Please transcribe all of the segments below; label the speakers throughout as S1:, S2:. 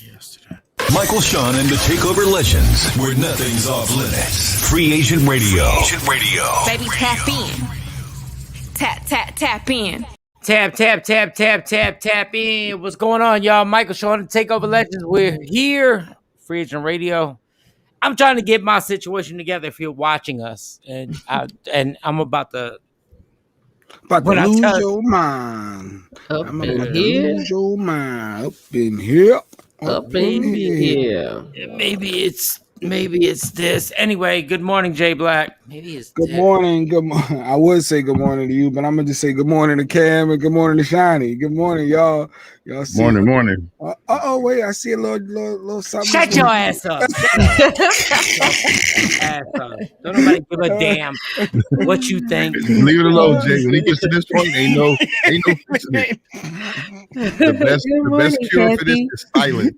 S1: yesterday.
S2: Michael, Shawn, and the TakeOver Legends, where nothing's off limits. Free Agent Radio.
S3: Baby, tap in. Tap in.
S1: Tap in. What's going on, y'all? Michael, Shawn, and TakeOver Legends. We're here. Free Agent Radio. I'm trying to get my situation together if you're watching us. And I'm about to
S4: lose your mind.
S5: I'm about to lose
S4: your mind. Up in here.
S1: Maybe it's this. Anyway, good morning, Jay Black. Maybe it's
S4: good morning. I would say good morning to you, but I'm gonna just say good morning to Cam and good morning to Shiny. Good morning, y'all. Y'all see
S6: morning.
S4: Wait, I see a little something.
S1: Shut your ass up. Don't nobody give a damn what you think.
S6: Leave it alone, Jay. When he gets to this point, ain't no fixing it. The best cure for this is silence.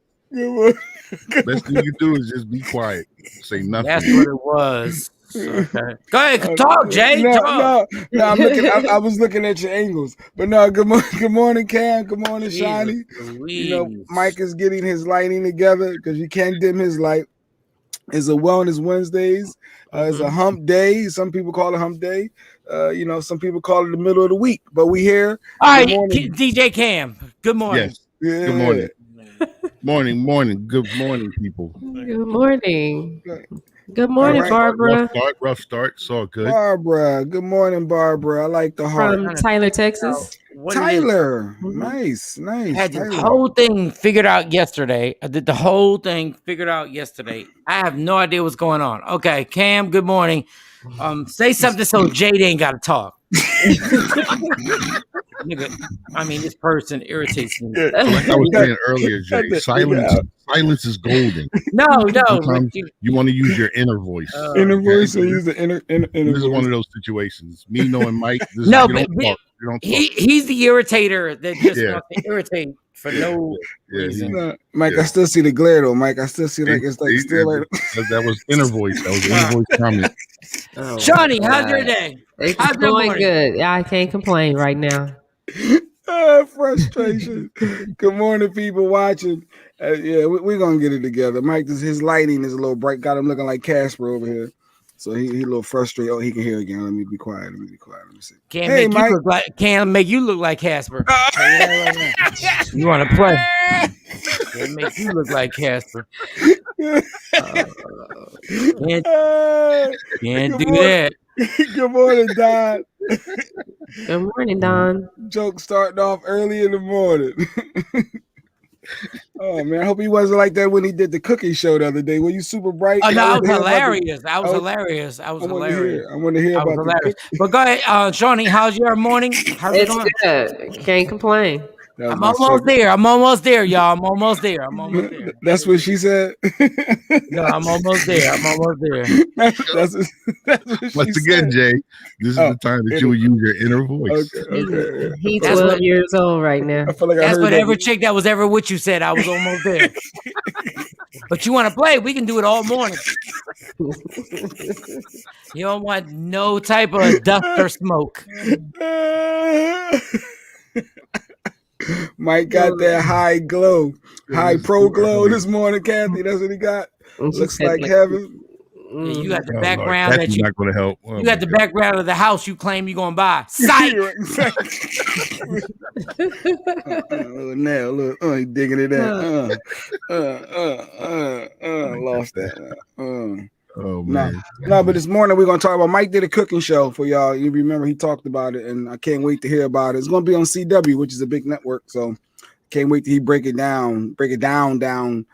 S6: Best thing you do is just be quiet. Say nothing.
S1: That's what it was. Okay. Go ahead, talk, Jay.
S4: No. I was looking at your angles, but no. Good morning, Cam. Good morning, Shiny. Mike is getting his lighting together because you can't dim his light. It's a Wellness Wednesdays. It's a hump day. Some people call it hump day. Some people call it the middle of the week. But we here.
S1: All right, DJ Cam. Good morning.
S6: Yes. Yeah. Good morning. Morning. Good morning, people.
S5: Good morning. Good morning, right. Barbara.
S6: Rough start. It's all good.
S4: Barbara. Good morning, Barbara. I like the heart.
S5: From Tyler, Texas.
S4: Tyler. Nice.
S1: I had the whole thing figured out yesterday. I have no idea what's going on. Okay, Cam, good morning. Say something so Jade ain't got to talk. Nigga, this person irritates me.
S6: Like I was saying earlier, Jay, silence is golden.
S1: No.
S6: Sometimes you want to use your inner voice.
S4: Use the inner
S6: This is one of those situations. Me knowing Mike, he's
S1: the irritator that just wants to irritate for no reason.
S4: Mike, I still see the glare though. Mike, I still see that
S6: was inner voice. That was inner voice comment.
S1: Shawnee, how's your day?
S5: It's going good. I can't complain right now.
S4: Frustration. Good morning, people watching. We're gonna get it together. Mike, his lighting is a little bright. Got him looking like Casper over here. So he a little frustrated. Oh, he can hear again. Let me be quiet. Let me see.
S1: Can't make you look like Casper. You want to play? Can't make you look like Casper. Can't do that.
S4: Good morning, Don.
S5: Good morning, Don.
S4: Joke starting off early in the morning. Oh man, I hope he wasn't like that when he did the cooking show the other day. Were you super bright?
S1: Oh no, I was hilarious. I was hilarious. I
S4: want to hear about
S1: hilarious. But go ahead, Shawnee. How's your morning? How's it going?
S5: Good. Can't complain.
S1: I'm almost there, y'all. I'm almost there.
S4: That's what she said.
S1: No, I'm almost there.
S4: That's what
S6: Once again, Jay, this is the time that you will use your inner voice.
S4: Okay.
S5: He's 12 years old right now.
S4: I feel like
S1: that's what every chick that was ever with you said. I was almost there. But you want to play? We can do it all morning. You don't want no type of dust or smoke.
S4: Mike got that high pro glow this morning, Kathy. That's what he got. Looks like heaven.
S1: Yeah, you got the background
S6: that's not going to help.
S1: You got the background of the house you claim you're going to buy. Psych!
S4: Look, he digging it out. Lost that.
S6: Oh man.
S4: No, but this morning we're gonna talk about Mike did a cooking show for y'all. You remember he talked about it, and I can't wait to hear about it. It's gonna be on CW, which is a big network, so can't wait to break it down. And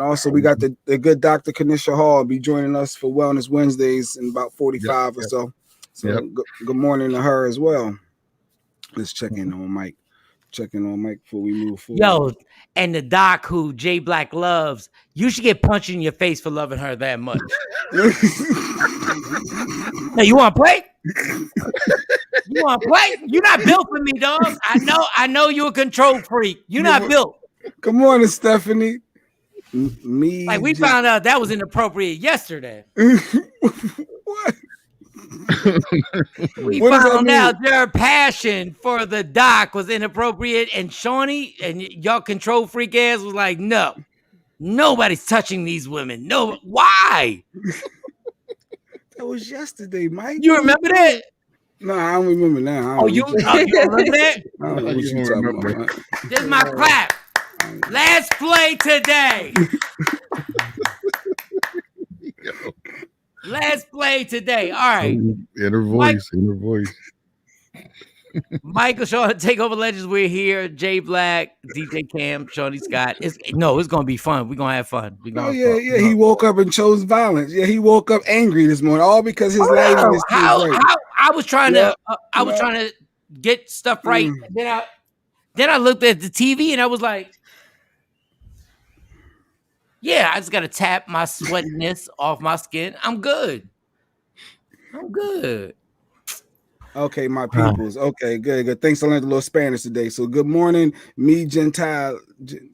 S4: also we got the good Dr. KaNisha Hall be joining us for Wellness Wednesdays in about 45 or so. So good morning to her as well. Let's check in on Mike. Before we move forward.
S1: Yo, and the doc who Jay Black loves, you should get punched in your face for loving her that much. Now, you want to play? You're not built for me, dog. I know you're a control freak. You're not built.
S4: Good morning, Stephanie. We
S1: found out that was inappropriate yesterday.
S4: What?
S1: We found out their passion for the doc was inappropriate, and Shawnee and y'all control freak ass was like, no. Nobody's touching these women. No, why?
S4: That was yesterday, Mike.
S1: You remember that?
S4: No, I don't remember now.
S1: Oh, you remember that?
S4: I don't know what you talking about. Mike.
S1: This is my clap. Let's play today. Let's play today. All right.
S6: Inner voice.
S1: Michael, Shawn, TakeOver Legends. We're here. Jay Black, DJ Cam, Shawnee Scott. It's gonna be fun. We're gonna have fun.
S4: Yeah. He woke up and chose violence. Yeah, he woke up angry this morning, all because his lady is right.
S1: I was trying to get stuff right. Then I looked at the TV and I was like, yeah, I just gotta tap my sweatiness off my skin. I'm good.
S4: Okay, my peoples. Okay, good. Thanks. I learned a little Spanish today. So good morning, me Gentile.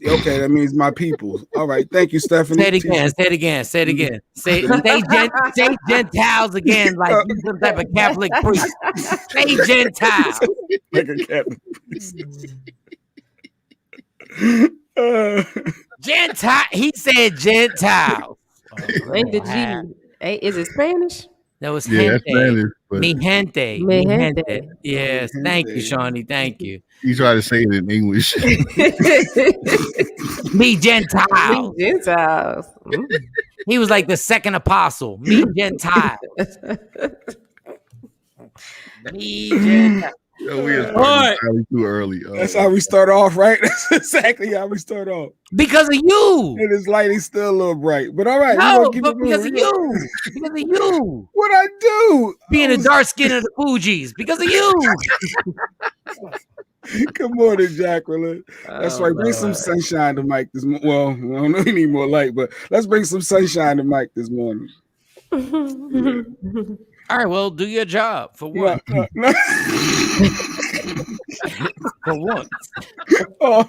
S4: Okay, that means my peoples. All right, thank you, Stephanie.
S1: Say it again. Say Gentiles again, like you're some type of Catholic priest. Say Gentiles.
S4: Like a Catholic priest.
S1: Gentile. He said Gentiles.
S5: Ain't the G? Is it Spanish?
S1: That was gente.
S6: Spanish,
S1: Mi gente. Yes, thank you, Shawnee. Thank you.
S6: He tried to say it in English.
S1: Me Gentiles.
S5: Me Gentiles.
S1: He was like the second apostle. Me Gentiles. Me Gentiles.
S6: Yo, we are too early.
S4: That's how we start off, right? That's exactly how we start off.
S1: Because of you.
S4: And his lighting's still a little bright. But all right.
S1: No, but because of you. Because of you.
S4: What'd I do?
S1: Being the dark skin of the Fugees. Because of you.
S4: Good morning, Jacqueline. That's right. Bring some sunshine to Mike this morning. Well, I don't know, we need more light, but let's bring some sunshine to Mike this morning.
S1: All right, well, do your job. For what?
S4: No.
S1: For what?
S4: Oh.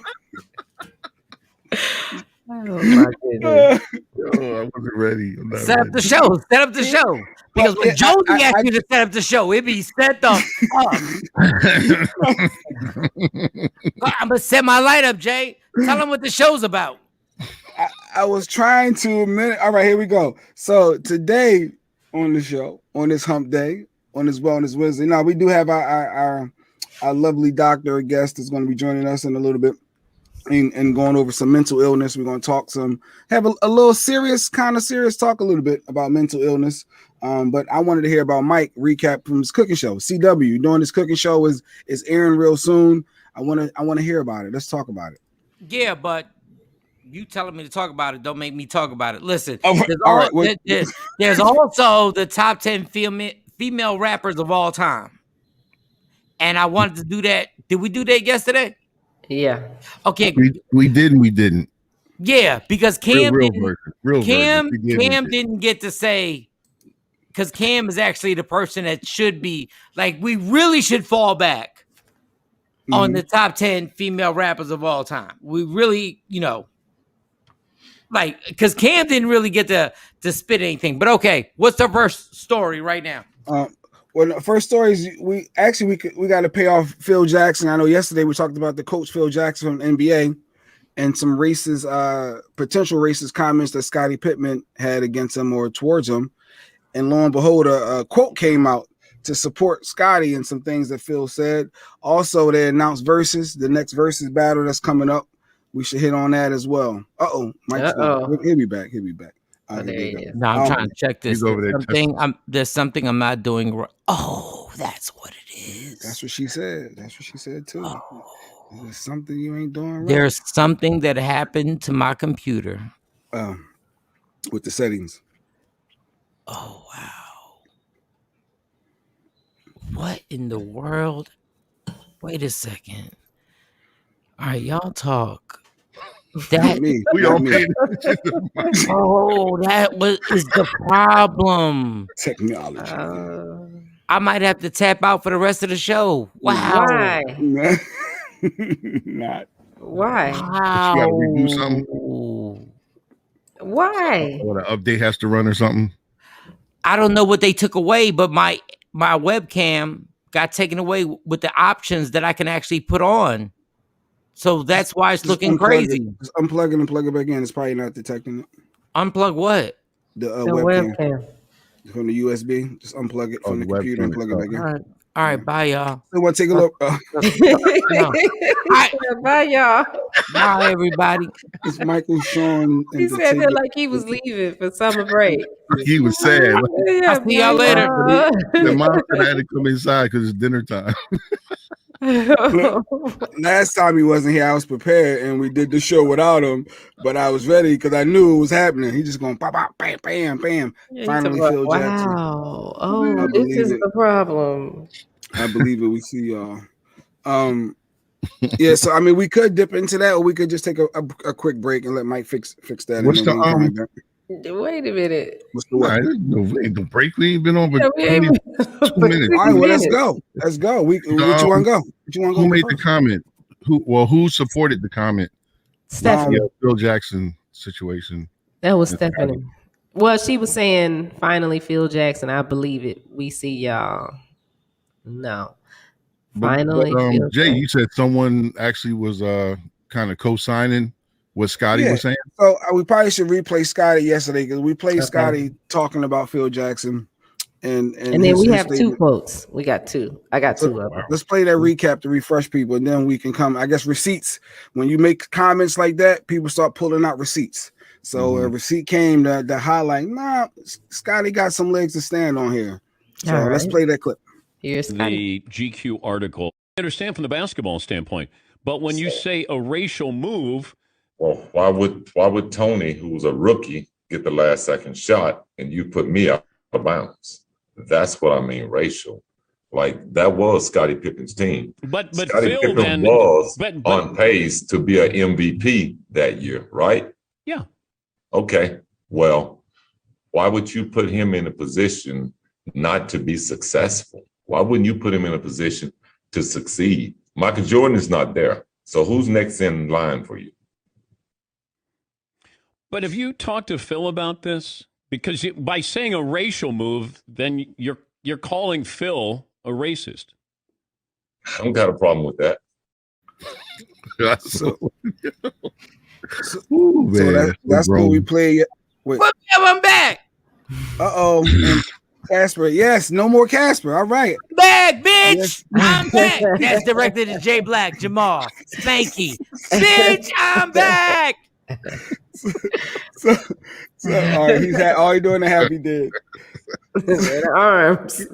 S5: My goodness.
S6: I wasn't ready.
S1: Set up the show. Because when Josie asked you to set up the show, it'd be set up. I'm going to set my light up, Jay. Tell them what the show's about.
S4: I was trying to minute. All right, here we go. So today on the show, on this hump day, on this Wellness Wednesday, now we do have our lovely doctor, a guest that's going to be joining us in a little bit and going over some mental illness. We're going to have a little serious talk a little bit about mental illness. But I wanted to hear about Mike recap from his cooking show. CW doing this cooking show is airing real soon. I want to hear about it. Let's talk about it.
S1: Yeah, but you telling me to talk about it don't make me talk about it. Listen, there's also the top 10 female rappers of all time. And I wanted to do that. Did we do that yesterday?
S5: Yeah.
S1: Okay.
S6: We did and we didn't.
S1: Yeah, because Cam
S6: didn't
S1: get to say, because Cam is actually the person that should be, like, we really should fall back on the top 10 female rappers of all time. We really, like, because Cam didn't really get to spit anything. But okay, what's the first story right now?
S4: Well, the first story is we got to pay off Phil Jackson. I know yesterday we talked about the coach Phil Jackson from NBA and some potential racist comments that Scottie Pippen had against him or towards him. And lo and behold, a quote came out to support Scottie and some things that Phil said. Also, they announced the next versus battle that's coming up. We should hit on that as well. Mike's he'll be back.
S1: No, I'm trying to check this. There's something I'm not doing right. Oh, that's what it is.
S4: That's what she said. Too. There's something you ain't doing right.
S1: There's something that happened to my computer.
S4: With the settings.
S1: Oh, wow. What in the world? Wait a second. All right, y'all talk. That
S6: we all made
S1: is the problem.
S4: Technology.
S1: I might have to tap out for the rest of the show. Wow.
S5: Why?
S4: Not.
S5: Why?
S6: Wow. You gotta redo something.
S5: Why?
S6: Or the update has to run or something.
S1: I don't know what they took away, but my webcam got taken away with the options that I can actually put on. So that's why it's looking crazy.
S4: Just unplug it and plug it back in. It's probably not detecting it.
S1: Unplug what?
S4: The webcam. From the USB. Just unplug it from the computer and plug it back in.
S1: All right, bye, y'all.
S4: So want to take a look.
S5: Bye, y'all.
S1: Bye, everybody.
S4: It's Michael, Shawn.
S5: He said that like he was leaving for summer break.
S6: He was sad.
S1: I'll see y'all later.
S6: The mom said I had to come inside because it's dinner time.
S4: Last time he wasn't here, I was prepared and we did the show without him, but I was ready because I knew it was happening. He just going pop, pop, bam, bam, bam.
S5: Yeah,
S4: finally, Phil Jackson.
S5: Wow. Oh, this is the problem.
S4: I believe it. We see y'all. Yeah, so I mean, we could dip into that, or we could just take a quick break and let Mike fix that.
S6: What's the
S5: Wait a minute.
S4: What's the what?
S6: The break we ain't been on, but 2 minutes.
S4: All right, well, let's go. Let's go. What you want to go?
S6: Who made the comment? Who supported the comment?
S5: Stephanie.
S6: Phil Jackson situation.
S5: That was Stephanie. Well, she was saying, finally, Phil Jackson, I believe it. We see y'all. No. Finally.
S6: But, Jay, you said someone actually was kind of co-signing what Scotty was saying.
S4: So we probably should replay Scotty yesterday because we played Scotty talking about Phil Jackson. And then
S5: we have two quotes. We got two. I got two of them.
S4: Let's play that recap to refresh people, and then we can come. I guess receipts. When you make comments like that, people start pulling out receipts. So a receipt came to highlight. Nah, Scotty got some legs to stand on here. So let's play that clip.
S5: Here's Scotty.
S7: The GQ article. I understand from the basketball standpoint, but when you say a racial move,
S8: well, why would Tony, who was a rookie, get the last second shot, and you put me out of bounds? That's what I mean, racial. Like, that was Scottie Pippen's team.
S7: But
S8: Scottie
S7: Phil
S8: Pippen
S7: then
S8: was on pace to be an MVP that year, right?
S7: Yeah.
S8: Okay. Well, why would you put him in a position not to be successful? Why wouldn't you put him in a position to succeed? Michael Jordan is not there. So who's next in line for you?
S7: But have you talked to Phil about this? Because by saying a racial move, then you're calling Phil a racist.
S8: I don't got a problem with that.
S4: That's what we play.
S1: I'm back.
S4: Casper, yes, no more Casper. All right,
S1: back, bitch. Yes. I'm back. That's directed to Jay Black, Jamal, Spanky. Bitch, I'm back.
S4: So all right, he's had all he doing a happy did.
S5: That arms.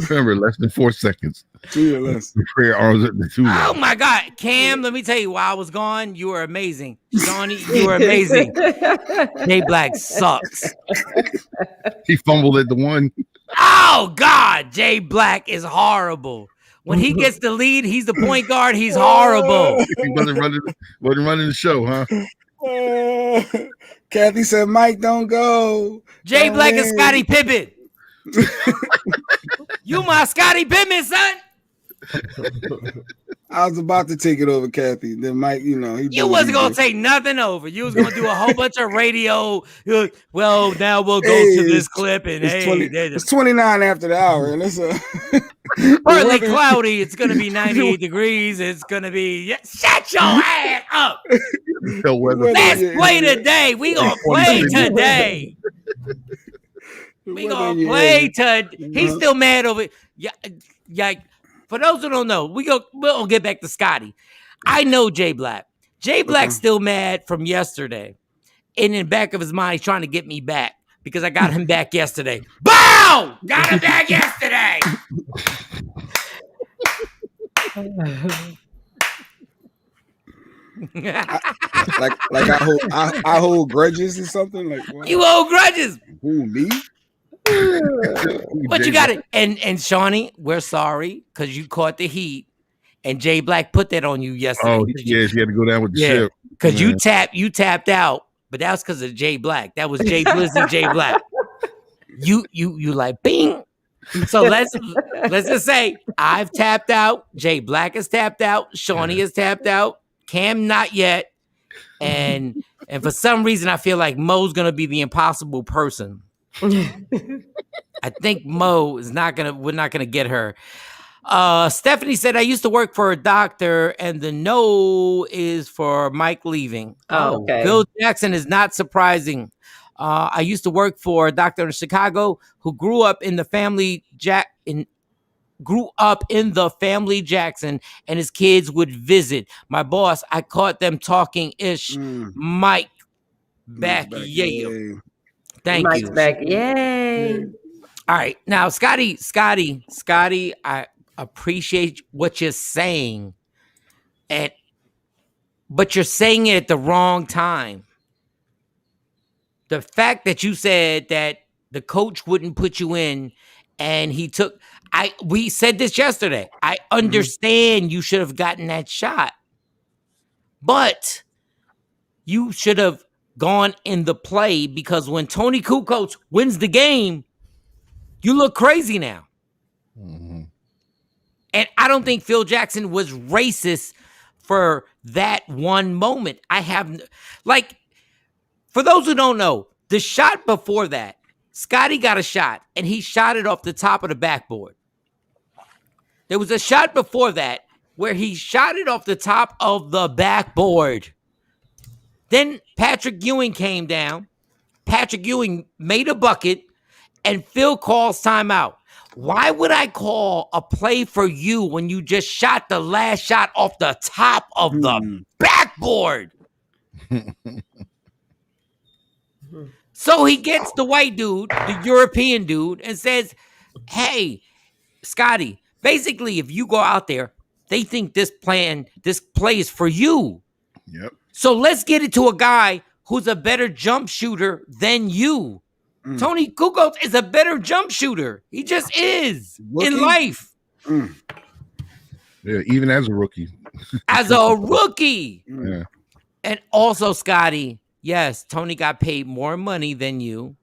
S6: Remember, less than 4 seconds.
S4: 2 or less.
S6: Prayer arms at the 2.
S1: Oh my God, Cam! Let me tell you, while I was gone, you were amazing. Shawnee, you were amazing. Jay Black sucks.
S6: He fumbled at the 1.
S1: Oh God, Jay Black is horrible. When he gets the lead, he's the point guard. He's horrible.
S6: He wasn't running the show, huh?
S4: Kathy said, "Mike, don't go."
S1: Jay Black and Scottie Pippen. You my Scottie Pippen, son.
S4: I was about to take it over, Kathy. Then Mike, you wasn't
S1: gonna take nothing over. You was gonna do a whole bunch of radio. Well, now we'll go to this clip, and
S4: it's 29 after the hour, and it's
S1: partly cloudy. It's gonna be 98 degrees. It's gonna be shut your ass up. Let's play today. We gonna play today. We gonna play today. He's still mad over it. Yeah. For those who don't know, we'll get back to Scotty. I know Jay Black. Jay Black's still mad from yesterday. And in the back of his mind, he's trying to get me back because I got him back yesterday. Bow! Got him back yesterday.
S4: I hold grudges or something like what?
S1: You hold grudges.
S4: Who, me?
S1: But you got it. And Shawnee, we're sorry because you caught the heat. And Jay Black put that on you yesterday.
S6: Oh, yes, he had to go down with the ship.
S1: Because you tapped out, but that was because of Jay Black. That was Jay Blizz and Jay Black. You like bing. So let's just say I've tapped out. Jay Black has tapped out. Shawnee has tapped out. Cam not yet. And for some reason I feel like Mo's gonna be the impossible person. I think Mo is we're not gonna get her. Stephanie said, I used to work for a doctor, and the no is for Mike leaving.
S5: Oh, okay.
S1: Phil Jackson is not surprising. I used to work for a doctor in Chicago who grew up in the family Jackson, and his kids would visit. My boss, I caught them talking ish. Mike back, yeah. Thank
S5: Mike's
S1: you.
S5: Back, yay.
S1: All right. Now, Scotty, I appreciate what you're saying, but you're saying it at the wrong time. The fact that you said that the coach wouldn't put you in, and we said this yesterday. I understand you should have gotten that shot, but you should have gone in the play, because when Tony Kukoc wins the game, you look crazy now. Mm-hmm. And I don't think Phil Jackson was racist for that one moment. For those who don't know, the shot before that, Scotty got a shot, and he shot it off the top of the backboard. There was a shot before that where he shot it off the top of the backboard. Then Patrick Ewing came down. Patrick Ewing made a bucket, and Phil calls timeout. Why would I call a play for you when you just shot the last shot off the top of the backboard? So he gets the white dude, the European dude, and says, hey, Scotty, basically, if you go out there, they think this play is for you.
S6: Yep.
S1: So let's get it to a guy who's a better jump shooter than you. Tony Kukoc is a better jump shooter. He just is in life.
S6: Yeah, even as a rookie.
S1: As a rookie.
S6: Yeah.
S1: And also, Scotty, yes, Tony got paid more money than you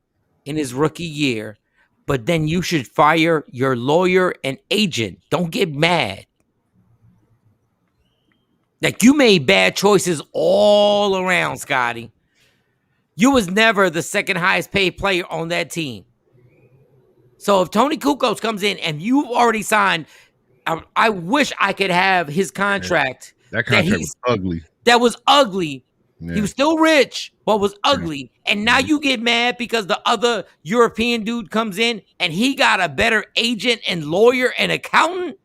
S1: in his rookie year, but then you should fire your lawyer and agent. Don't get mad. Like, you made bad choices all around, Scotty. You was never the second highest paid player on that team. So if Tony Kukoc comes in and you've already signed, I wish I could have his contract.
S6: Yeah. That contract was ugly.
S1: That was ugly.
S6: Yeah.
S1: He was still rich, but was ugly. And now you get mad because the other European dude comes in and he got a better agent and lawyer and accountant?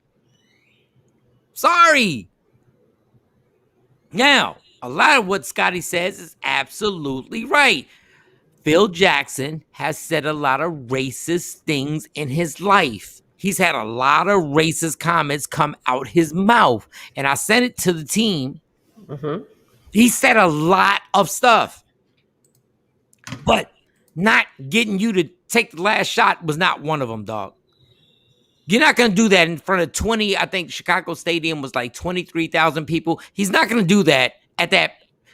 S1: Sorry. Now, a lot of what Scotty says is absolutely right. Phil Jackson has said a lot of racist things in his life. He's had a lot of racist comments come out his mouth. And I sent it to the team. Mm-hmm. He said a lot of stuff. But not getting you to take the last shot was not one of them, dog. You're not going to do that in front of 20. I think Chicago Stadium was like 23,000 people. He's not going to do that at that.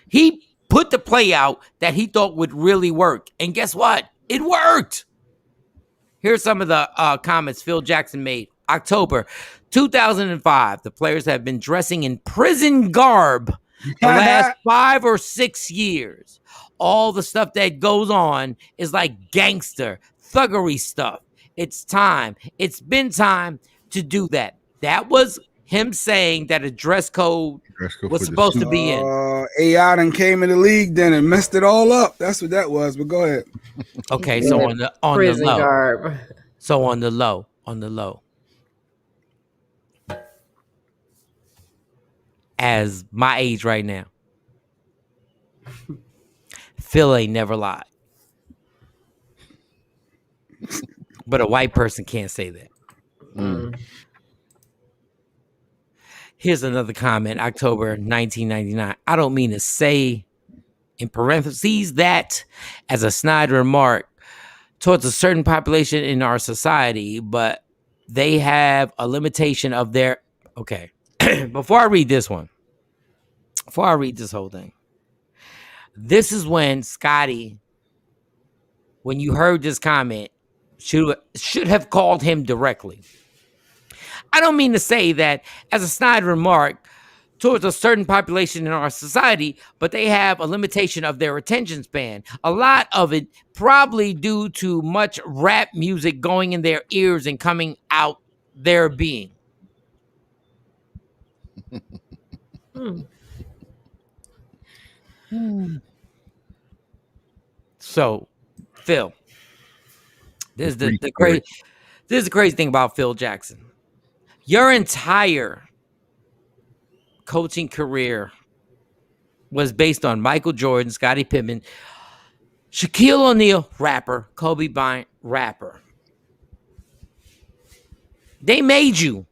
S1: He put the play out that he thought would really work. And guess what? It worked. Here's some of the comments Phil Jackson made. October 2005. The players have been dressing in prison garb the last 5 or 6 years. All the stuff that goes on is like gangster, thuggery stuff. It's time. It's been time to do that. That was him saying that a dress code was supposed to be in.
S4: AI done came in the league then and messed it all up. That's what that was. But go ahead.
S1: Okay, so on the low.
S5: Garb.
S1: So on the low. As my age right now, Phil ain't never lied. But a white person can't say that. Here's another comment, October 1999. I don't mean to say, in parentheses, that as a snide remark towards a certain population in our society, but they have a limitation of their... Okay. Before I read this whole thing, this is when Scotty, when you heard this comment, should have called him directly. I don't mean to say that as a snide remark towards a certain population in our society, but they have a limitation of their attention span. A lot of it probably due to much rap music going in their ears and coming out their being. So, Phil, this is the crazy thing about Phil Jackson. Your entire coaching career was based on Michael Jordan, Scottie Pippen, Shaquille O'Neal, rapper, Kobe Bryant, rapper. They made you.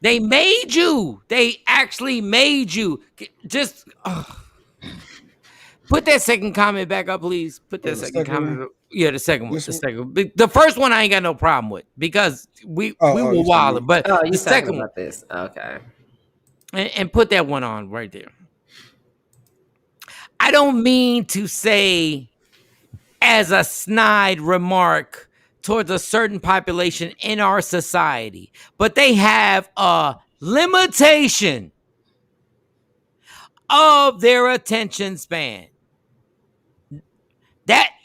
S1: They made you. They actually made you. Just put that second comment back up, please. Put that second comment. Yeah, the second one. The first one I ain't got no problem with because we were wild. But the second one.
S5: This. Okay.
S1: And put that one on right there. I don't mean to say as a snide remark towards a certain population in our society, but they have a limitation of their attention span.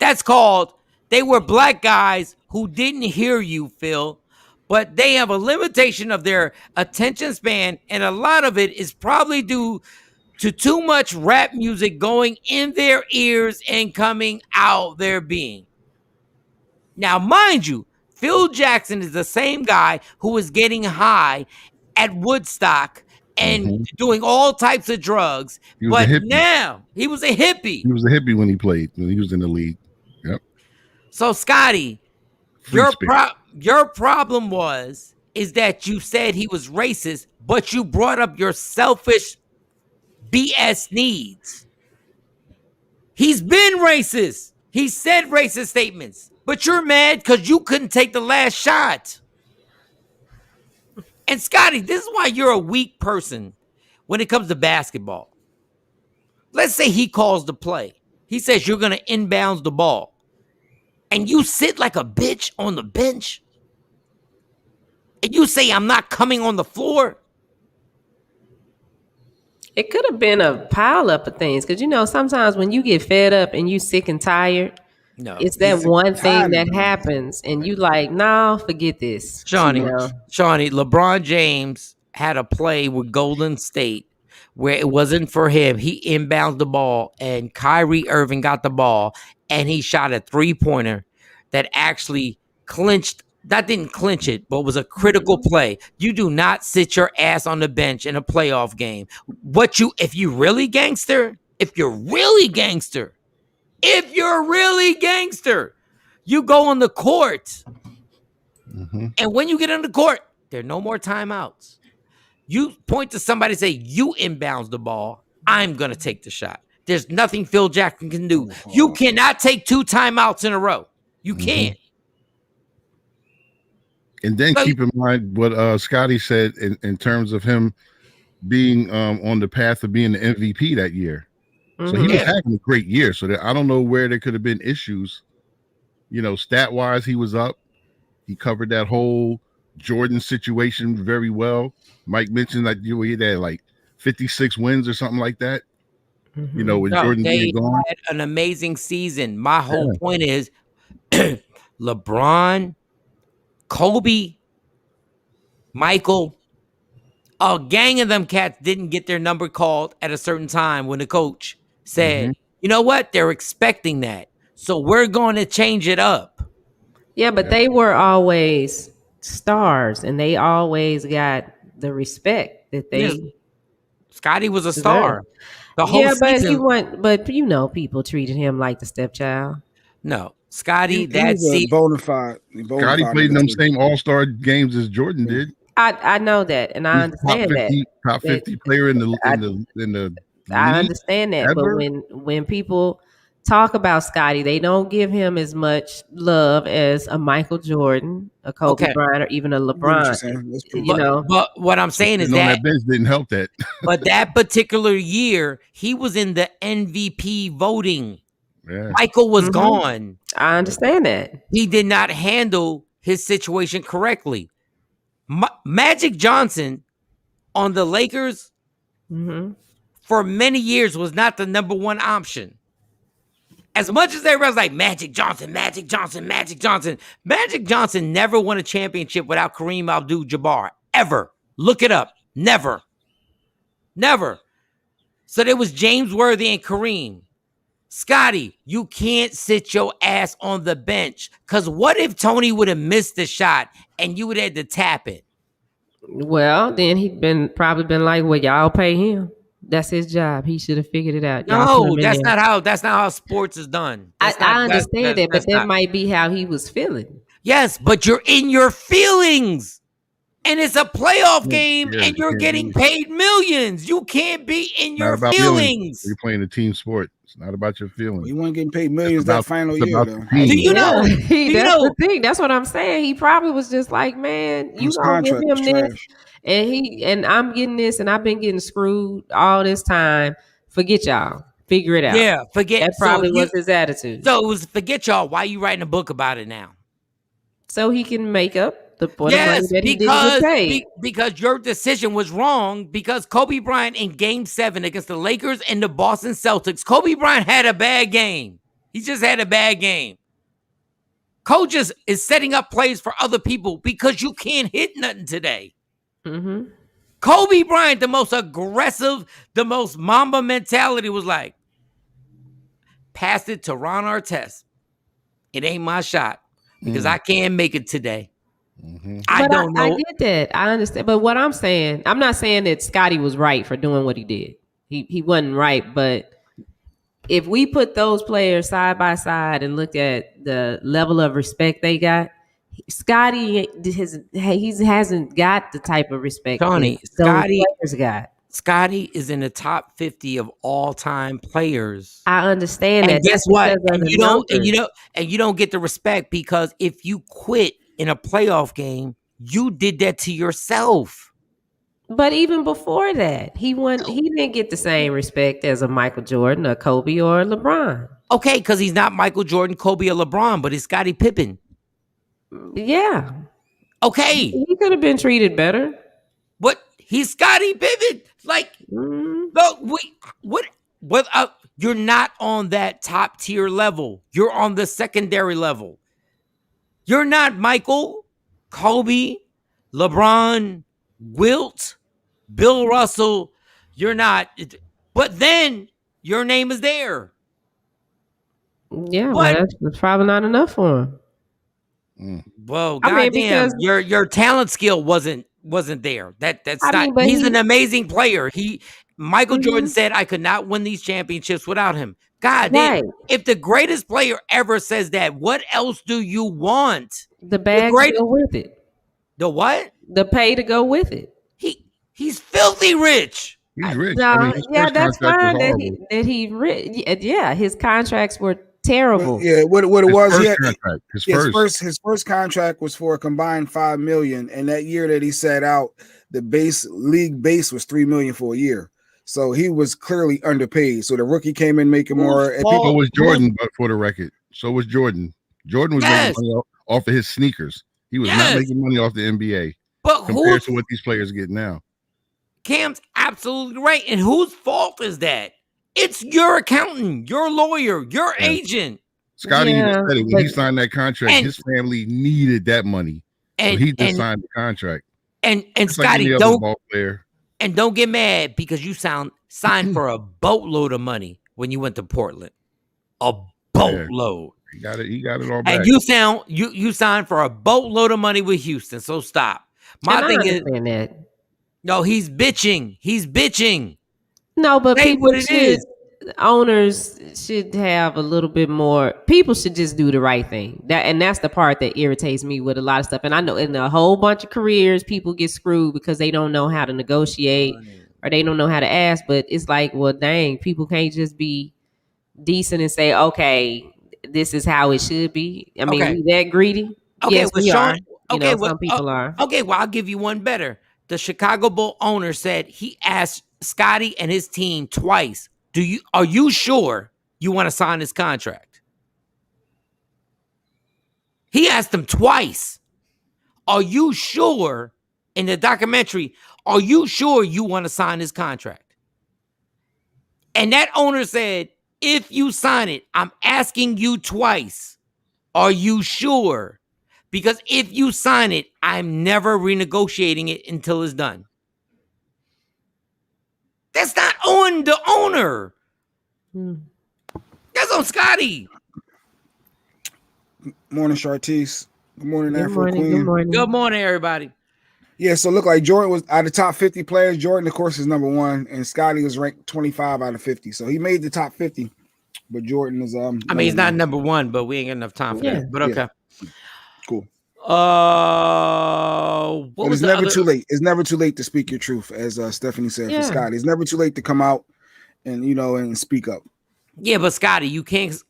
S1: That's called, they were black guys who didn't hear you, Phil, but they have a limitation of their attention span, and a lot of it is probably due to too much rap music going in their ears and coming out their being. Now, mind you, Phil Jackson is the same guy who was getting high at Woodstock and doing all types of drugs. But now he was a hippie.
S6: He was a hippie when he played, when he was in the league. Yep.
S1: So, Scotty, your problem is that you said he was racist, but you brought up your selfish BS needs. He's been racist. He said racist statements, but you're mad because you couldn't take the last shot. And Scotty, this is why you're a weak person when it comes to basketball. Let's say he calls the play. He says you're going to inbounds the ball. And you sit like a bitch on the bench. And you say, I'm not coming on the floor.
S5: It could have been a pile up of things. Because, sometimes when you get fed up and you sick and tired, it's that one thing that happens. And you like, no, forget this.
S1: Shawnee, LeBron James had a play with Golden State where it wasn't for him. He inbounds the ball and Kyrie Irving got the ball and he shot a 3-pointer that actually didn't clinch it, but was a critical play. You do not sit your ass on the bench in a playoff game. If you're really gangster, you go on the court. And when you get on the court, there are no more timeouts. You point to somebody and say, you inbounds the ball. I'm going to take the shot. There's nothing Phil Jackson can do. You cannot take 2 timeouts in a row. You can't.
S6: And then keep in mind what Scotty said in terms of him being on the path of being the MVP that year. So he was having a great year. So I don't know where there could have been issues. Stat-wise, he was up. He covered that whole Jordan situation very well. Mike mentioned that you had like 56 wins or something like that. With Jordan being gone.
S1: Had an amazing season. My whole point is LeBron, Kobe, Michael, a gang of them cats didn't get their number called at a certain time when the coach said, you know what? They're expecting that. So we're going to change it up.
S5: Yeah, but they were always stars and they always got the respect that they.
S1: Scotty was a star. The whole season.
S5: But people treated him like the stepchild.
S1: No, Scotty, that's
S4: bona fide.
S6: Scotty played in them same All-Star games as Jordan did.
S5: I know that, and I understand that.
S6: Top 50 player in the
S5: I understand that,
S6: ever?
S5: But when people talk about Scotty, they don't give him as much love as a Michael Jordan, a Kobe Bryant, or even a LeBron.
S1: But what I'm saying is
S6: that bench didn't help that.
S1: But that particular year, he was in the MVP voting. Yeah. Michael was gone.
S5: I understand that.
S1: He did not handle his situation correctly. Magic Johnson on the Lakers for many years was not the number one option. As much as everybody's like Magic Johnson, Magic Johnson never won a championship without Kareem Abdul-Jabbar. Ever. Look it up. Never. So there was James Worthy and Kareem. Scotty, you can't sit your ass on the bench. Because what if Tony would have missed the shot and you would have had to tap it?
S5: Well, then he'd probably been like, well, y'all pay him. That's his job. He should have figured it out.
S1: No, that's not how sports is done.
S5: I understand that, but that might be how he was feeling.
S1: Yes, but you're in your feelings. And it's a playoff game, and you're getting paid millions. You can't be in your feelings.
S6: You're playing a team sport. It's not about your feelings.
S4: You weren't getting paid millions that final year, though.
S1: Do you know?
S5: That's the thing. That's what I'm saying. He probably was just like, man, you gonna give him this, and I'm getting this, and I've been getting screwed all this time. Forget y'all. Figure it out.
S1: Yeah, forget.
S5: That probably was his attitude.
S1: So it was forget y'all. Why are you writing a book about it now?
S5: So he can make up the money that he didn't get paid.
S1: Because your decision was wrong. Because Kobe Bryant in Game 7 against the Lakers and the Boston Celtics, Kobe Bryant had a bad game. He just had a bad game. Coaches is setting up plays for other people because you can't hit nothing today.
S5: Mm-hmm.
S1: Kobe Bryant, the most aggressive, the most Mamba mentality, was like, pass it to Ron Artest. It ain't my shot because I can't make it today.
S5: Mm-hmm. I don't know. I get that. I understand. But what I'm saying, I'm not saying that Scotty was right for doing what he did. He wasn't right. But if we put those players side by side and look at the level of respect they got, Scotty hasn't got the type of respect
S1: Tony,
S5: those players got.
S1: Scotty is in the top 50 of all-time players.
S5: I understand that.
S1: And guess what? And you don't get the respect because if you quit in a playoff game, you did that to yourself.
S5: But even before that, he didn't get the same respect as a Michael Jordan, a Kobe, or a LeBron.
S1: Okay, because he's not Michael Jordan, Kobe, or LeBron, but he's Scottie Pippen.
S5: Yeah.
S1: Okay.
S5: He could have been treated better.
S1: But he's Scottie Pippen. Like, you're not on that top tier level. You're on the secondary level. You're not Michael, Kobe, LeBron, Wilt, Bill Russell. You're not. But then your name is there.
S5: Yeah, but that's probably not enough for him.
S1: Well, goddamn, your talent skill wasn't there. That's not. He's an amazing player. Michael Jordan said, "I could not win these championships without him." God damn! If the greatest player ever says that, what else do you want?
S5: The bag to go with it.
S1: The what?
S5: The pay to go with it.
S1: He's filthy rich.
S6: He's rich.
S5: No, that's fine that he rich. Yeah, his contracts were terrible.
S4: Yeah, what it was,
S6: his
S4: first contract was for a combined $5 million, and that year that he sat out, the league base was $3 million for a year. So he was clearly underpaid. So the rookie came in making more. And
S6: so was Jordan, but for the record, so was Jordan. Jordan was making money off of his sneakers. He was not making money off the NBA.
S1: But
S6: compared to what these players get now.
S1: Cam's absolutely right. And whose fault is that? It's your accountant, your lawyer, your agent.
S6: Scotty even said it when he signed that contract. His family needed that money, so he just signed the contract.
S1: And Scotty, don't get mad because you signed for a boatload of money when you went to Portland. A boatload.
S6: He got it all back.
S1: And you signed for a boatload of money with Houston. So stop. My thing is, no, he's bitching.
S5: No, but owners should have a little bit more. People should just do the right thing. That's the part that irritates me with a lot of stuff. And I know in a whole bunch of careers, people get screwed because they don't know how to negotiate or they don't know how to ask. But it's like, well, dang, people can't just be decent and say, okay, this is how it should be. I mean, we that greedy?
S1: Okay,
S5: yes, we are.
S1: Some
S5: people are.
S1: Okay, well, I'll give you one better. The Chicago Bull owner said he asked Scotty and his team twice, are you sure you want to sign this contract? He asked them twice. Are you sure, in the documentary, are you sure you want to sign this contract? And that owner said, if you sign it, I'm asking you twice. Are you sure? Because if you sign it, I'm never renegotiating it until it's done. That's not on the owner. That's on Scotty.
S4: Morning, Chartice. Good morning, Afro Queen.
S5: Good morning.
S1: Good morning, everybody.
S4: Yeah, so look like Jordan was out of the top 50 players. Jordan, of course, is number 1, and Scotty was ranked 25 out of 50. So he made the top 50, but Jordan is
S1: I mean, he's not number 1, but we ain't got enough time for that. But okay,
S4: cool.
S1: What was
S4: it's never too late. It's never too late to speak your truth, as Stephanie said for Scotty. It's never too late to come out and and speak up.
S1: Yeah, but Scotty, you can't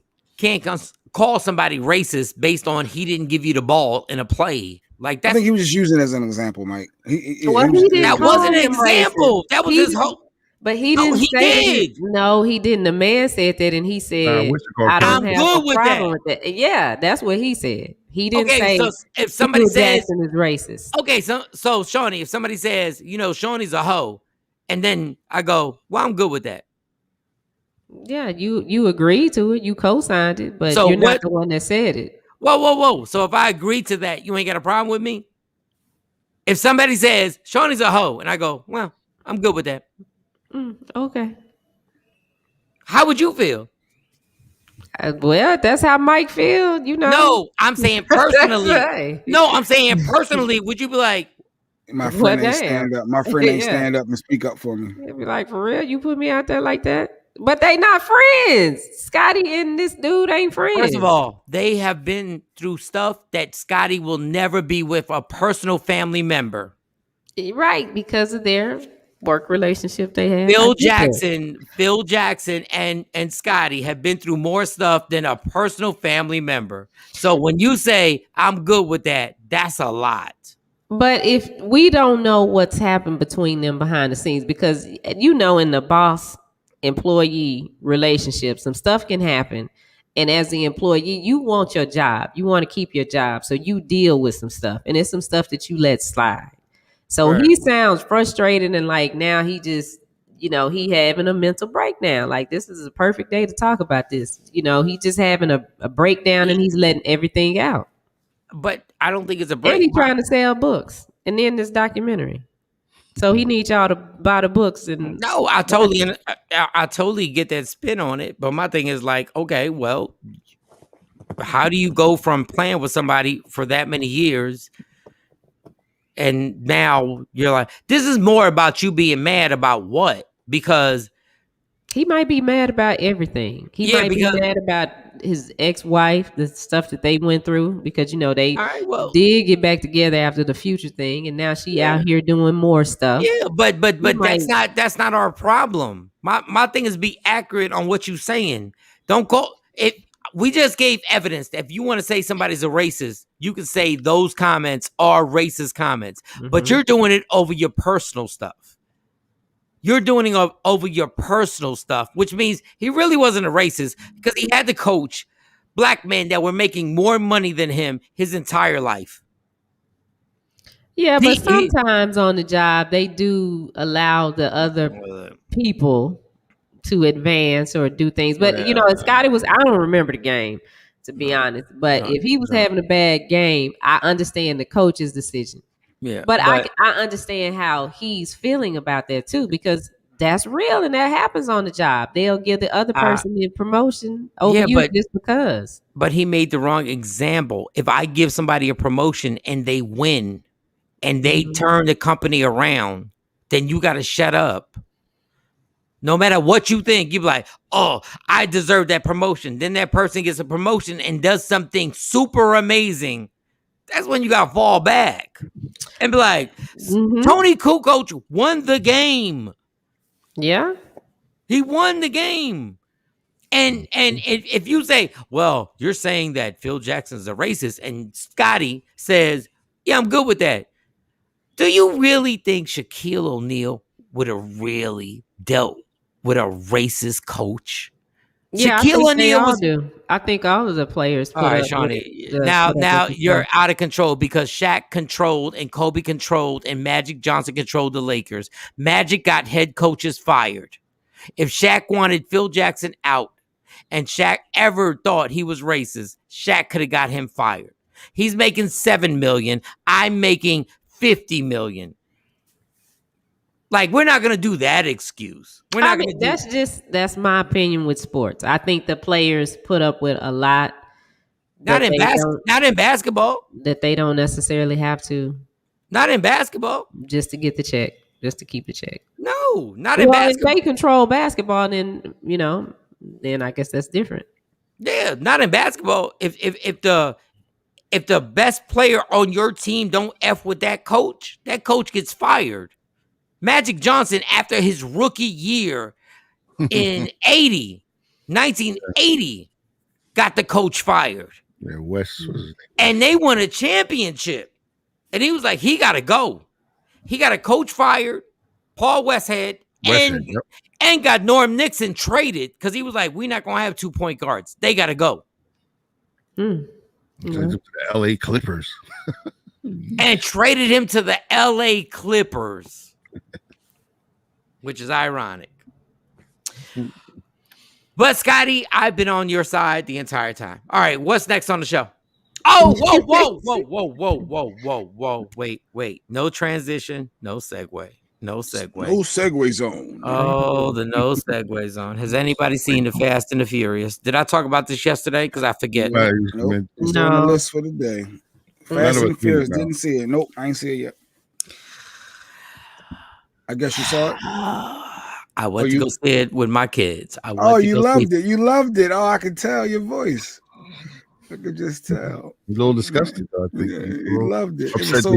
S1: call somebody racist based on he didn't give you the ball in a play. Like that.
S4: I think he was just using it as an example, Mike.
S1: That wasn't an example.
S5: Racist.
S1: That was his whole.
S5: But he didn't say that. No, he didn't. The man said that, and he said, "I don't have a problem with that." Yeah, that's what he said. He didn't say.
S1: So if somebody says
S5: Jackson is racist,
S1: okay, so Shawnee, if somebody says, Shawnee's a hoe, and then I go, well, I'm good with that.
S5: Yeah, you agreed to it, you co-signed it, but you're not the one that said it.
S1: Whoa. So if I agree to that, you ain't got a problem with me? If somebody says, Shawnee's a hoe, and I go, well, I'm good with that.
S5: Okay.
S1: How would you feel?
S5: Well, that's how Mike feels,
S1: No, I'm saying personally. No, I'm saying personally, would you be like,
S4: my friend ain't stand up. My friend ain't stand up and speak up for me.
S5: They'd be like, for real, you put me out there like that? But they not friends. Scotty and this dude ain't friends.
S1: First of all, they have been through stuff that Scotty will never be with a personal family member.
S5: Right, because of their work relationship they have.
S1: Phil Jackson and Scotty have been through more stuff than a personal family member. So when you say, I'm good with that, that's a lot.
S5: But if we don't know what's happened between them behind the scenes, because in the boss employee relationship, some stuff can happen, and as the employee, you want your job, you want to keep your job, so you deal with some stuff, and it's some stuff that you let slide. So He sounds frustrated, and like now he just he having a mental breakdown. Like this is a perfect day to talk about this. He just having a breakdown, and he's letting everything out.
S1: But I don't think it's a break.
S5: And he's trying to sell books, and then this documentary. So he needs y'all to buy the books. And
S1: no, I totally get that spin on it. But my thing is like, okay, well, how do you go from playing with somebody for that many years, and now you're like, this is more about you being mad about what? Because
S5: he might be mad about everything. He might be mad about his ex-wife, the stuff that they went through, because they did get back together after the Future thing, and now she out here doing more stuff.
S1: Yeah, but that's not our problem. My thing is be accurate on what you're saying. Don't call it. We just gave evidence that if you want to say somebody's a racist, you can say those comments are racist comments. But you're doing it over your personal stuff. You're doing it over your personal stuff, which means he really wasn't a racist because he had to coach black men that were making more money than him his entire life.
S5: Yeah, but sometimes on the job, they do allow the other people to advance or do things. But, Scotty I don't remember the game, to be honest. But if he was having a bad game, I understand the coach's decision.
S1: Yeah,
S5: but I understand how he's feeling about that too, because that's real and that happens on the job. They'll give the other person the promotion over you just because.
S1: But he made the wrong example. If I give somebody a promotion and they win and they turn the company around, then you got to shut up. No matter what you think, you're like, oh, I deserve that promotion. Then that person gets a promotion and does something super amazing. That's when you got to fall back and be like, Tony Kukoc won the game.
S5: Yeah.
S1: He won the game. And if you say, well, you're saying that Phil Jackson's a racist, and Scotty says, yeah, I'm good with that. Do you really think Shaquille O'Neal would have really dealt with a racist coach?
S5: Yeah,
S1: Shaquille O'Neal
S5: do. I think all of the players.
S1: All right, Shawnee. Now you're out of control because Shaq controlled and Kobe controlled and Magic Johnson controlled the Lakers. Magic got head coaches fired. If Shaq wanted Phil Jackson out and Shaq ever thought he was racist, Shaq could have got him fired. He's making $7 million. I'm making $50 million. Like, we're not gonna do that excuse. We're not gonna do
S5: that's my opinion with sports. I think the players put up with a lot.
S1: Not in basketball.
S5: That they don't necessarily have to.
S1: Not in basketball.
S5: Just to get the check. Just to keep the check.
S1: No, not in basketball.
S5: If they control basketball, then then I guess that's different.
S1: Yeah, not in basketball. If the best player on your team don't F with that coach gets fired. Magic Johnson, after his rookie year in 1980, got the coach fired.
S6: Yeah, West was...
S1: And they won a championship. And he was like, he got to go. He got a coach fired, Paul Westhead, and got Norm Nixon traded because he was like, we're not going to have 2-point guards. They got to go.
S6: The LA Clippers.
S1: And traded him to the LA Clippers, which is ironic. But Scotty, I've been on your side the entire time. All right, what's next on the show? Oh, whoa. Wait. No transition, no segue. No segue
S4: zone.
S1: Oh, the no segue zone. Has anybody seen the Fast and the Furious? Did I talk about this yesterday? Because I forget.
S4: Nope. It's on the list for the day. Fast and the Furious. Didn't see it. Nope, I ain't see it yet. I guess you saw it.
S1: I went to go see it with my kids.
S4: You loved it. You loved it. Oh, I could tell your voice. I could just tell.
S6: He's a little disgusted, I think.
S4: Yeah, you loved it. It was so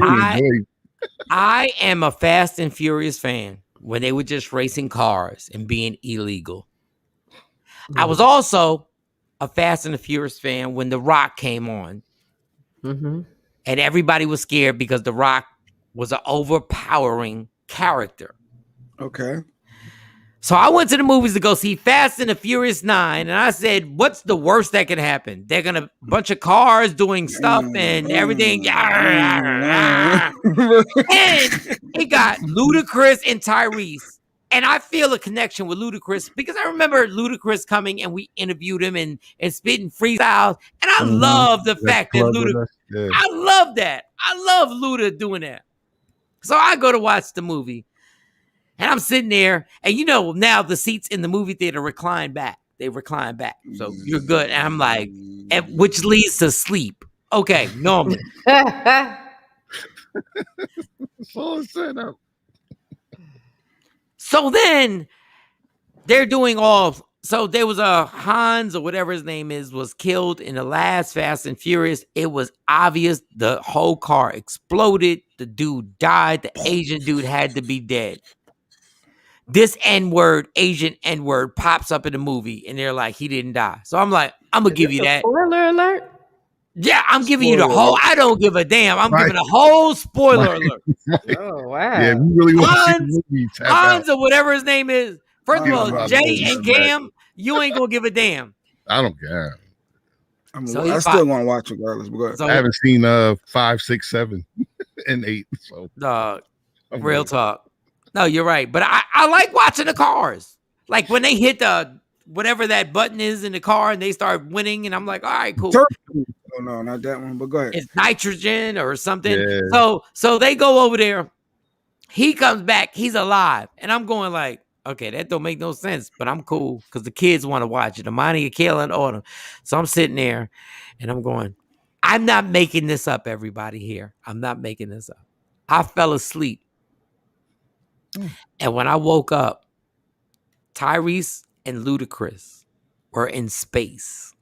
S1: I am a Fast and Furious fan when they were just racing cars and being illegal. I was also a Fast and the Furious fan when The Rock came on.
S5: Mm-hmm.
S1: And everybody was scared because The Rock was an overpowering character.
S4: Okay.
S1: So I went to the movies to go see Fast and the Furious 9, and I said, what's the worst that can happen? They're going to bunch of cars doing stuff and everything. And it got Ludacris and Tyrese. And I feel a connection with Ludacris because I remember Ludacris coming and we interviewed him and spitting freestyles. And I love the fact that Ludacris, I love that. I love Luda doing that. So I go to watch the movie. And I'm sitting there, and now the seats in the movie theater recline back. They recline back. So you're good. And I'm like, which leads to sleep. Okay, normally. So then they're doing so there was a Hans or whatever his name is was killed in the last Fast and Furious. It was obvious the whole car exploded. The dude died. The Asian dude had to be dead. This N-word, Asian N-word pops up in the movie and they're like, he didn't die. So I'm like, I'm going to give you that.
S5: Spoiler alert?
S1: Yeah, I'm giving you the whole, I don't give a damn. I'm giving a whole spoiler alert.
S5: Oh, wow.
S6: Yeah, we really want to see the movie.
S1: Hans or whatever his name is. First of all, Jay and Cam, you ain't going to give a damn.
S6: I don't care.
S4: I still want to watch it regardless.
S6: I haven't seen 5, 6, 7, and 8. So
S1: real talk. No, you're right. But I like watching the cars. Like when they hit the whatever that button is in the car and they start winning, and I'm like, all right, cool.
S4: Oh, no, not that one, but go ahead.
S1: It's nitrogen or something. Yeah. So they go over there. He comes back. He's alive. And I'm going like, okay, that don't make no sense, but I'm cool because the kids want to watch it. Amani, Akela, and Autumn. So I'm sitting there and I'm going, I'm not making this up, everybody here. I'm not making this up. I fell asleep. And when I woke up, Tyrese and Ludacris were in space.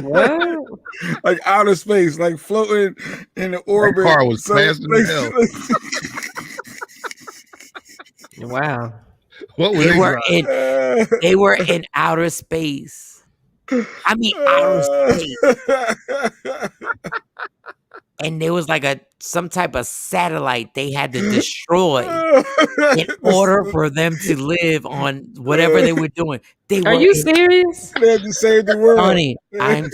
S5: What?
S4: Like outer space, like floating in the orbit.
S6: That car was faster than hell.
S5: Wow.
S6: What were
S1: they were in outer space. I mean, outer space. And there was like some type of satellite they had to destroy in order for them to live on whatever they were doing.
S5: Are you serious?
S4: They had to save the world.
S1: Honey, I'm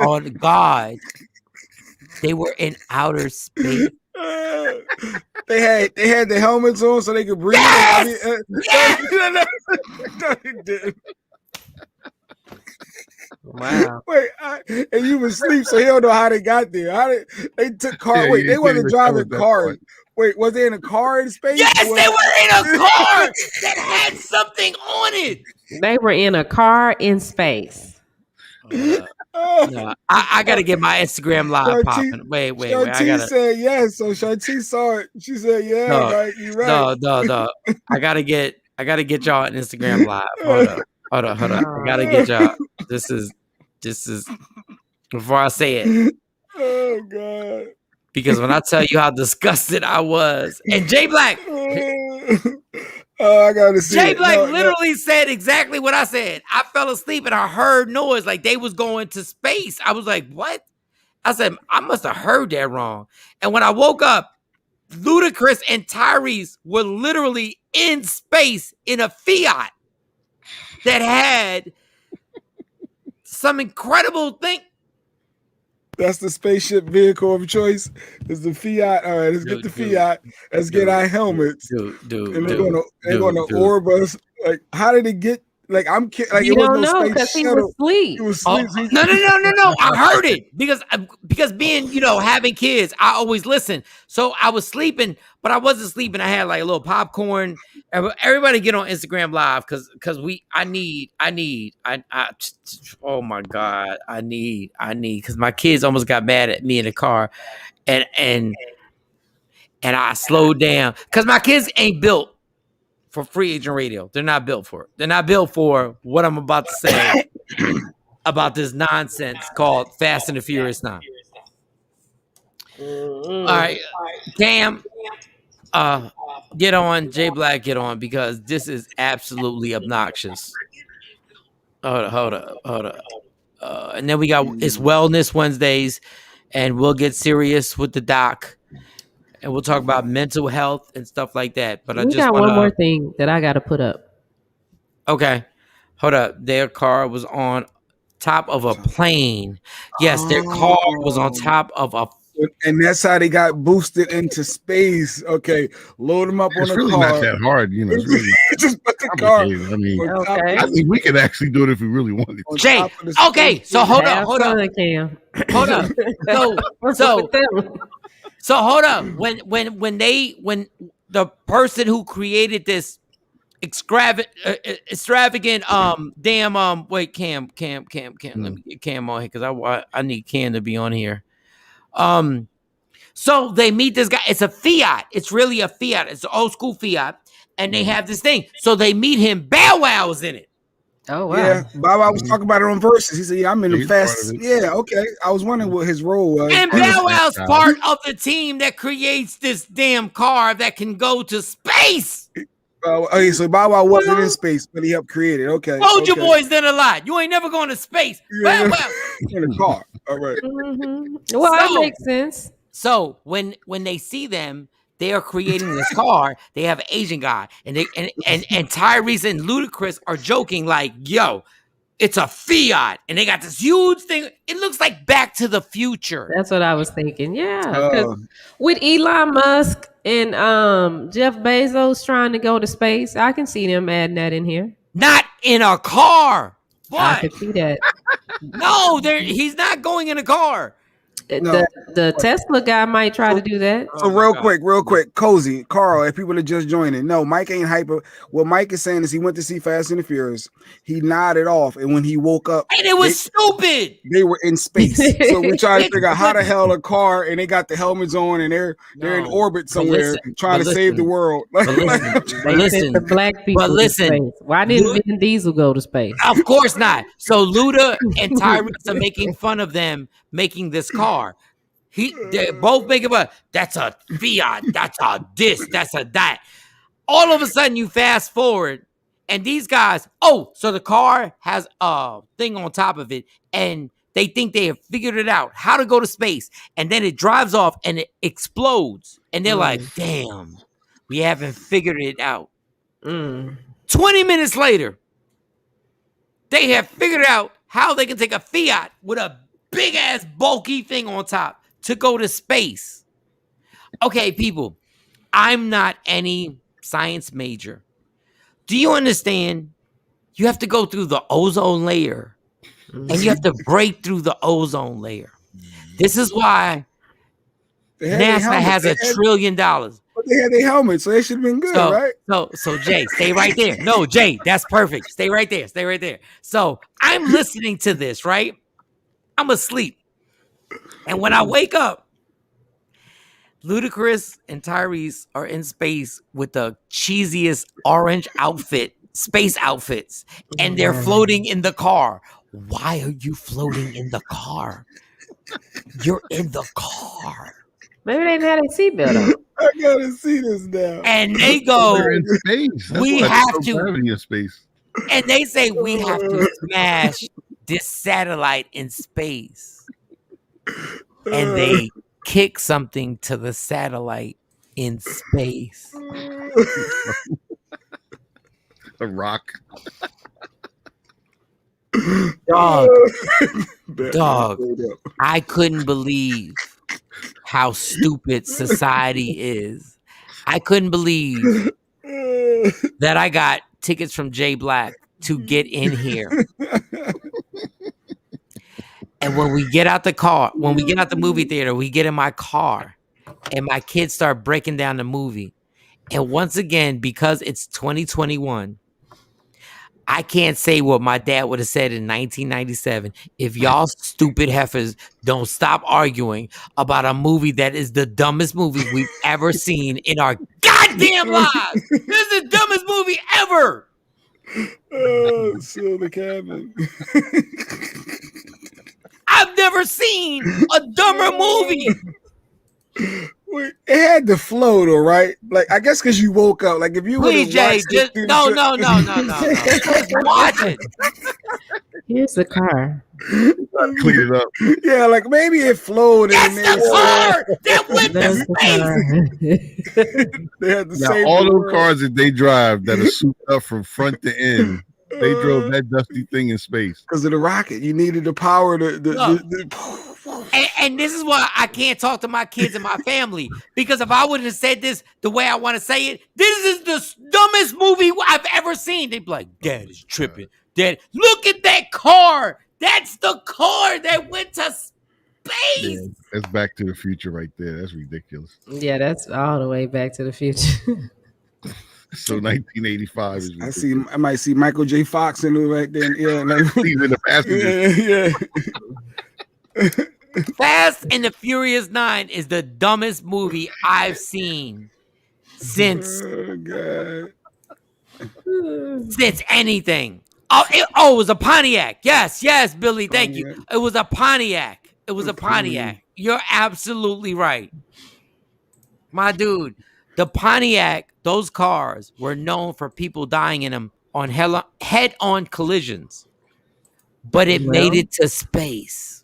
S1: on God. They were in outer space.
S4: They had the helmets on so they could breathe.
S1: Yes!
S4: No, they didn't.
S5: Wow.
S4: Wait, and you was asleep, so he don't know how they got there. They took car. They wasn't driving cars. Wait, was they in a car in space?
S1: Yes, they were in a car that had something on it.
S5: They were in a car in space.
S1: No, I gotta get my Instagram live popping. Wait.
S4: Shanti said yes, so Shanti saw it. She said, "Yeah, right, you're right."
S1: No. I gotta get y'all an Instagram live. Hold up. I gotta get y'all. This is before I say it.
S4: Oh God.
S1: Because when I tell you how disgusted I was, and Jay Black,
S4: I gotta see.
S1: Jay Black literally said exactly what I said. I fell asleep and I heard noise like they was going to space. I was like, what? I said, I must have heard that wrong. And when I woke up, Ludacris and Tyrese were literally in space in a Fiat that had some incredible thing.
S4: That's the spaceship vehicle of choice. Is the Fiat. All right, let's get the Fiat. Let's get our helmets. And they're gonna orb us. Like, how did it get? Like, I'm like,
S5: you don't know because he was asleep.
S1: He was asleep. No. I heard it because being, having kids, I always listen. So I was sleeping, but I wasn't sleeping. I had like a little popcorn. Everybody get on Instagram Live because oh my God, I need because my kids almost got mad at me in the car, and I slowed down because my kids ain't built for free agent radio. They're not built for it. They're not built for what I'm about to say about this nonsense called Fast and the Furious 9. All right, Cam, get on. Jay Black, get on, because this is absolutely obnoxious. Hold up. And then we got it's Wellness Wednesdays, and we'll get serious with the doc. And we'll talk about mental health and stuff like that. But
S5: we got one more thing that I got to put up.
S1: Okay. Hold up. Their car was on top of a plane. Yes, their car was on top of a...
S4: And that's how they got boosted into space. Okay. Load them up on a
S6: really
S4: car.
S6: It's not that hard, It's really
S4: just put the car.
S6: I mean, I think we could actually do it if we really wanted to.
S1: Jay, okay. So hold up. So hold up. When the person who created this extravagant wait, Cam, let me get Cam on here because I need Cam to be on here. So they meet this guy. It's a Fiat. It's really a Fiat. It's an old school Fiat, and they have this thing. So they meet him. Bow Wow's in it.
S5: Oh wow.
S4: Yeah, Bow Wow was talking about it on Versus. He said, "Yeah, I'm in the fast." Yeah, okay. I was wondering what his role was.
S1: And Bow Wow's part of the team that creates this damn car that can go to space.
S4: Okay, so Bow Wow wasn't in space, but he helped create it. Okay.
S1: Told you boys done a lot. You ain't never going to space.
S4: Yeah. Bow Wow in a car. All right.
S5: Mm-hmm. Well, that makes sense.
S1: So when they see them, they are creating this car. They have an Asian guy, and Tyrese and Ludacris are joking like, "Yo, it's a Fiat," and they got this huge thing. It looks like Back to the Future.
S5: That's what I was thinking. Yeah, with Elon Musk and Jeff Bezos trying to go to space, I can see them adding that in here.
S1: Not in a car. What?
S5: I can see that.
S1: No, he's not going in a car.
S4: No.
S5: The Tesla guy might try to do that.
S4: So real quick, Cozy, Carl, if people are just joining, no, Mike ain't hyper. What Mike is saying is he went to see Fast and the Furious. He nodded off, and when he woke up,
S1: and it was stupid.
S4: They were in space, so we're trying to figure out how the hell a car, and they got the helmets on, and they're in orbit somewhere trying to save the world.
S1: Listen,
S5: the black people. To space. Why didn't Vin Diesel go to space?
S1: Of course not. So Luda and Tyrese are making fun of them making this car. They both make it, but that's a Fiat, that's a this, that's a that. All of a sudden, you fast forward, and these guys, so the car has a thing on top of it, and they think they have figured it out, how to go to space, and then it drives off, and it explodes, and they're like, damn, we haven't figured it out. 20 minutes later, they have figured out how they can take a Fiat with a big-ass bulky thing on top to go to space. Okay, people, I'm not any science major. Do you understand? You have to go through the ozone layer, and you have to break through the ozone layer. This is why NASA has $1 trillion.
S4: But they had their helmets, so they should have been good, right?
S1: So Jay, stay right there. No, Jay, that's perfect. Stay right there. Stay right there. So I'm listening to this, right? I'm asleep. And when I wake up, Ludacris and Tyrese are in space with the cheesiest orange space outfits, and they're floating in the car. Why are you floating in the car? You're in the car.
S5: Maybe they didn't have a seatbelt on.
S4: I gotta see this now.
S1: And they go,
S6: They're in space.
S1: we have to.
S6: Gravity in space.
S1: And they say we have to smash this satellite in space. And they kick something to the satellite in space.
S6: A rock.
S1: Dog, I couldn't believe how stupid society is. I couldn't believe that I got tickets from Jay Black to get in here. And when we get out the movie theater, we get in my car and my kids start breaking down the movie. And once again, because it's 2021, I can't say what my dad would have said in 1997. If y'all stupid heifers don't stop arguing about a movie that is the dumbest movie we've ever seen in our goddamn lives. This is the dumbest movie ever.
S4: Seal the cabin.
S1: I've never seen a dumber movie.
S4: Wait, it had to flow though, right? Like I guess because you woke up. Like if you
S1: please, Jay, just no. Just watch it.
S5: Here's the car.
S6: Clean it up.
S4: Yeah, like maybe it flowed.
S1: That's the car that went to
S4: space. They had the same.
S6: All those cars that they drive that are souped up from front to end. They drove that dusty thing in space
S4: because of the rocket. You needed the power
S1: and this is why I can't talk to my kids and my family, because if I would have said this the way I want to say it, this is the dumbest movie I've ever seen. They'd be like, Dad is tripping. Dad, look at that car. That's the car that went to space.
S6: Yeah, that's Back to the Future right there. That's ridiculous.
S5: Yeah, that's all the way Back to the Future.
S6: So 1985 is ridiculous.
S4: I might see Michael J. Fox in it right there. Yeah, like,
S6: he's in the passenger.
S4: Yeah.
S1: Fast and the Furious 9 is the dumbest movie I've seen since anything. It was a Pontiac. Yes, Billy. Thank you. It was a Pontiac. You're absolutely right, my dude. The Pontiac, those cars were known for people dying in them on head-on collisions, but it made it to space.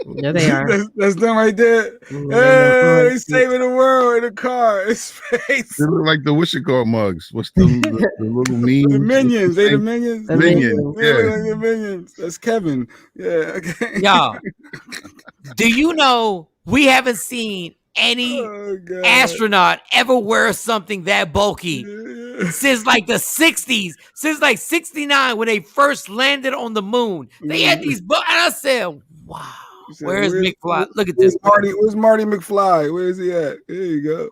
S5: Yeah, they are.
S4: That's them right there. Hey, they saving the world in a car in space.
S6: They look like the Wishicott mugs. What's the little memes?
S4: The minions. They the minions.
S6: The minions.
S4: Yeah. Like the minions. That's Kevin. Yeah. Okay.
S1: Y'all, do you know we haven't seen any astronaut ever wear something that bulky since like the 60s, since like 69 when they first landed on the moon? They had these, and I said, wow. Where's McFly? Look at this.
S4: Where's Marty McFly? Where is he at? There you go.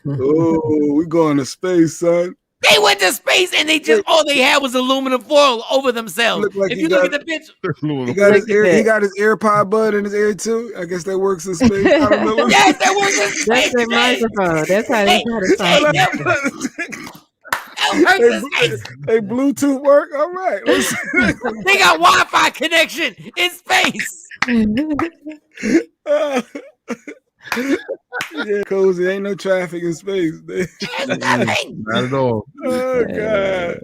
S4: Oh, we going to space, son.
S1: They went to space and they just all they had was aluminum foil over themselves. Like if you look at the picture,
S4: he got his AirPod bud in his ear too. I guess that works in space. I don't know.
S1: Yes, that works in space.
S5: That's their microphone. That's how they got it.
S4: They Bluetooth work. All right.
S1: They got Wi-Fi connection in space.
S4: Yeah, cozy. Ain't no traffic in space.
S6: Not at all.
S4: Oh god.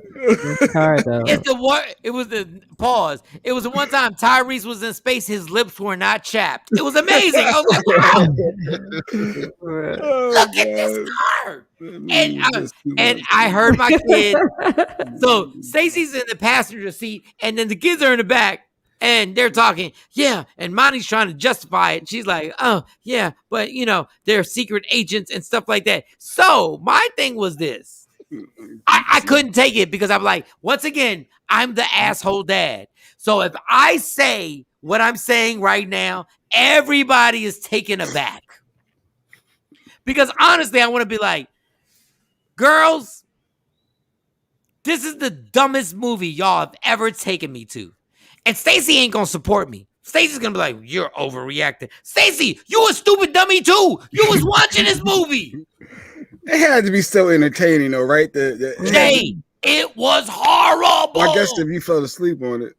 S1: It's the one. It was the pause. It was the one time Tyrese was in space. His lips were not chapped. It was amazing. I was like, wow. Look at this car. And I heard my kid. So Stacey's in the passenger seat, and then the kids are in the back. And they're talking, yeah, and Monty's trying to justify it. She's like, oh, yeah, but, they're secret agents and stuff like that. So my thing was this. I couldn't take it because I'm like, once again, I'm the asshole dad. So if I say what I'm saying right now, everybody is taken aback. Because honestly, I want to be like, girls, this is the dumbest movie y'all have ever taken me to. And Stacey ain't going to support me. Stacey's going to be like, you're overreacting. Stacey, you a stupid dummy too. You was watching this movie.
S4: It had to be still entertaining though, right?
S1: Jay, it was horrible.
S4: Well, I guess if you fell asleep on it.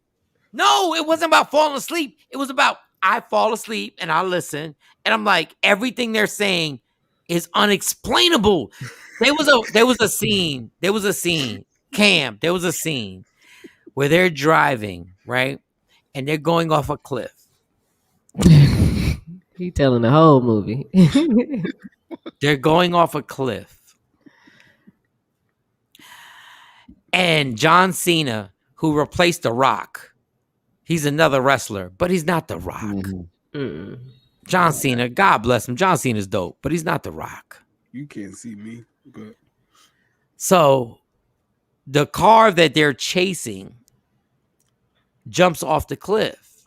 S1: No, it wasn't about falling asleep. It was about I fall asleep and I listen. And I'm like, everything they're saying is unexplainable. There was a scene. Cam, there was a scene where they're driving, right? And they're going off a cliff.
S5: He telling the whole movie.
S1: They're going off a cliff. And John Cena, who replaced The Rock, he's another wrestler, but he's not The Rock.
S5: Mm-hmm.
S1: John Cena, God bless him. John Cena's dope, but he's not The Rock.
S4: You can't see me, but
S1: so the car that they're chasing jumps off the cliff.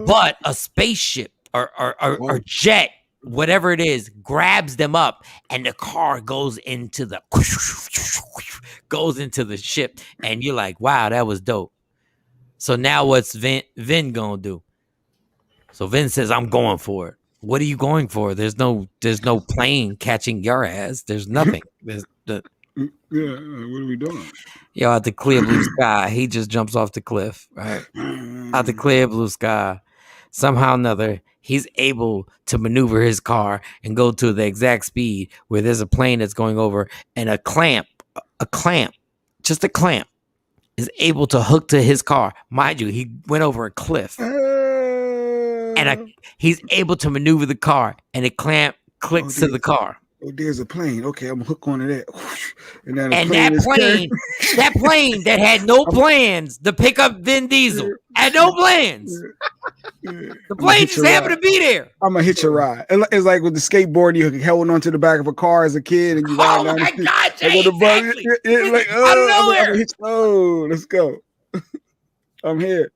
S1: But a spaceship or jet, whatever it is, grabs them up, and the car goes into the ship, and you're like, wow, that was dope. So now what's Vin gonna do? So Vin says, I'm going for it. What are you going for? There's no plane catching your ass. There's nothing.
S4: Yeah, what are we doing?
S1: Yo, out the clear blue sky, he just jumps off the cliff, right? Out the clear blue sky. Somehow or another, he's able to maneuver his car and go to the exact speed where there's a plane that's going over, and a clamp, just a clamp, is able to hook to his car. Mind you, he went over a cliff. And he's able to maneuver the car, and a clamp clicks to the car.
S4: Oh, there's a plane. Okay, I'm hooked onto that. And
S1: that plane that had no plans to pick up Vin Diesel had no plans. The plane just happened to be there.
S4: I'm gonna hitch a ride. It's like with the skateboard, you held onto the back of a car as a kid, and you ride down the street.
S1: God, Jay, exactly.
S4: Like, oh, let's go. I'm here.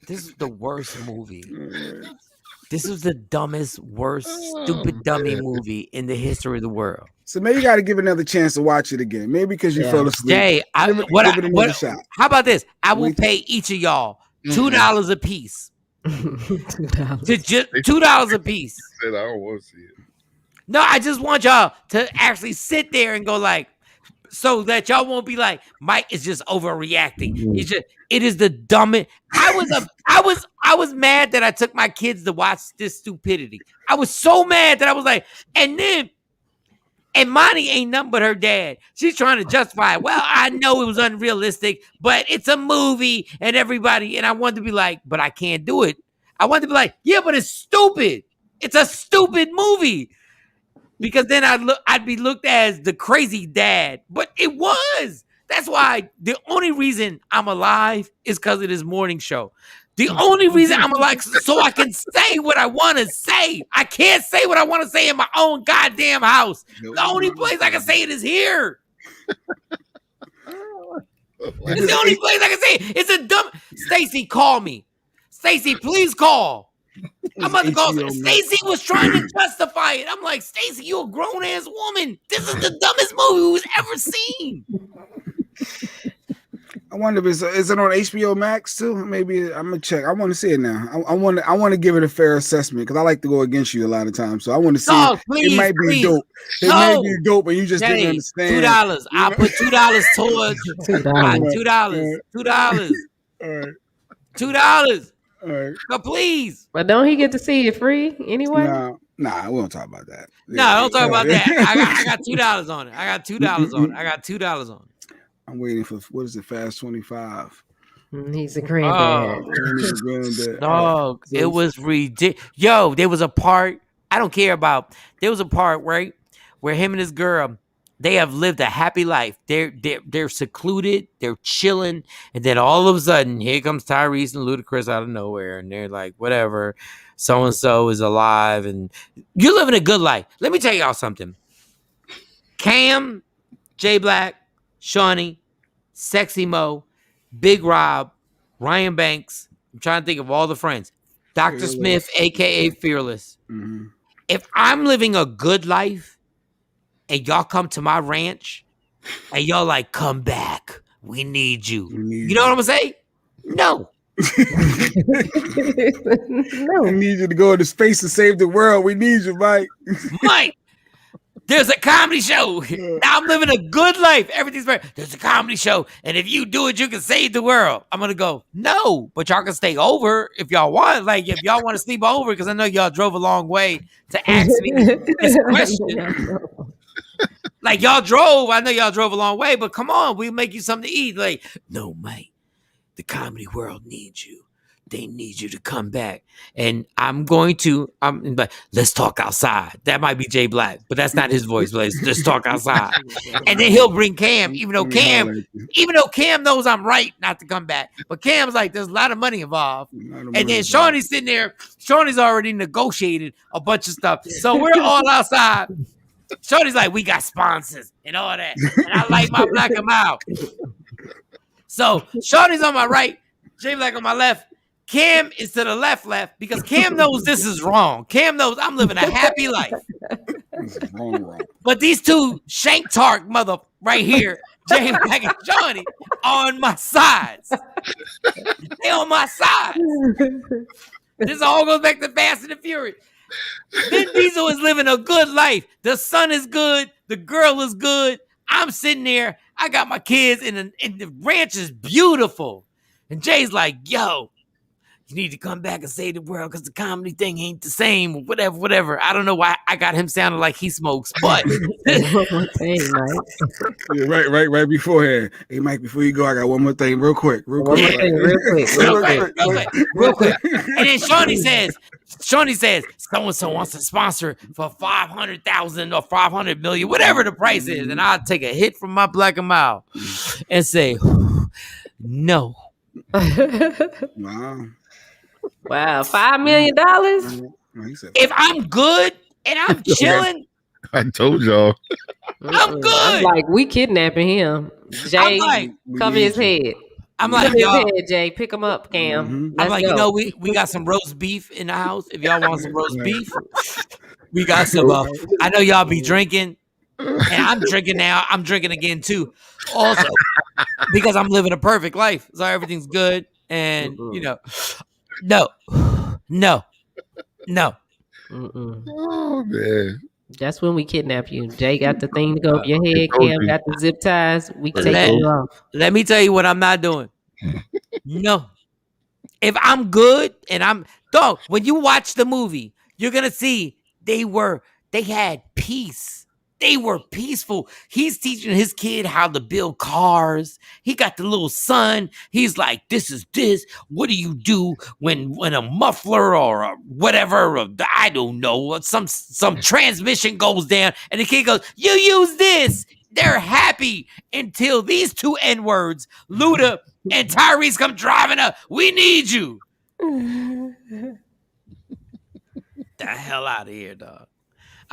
S1: This is the worst movie. This is the dumbest, worst, stupid dummy movie in the history of the world.
S4: So maybe you got to give another chance to watch it again. Maybe because you fell asleep.
S1: Jay, how about this? I will pay each of y'all $2 a piece. $2 a piece.
S6: I don't want to see it.
S1: No, I just want y'all to actually sit there and go like, so that y'all won't be like, Mike is just overreacting. It is the dumbest. I was mad that I took my kids to watch this stupidity. I was so mad that I was like, and Monty ain't nothing but her dad. She's trying to justify it. Well, I know it was unrealistic, but it's a movie and everybody. And I wanted to be like, but I can't do it. I wanted to be like, yeah, but it's stupid. It's a stupid movie. Because then I'd be looked at as the crazy dad. But it was. That's why the only reason I'm alive is because of this morning show. The only reason I'm alive is so I can say what I want to say. I can't say what I want to say in my own goddamn house. The only place I can say it is here. It's the only place I can say it. It's a dumb... Stacey, call me. Stacey, please call. I'm about to call. Stacey was trying to justify it. I'm like, Stacey, you a grown ass woman. This is the dumbest movie we've ever seen.
S4: I wonder if is it on HBO Max too? Maybe I'm gonna check. I want to see it now. I want to give it a fair assessment because I like to go against you a lot of times. So I want to see. It might be dope. It may be dope, and you just didn't understand.
S1: $2. I'll put $2 towards $2. $2.
S4: All right.
S1: $2.
S4: All right.
S1: But please.
S5: But don't he get to see it free anyway?
S4: Nah, we don't talk about that.
S1: No, don't talk about that. I got $2 on it. I got $2 on it.
S4: I'm waiting for what is it? Fast 25.
S5: He's a granddad.
S1: Dog, it was ridiculous. Yo, there was a part I don't care about. There was a part right where him and his girl, they have lived a happy life. They're secluded. They're chilling, and then all of a sudden, here comes Tyrese and Ludacris out of nowhere, and they're like, "Whatever, so and so is alive, and you're living a good life." Let me tell y'all something. Cam, J Black, Shawnee, Sexy Mo, Big Rob, Ryan Banks. I'm trying to think of all the friends. Dr. Smith, aka Fearless.
S4: Mm-hmm.
S1: if I'm living a good life and y'all come to my ranch and y'all like, come back, we need you. You know what I'm gonna say? No.
S5: No.
S4: We need you to go into space and save the world. We need you, Mike.
S1: Mike, there's a comedy show. Now I'm living a good life. Everything's better. There's a comedy show. And if you do it, you can save the world. I'm going to go, no, but y'all can stay over if y'all want. Like, if y'all want to sleep over, because I know y'all drove a long way to ask me this question. Like, y'all drove. I know y'all drove a long way, but come on, we'll make you something to eat. Like, no, Mike, the comedy world needs you. They need you to come back. And I'm but let's talk outside. That might be Jay Black, but that's not his voice. But let's talk outside. And then he'll bring Cam, even though Cam knows I'm right not to come back. But Cam's like, there's a lot of money involved. And then Shawnee's sitting there. Shawnee's already negotiated a bunch of stuff. So we're all outside. Shawnee's like, we got sponsors and all that. And I like my black and mild. So Shawnee's on my right, Jay Black on my left. Cam is to the left, because Cam knows this is wrong. Cam knows I'm living a happy life.
S4: Wrong.
S1: But these two shank tark mother right here, Jay Black and Shawnee, on my sides. They on my sides. This all goes back to Fast and the Furious. Vin Diesel is living a good life. The son is good. The girl is good. I'm sitting there. I got my kids, and the ranch is beautiful. And Jay's like, yo, you need to come back and save the world because the comedy thing ain't the same, or whatever. I don't know why I got him sounding like he smokes, but
S5: Hey, Mike.
S4: Yeah, right beforehand. Hey, Mike, before you go, I got one more thing real quick.
S5: Real quick.
S1: And then Shawnee says, so-and-so wants to sponsor for 500,000 or 500 million, whatever the price is. And I'll take a hit from my black and mild and say, no.
S4: Wow,
S5: $5 million.
S1: If I'm good and I'm chilling,
S6: I told y'all.
S1: I'm good.
S5: I'm like, we kidnapping him. Jay, cover his head.
S1: I'm like,
S5: cover
S1: y'all,
S5: his head, Jay. Pick him up, Cam.
S1: I'm like,
S5: go.
S1: we got some roast beef in the house. If y'all want some roast beef, we got some. I know y'all be drinking, and I'm drinking now. I'm drinking again too, also because I'm living a perfect life, so everything's good. And no.
S6: Oh man.
S5: That's when we kidnap you. Jay got the thing to go over your head. Cam got the zip ties. We take you off.
S1: Let me tell you what I'm not doing. No. If I'm good and when you watch the movie, you're gonna see they had peace. They were peaceful. He's teaching his kid how to build cars. He got the little son. He's like, this is this. What do you do when a muffler or a whatever, or I don't know, some transmission goes down, and the kid goes, you use this. They're happy until these two N-words, Luda and Tyrese, come driving up. We need you. The hell out of here, dog.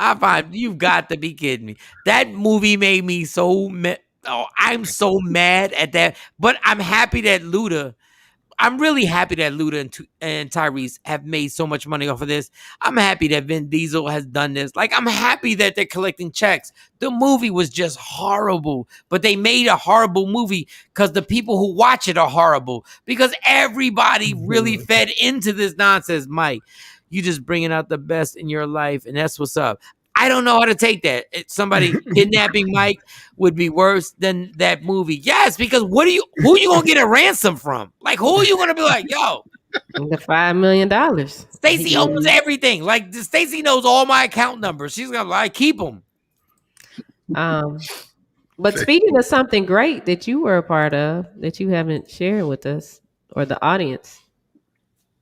S1: I find you've got to be kidding me. That movie made me so I'm so mad at that. But I'm happy that I'm really happy that Luda and Tyrese have made so much money off of this. I'm happy that Vin Diesel has done this. Like, I'm happy that they're collecting checks. The movie was just horrible, but they made a horrible movie because the people who watch it are horrible, because everybody really fed into this nonsense. Mike, you just bringing out the best in your life, and that's what's up. I don't know how to take that. Somebody kidnapping Mike would be worse than that movie. Yes, because who are you gonna get a ransom from? Like, who are you gonna be like, yo?
S5: The $5 million.
S1: Stacey owns everything. Like, Stacey knows all my account numbers. She's gonna like keep them.
S5: But speaking of something great that you were a part of that you haven't shared with us or the audience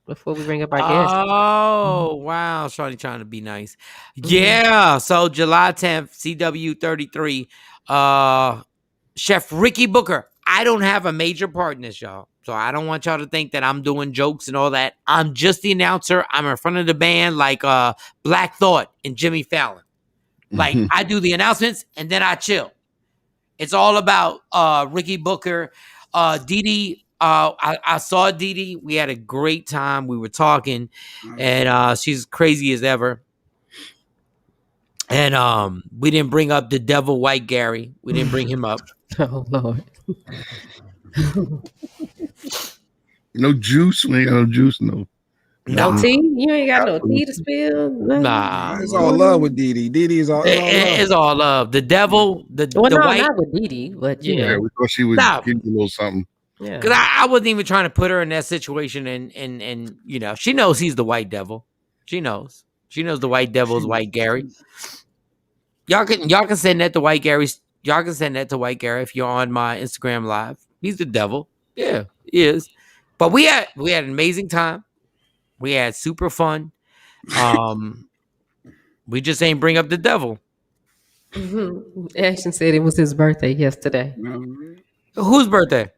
S5: before we bring up our guest.
S1: Oh, wow. Shawnee trying to be nice. Yeah. So July 10th, CW 33, Chef Ricky Booker. I don't have a major part in this, y'all. So I don't want y'all to think that I'm doing jokes and all that. I'm just the announcer. I'm in front of the band like Black Thought and Jimmy Fallon. Like, I do the announcements and then I chill. It's all about Ricky Booker, Dee Dee. I saw Dee Dee. We had a great time. We were talking, and she's crazy as ever. And we didn't bring up the devil White Gary. We didn't bring him up.
S5: Oh Lord.
S6: No juice. We ain't got no juice. No.
S5: No tea? You ain't got no tea to spill?
S1: Nah.
S4: It's all love with Didi. Didi is all love.
S1: It's all love. The devil, the
S5: no,
S1: white.
S5: not with Didi, but you know.
S6: Yeah, we thought she would give you a little something.
S5: Yeah.
S1: Because I wasn't even trying to put her in that situation, and you know, she knows he's the white devil. She knows the white devil is White Gary. Y'all can send that to White Gary. Y'all can send that to White Gary if you're on my Instagram live. He's the devil. Yeah, he is. But we had an amazing time. We had super fun. We just ain't bring up the devil.
S5: Action said it was his birthday yesterday.
S1: Whose birthday?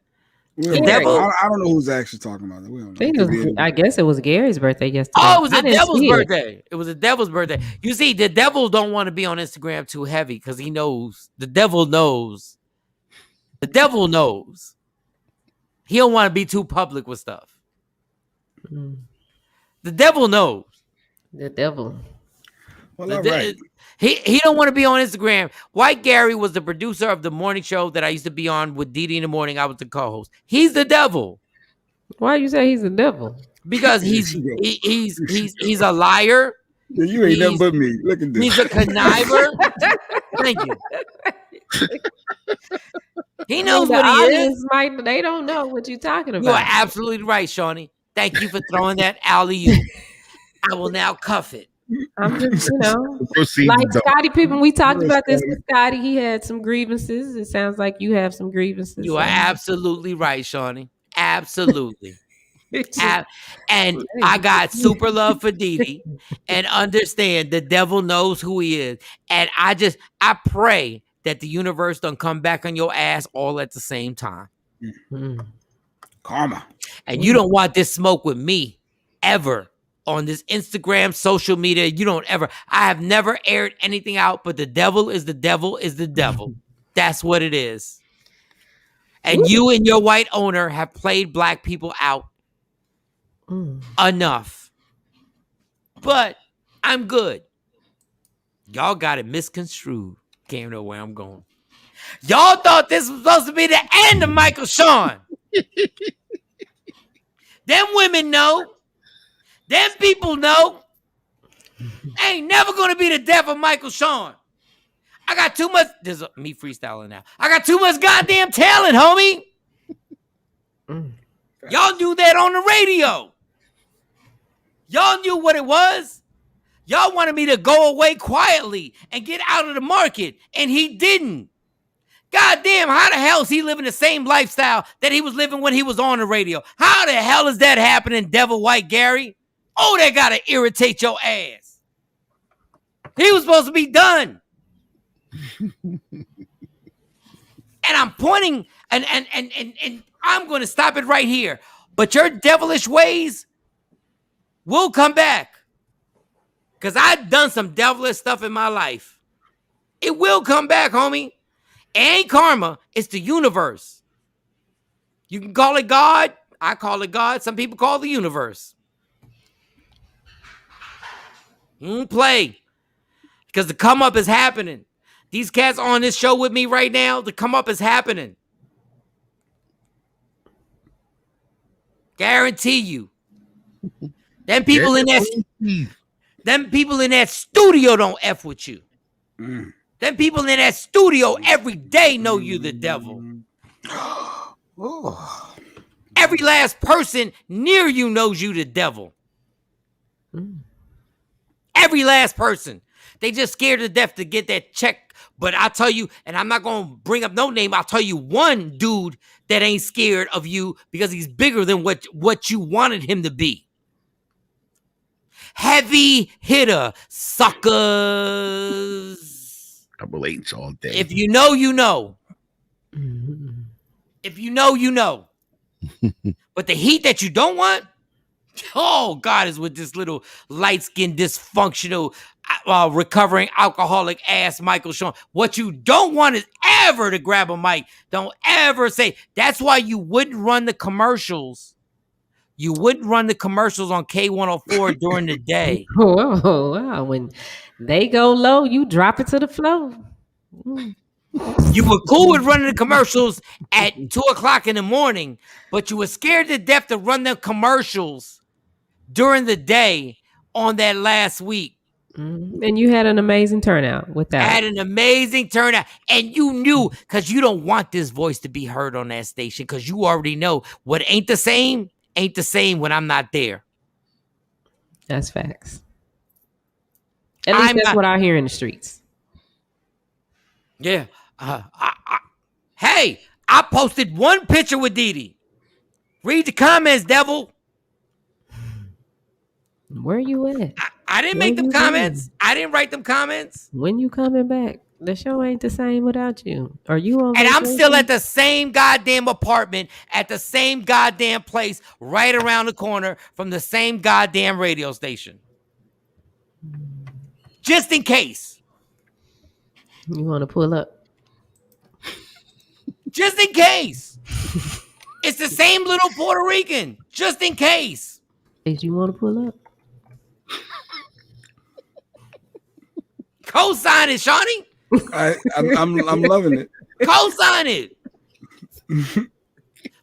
S4: The devil? I don't know who's actually talking about it. We don't know.
S5: I guess it was Gary's birthday yesterday.
S1: Oh, it was the devil's birthday. It was the devil's birthday. You see, the devil don't want to be on Instagram too heavy because he knows. The devil knows. The devil knows. He don't want to be too public with stuff. The devil knows.
S5: The devil.
S4: Well, all right.
S1: He don't want to be on Instagram. White Gary was the producer of the morning show that I used to be on with Didi in the morning. I was the co-host. He's the devil.
S5: Why you say he's the devil?
S1: Because he's a liar.
S4: Yeah, you ain't nothing but me. Look at this.
S1: He's a conniver. Thank you. He knows what he is.
S5: They don't know what you're talking about.
S1: You are absolutely right, Shawnee. Thank you for throwing that alley-oop. I will now cuff it.
S5: I'm just, like Scottie Pippen. We talked about this with Scottie. He had some grievances. It sounds like you have some grievances.
S1: You are absolutely right, Shawnee. Absolutely. And I got super love for Didi and understand the devil knows who he is. And I pray that the universe don't come back on your ass all at the same time.
S4: Karma.
S1: And you don't want this smoke with me ever. On this Instagram, social media, you don't ever. I have never aired anything out, but the devil is the devil is the devil. That's what it is. And you and your white owner have played black people out enough. But I'm good. Y'all got it misconstrued. Can't know where I'm going. Y'all thought this was supposed to be the end of Michael Shawn. Them women know. Them people know. Ain't never gonna be the death of Michael Shawn. I got too much. This is me freestyling now. I got too much goddamn talent, homie. Y'all knew that on the radio. Y'all knew what it was. Y'all wanted me to go away quietly and get out of the market, and he didn't. Goddamn, how the hell is he living the same lifestyle that he was living when he was on the radio? How the hell is that happening, Devil White Gary? Oh, that gotta irritate your ass. He was supposed to be done. And I'm pointing, and I'm going to stop it right here. But your devilish ways will come back. Because I've done some devilish stuff in my life. It will come back, homie. It ain't karma. It's the universe. You can call it God. I call it God. Some people call it the universe. Play. Because the come up is happening. These cats on this show with me right now, the come up is happening. Guarantee you. Them people in that studio don't F with you. Them people in that studio every day know you the devil. Every last person near you knows you the devil. Every last person. They just scared to death to get that check. But I'll tell you, and I'm not going to bring up no name, I'll tell you one dude that ain't scared of you because he's bigger than what you wanted him to be. Heavy hitter, suckers.
S6: Double H all day.
S1: If you know, you know. If you know, you know. But the heat that you don't want, oh, God is with this little light-skinned, dysfunctional, recovering alcoholic ass Michael Shawn. What you don't want is ever to grab a mic. Don't ever say. That's why you wouldn't run the commercials. You wouldn't run the commercials on K104 during the day.
S5: Whoa, wow. When they go low, you drop it to the floor.
S1: You were cool with running the commercials at 2:00 in the morning, but you were scared to death to run the commercials during the day on that last week.
S5: And you had an amazing turnout with that.
S1: Had an amazing turnout. And you knew, because you don't want this voice to be heard on that station, because you already know what ain't the same when I'm not there.
S5: That's facts. At least that's what I hear in the streets.
S1: Yeah. Hey, I posted one picture with Didi. Read the comments, devil.
S5: Where you at?
S1: I didn't make them comments. I didn't write them comments.
S5: When you coming back? The show ain't the same without you. Are you on vacation?
S1: I'm still at the same goddamn apartment, at the same goddamn place, right around the corner from the same goddamn radio station. Just in case.
S5: You want to pull up?
S1: Just in case. It's the same little Puerto Rican. Just in case.
S5: Did you want to pull up?
S1: Co-sign it, Shawnee.
S4: I'm loving it.
S1: Co-sign it.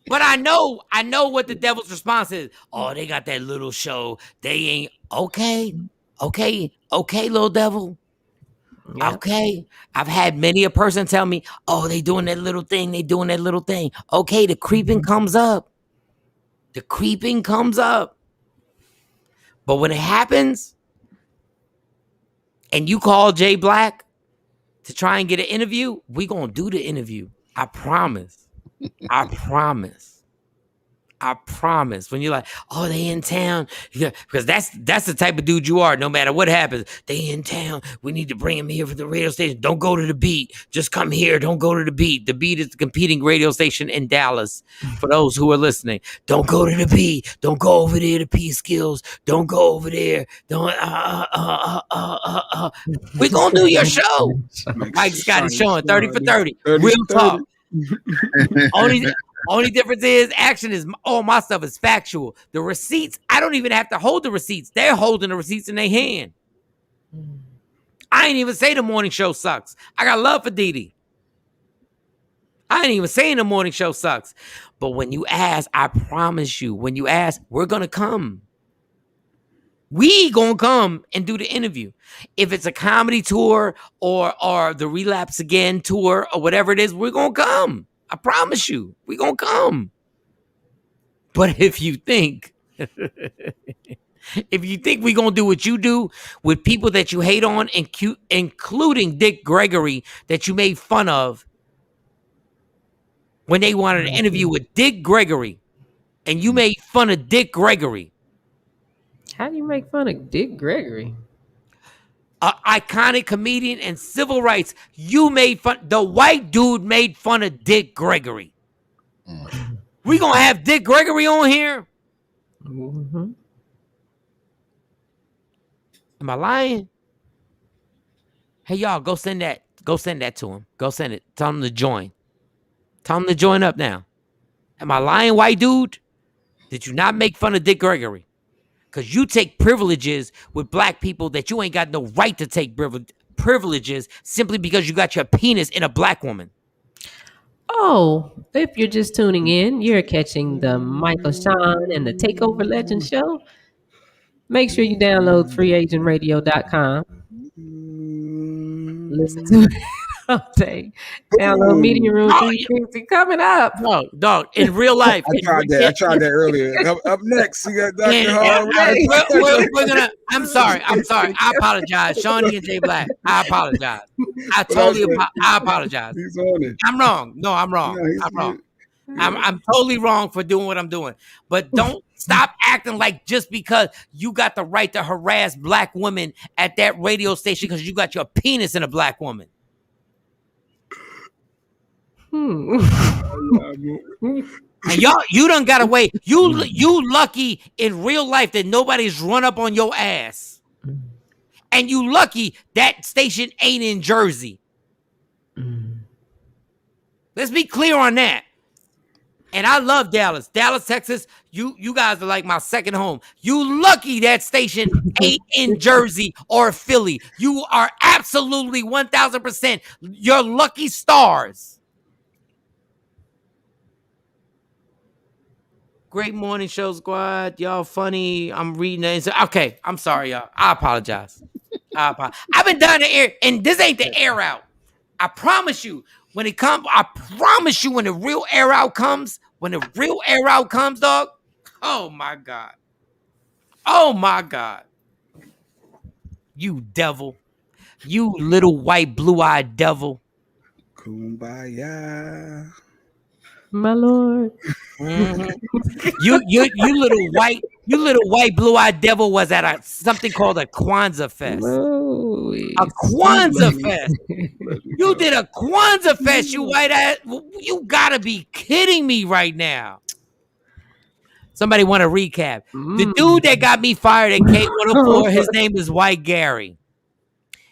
S1: But I know what the devil's response is. Oh, they got that little show. They ain't okay, little devil. Yep. Okay. I've had many a person tell me, oh, they doing that little thing. Okay, the creeping comes up. But when it happens, and you call Jay Black to try and get an interview, we gonna do the interview. I promise. When you're like, oh, they in town, yeah, because that's the type of dude you are. No matter what happens, they in town. We need to bring him here for the radio station. Don't go to the Beat. Just come here. Don't go to the Beat. The Beat is the competing radio station in Dallas. For those who are listening, don't go to the Beat. Don't go over there to P Skills. Don't go over there. Don't. We gonna do your show. Mike Scott is showing 30 for 30. Real talk. Only difference is action is all my stuff is factual. The receipts, I don't even have to hold the receipts. They're holding the receipts in their hand. I ain't even say the morning show sucks. I got love for Didi. I ain't even saying the morning show sucks. But when you ask, I promise you, when you ask, we're gonna come. We gonna come and do the interview. If it's a comedy tour or the Relapse Again tour or whatever it is, we're gonna come. I promise you, we gonna come. But if you think we gonna do what you do with people that you hate on, including Dick Gregory that you made fun of when they wanted an interview with Dick Gregory, and you made fun of Dick Gregory.
S5: How do you make fun of Dick Gregory?
S1: An iconic comedian and civil rights. You made fun. The white dude made fun of Dick Gregory. We gonna have Dick Gregory on here? Mm-hmm. Am I lying? Hey y'all, go send that to him. Go send it. Tell him to join. Tell him to join up now. Am I lying, white dude? Did you not make fun of Dick Gregory? Because you take privileges with black people that you ain't got no right to take privileges simply because you got your penis in a black woman.
S5: Oh, if you're just tuning in, you're catching the Michael, Shawn, and the TakeOver Legend show. Make sure you download freeagentradio.com. Listen to it all day. Download Media Room 360 coming up.
S1: Dog, in real life.
S4: I tried that earlier. Up next, you got Dr. Hall.
S1: We're gonna. I'm sorry. I apologize, Shawnee and Jay Black. I apologize. I apologize.
S4: He's on it.
S1: I'm wrong. No, I'm wrong. I'm wrong. I'm totally wrong for doing what I'm doing. But don't stop acting like just because you got the right to harass black women at that radio station because you got your penis in a black woman. And you done got away. You lucky in real life that nobody's run up on your ass. And you lucky that station ain't in Jersey. Let's be clear on that. And I love Dallas. Dallas, Texas, you guys are like my second home. You lucky that station ain't in Jersey or Philly. You are absolutely 1,000%. You're lucky stars. Great morning show, squad. Y'all funny. I'm reading it. Okay, I'm sorry, y'all. I apologize. I've been down the air, and this ain't the air out. I promise you, when it comes, I promise you, when the real air out comes, dog. Oh my God. Oh my God. You devil. You little white blue-eyed devil.
S4: Kumbaya.
S5: My Lord.
S1: Mm-hmm. you little white blue-eyed devil was at something called a Kwanzaa Fest. A Kwanzaa Fest. You did a Kwanzaa Fest, you white ass. You gotta be kidding me right now. Somebody want to recap. The dude that got me fired at K104, his name is White Gary.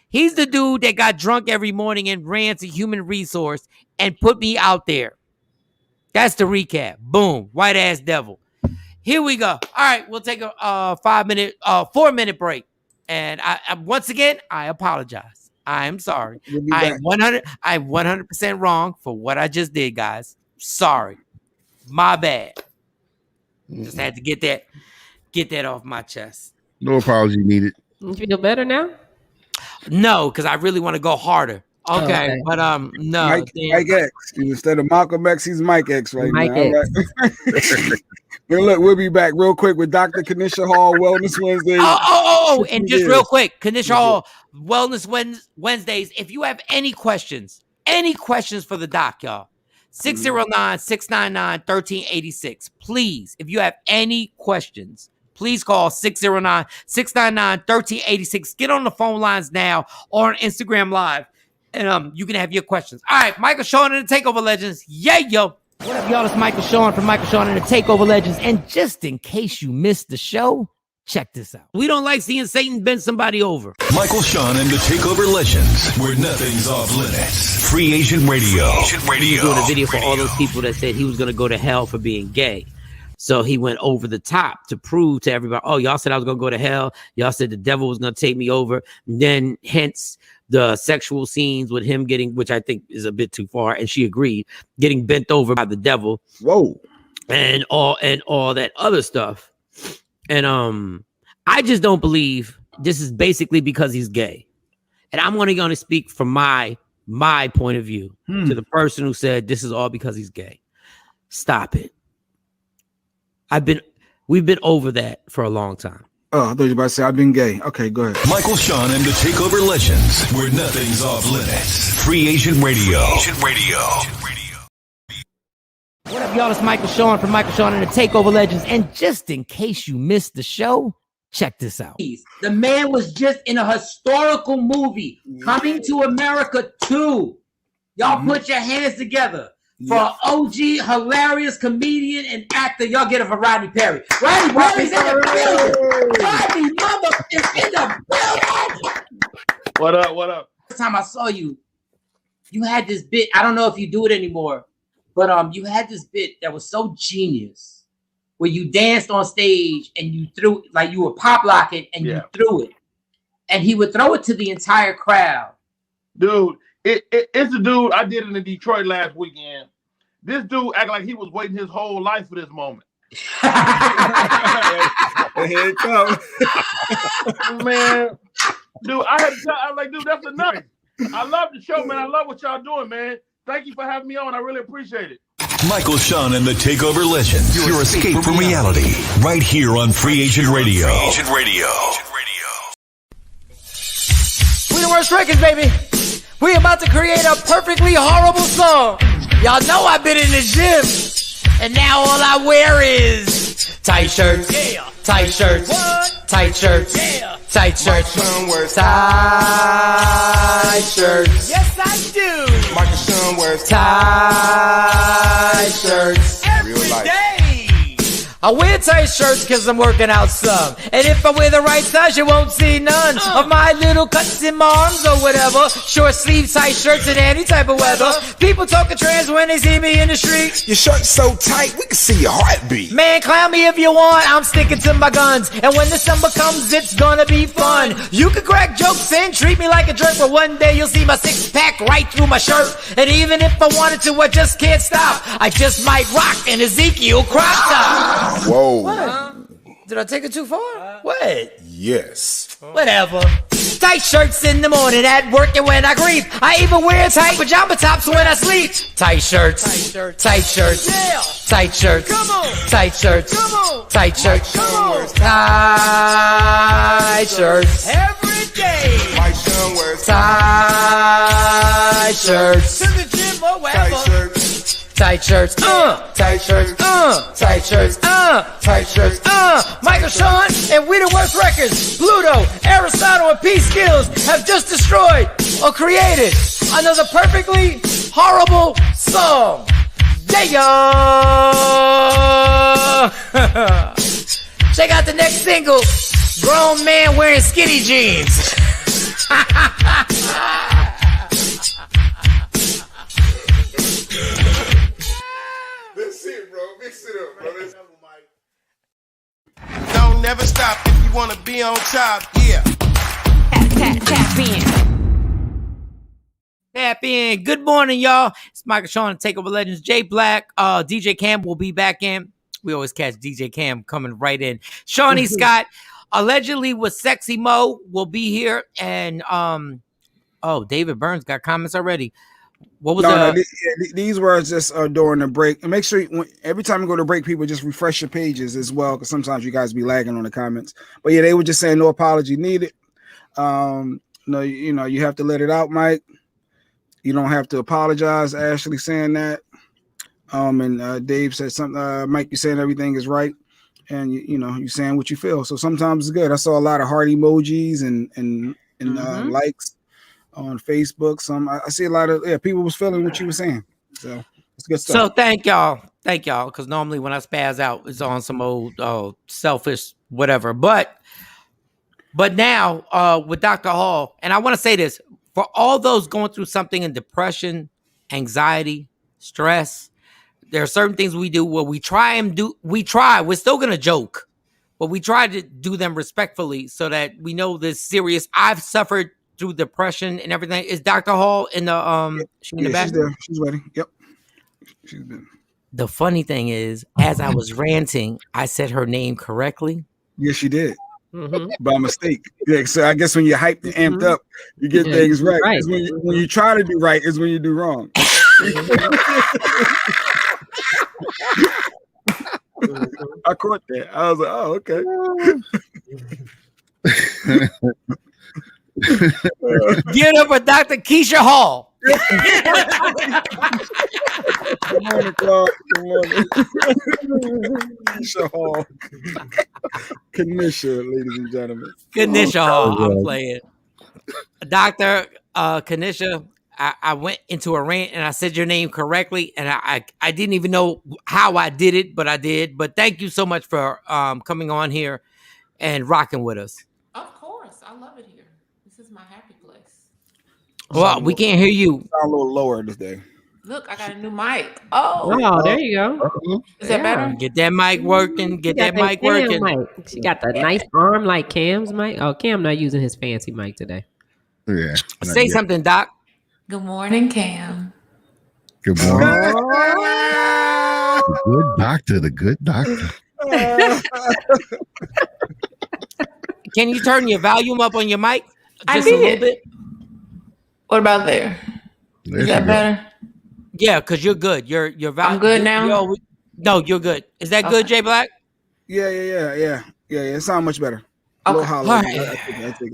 S1: He's the dude that got drunk every morning and ran to human resource and put me out there. That's the recap. Boom. White ass devil. Here we go. All right, we'll take a 4-minute break. And I once again, I apologize. I am sorry. I'm 100% wrong for what I just did, guys. Sorry. My bad. Just had to get that off my chest.
S6: No apology needed.
S5: You feel better now?
S4: No,
S1: because I really want to go harder. Okay, but no.
S4: Mike X. Instead of Malcolm X, he's Mike X right now. Right. Well, look, we'll be back real quick with Dr. KaNisha Hall Wellness Wednesdays.
S1: And just real quick, KaNisha Hall Wellness Wednesdays. If you have any questions for the doc, y'all, 609-699-1386. Please, if you have any questions, please call 609-699-1386. Get on the phone lines now or on Instagram Live, and you can have your questions. All right, Michael Shawn and the TakeOver Legends. Yeah, yo. What up, y'all? It's Michael Shawn from Michael Shawn and the TakeOver Legends. And just in case you missed the show, check this out. We don't like seeing Satan bend somebody over.
S2: Michael Shawn and the TakeOver Legends, where nothing's off limits. Free Agent Radio.
S1: He was doing a video for all those people that said he was going to go to hell for being gay. So he went over the top to prove to everybody, oh, y'all said I was going to go to hell. Y'all said the devil was going to take me over. And then hence the sexual scenes with him getting, which I think is a bit too far. And she agreed, getting bent over by the devil.
S4: Whoa.
S1: And all that other stuff. And I just don't believe this is basically because he's gay. And I'm only going to speak from my point of view to the person who said this is all because he's gay. Stop it. We've been over that for a long time.
S4: Oh, I thought you were about to say I've been gay. Okay, go ahead.
S2: Michael Shawn and the TakeOver Legends, where nothing's off limits. Free Agent Radio.
S1: What up, y'all? It's Michael Shawn from Michael Shawn and the TakeOver Legends. And just in case you missed the show, check this out. The man was just in a historical movie, Coming to America 2. Y'all put your hands together. For an OG, hilarious comedian and actor, y'all get it for Rodney Perry. Rodney Perry's in the building. Rodney mother is in the building.
S9: What up?
S1: First time I saw you, you had this bit. I don't know if you do it anymore, but you had this bit that was so genius, where you danced on stage and you threw, like you were pop locking and you threw it, and he would throw it to the entire crowd.
S9: Dude. It's the dude I did in Detroit last weekend. This dude acted like he was waiting his whole life for this moment.
S4: Here it comes.
S9: Man, dude, I was like, dude, that's enough. I love the show, man. I love what y'all doing, man. Thank you for having me on. I really appreciate it.
S2: Michael Shawn and the TakeOver Legends. Your escape from reality. Right here on Free Agent Radio.
S1: We the worst records, baby. We about to create a perfectly horrible song. Y'all know I've been in the gym, and now all I wear is tight shirts, tight shirts, tight shirts, tight shirts, tight shirts. Yes, I do.
S10: Michael Shawn wears
S1: tight shirts
S10: every day.
S1: I wear tight shirts because I'm working out some. And if I wear the right size, you won't see none of my little cuts in my arms or whatever. Short sleeve tight shirts in any type of weather. People talking trans when they see me in the street.
S10: Your shirt's so tight, we can see your heartbeat.
S1: Man, clown me if you want, I'm sticking to my guns. And when the summer comes, it's gonna be fun. You can crack jokes and treat me like a jerk, but one day you'll see my six-pack right through my shirt. And even if I wanted to, I just can't stop. I just might rock an Ezekiel crop top.
S10: Whoa.
S1: What? Did I take it too far? What?
S10: Yes.
S1: Whatever. Tight shirts in the morning at work and when I grieve. I even wear tight pajama tops when I sleep. Tight shirts. Tight shirts. Tight shirts. Yeah. Tight shirts. Come on. Tight shirts. Come on. Tight shirts. Come on. Tight shirts. Every day.
S10: My son wears
S1: tight shirts. To the gym or wherever.
S10: tight shirts.
S1: Tight shirts, tight shirts, tight shirts, tight shirts, Michael, Shawn, and We the Worst Records, Pluto, Aristotle, and P Skills have just destroyed or created another perfectly horrible song. Yeah. Check out the next single, Grown Man Wearing Skinny Jeans.
S10: That's it, bro. Mix it up, bro.
S11: Don't never stop if you want to be on top. Yeah.
S3: Tap in.
S1: Tap in. Good morning, y'all. It's Michael, Shawn, and TakeOver Legends. Jay Black, DJ Cam will be back in. We always catch DJ Cam coming right in. Shawnee Scott, allegedly with Sexy Mo, will be here. And David Burns got comments already. What was
S4: these words just during the break. And make sure every time you go to break, people just refresh your pages as well, because sometimes you guys be lagging on the comments. But yeah, they were just saying no apology needed. No, you have to let it out, Mike. You don't have to apologize. Ashley saying that. And Dave said something. Mike, you saying everything is right, and you saying what you feel. So sometimes it's good. I saw a lot of heart emojis and likes on Facebook. I see a lot of people was feeling what you were saying. So it's good stuff.
S1: So thank y'all, because normally when I spaz out, it's on some old selfish whatever. But now with Dr. Hall, and I want to say this for all those going through something in depression, anxiety, stress. There are certain things we do where we're still gonna joke, but we try to do them respectfully so that we know this serious. I've suffered through depression and everything. Is Dr. Hall in the
S4: in the back? She's there. She's ready. Yep. She's been.
S1: The funny thing is, as I was ranting, I said her name correctly.
S4: Yes, you did. By mistake. Yeah, so I guess when you're hyped and amped up, you get things right. When you try to do right is when you do wrong. I caught that. I was like, oh, okay.
S1: Get up for Dr. KaNisha Hall.
S4: Good morning, Clark. Good morning. KaNisha Hall. KaNisha, ladies and gentlemen.
S1: KaNisha Hall. I'm playing. Dr. KaNisha, I went into a rant and I said your name correctly, and I didn't even know how I did it, but I did. But thank you so much for coming on here and rocking with us.
S12: Of course. I love it here. This is my happy place.
S1: Well, we can't hear you.
S4: Sound a little lower today.
S12: Look, I got a new mic. Oh,
S5: there you go.
S12: Is that better?
S1: Get that mic working. Get that mic working.
S5: She got the nice arm like Cam's mic. Oh, Cam not using his fancy mic today.
S6: Yeah.
S1: Say something, Doc.
S12: Good morning, Cam.
S6: Good morning. The good doctor.
S1: Can you turn your volume up on your mic?
S12: Just a little bit. What about there? Is that better?
S1: Yeah, because you're good. Your volume.
S12: I'm good now?
S1: No, you're good. Is that good, Jay Black?
S4: Yeah. It sounds much better.
S12: Okay.
S4: I think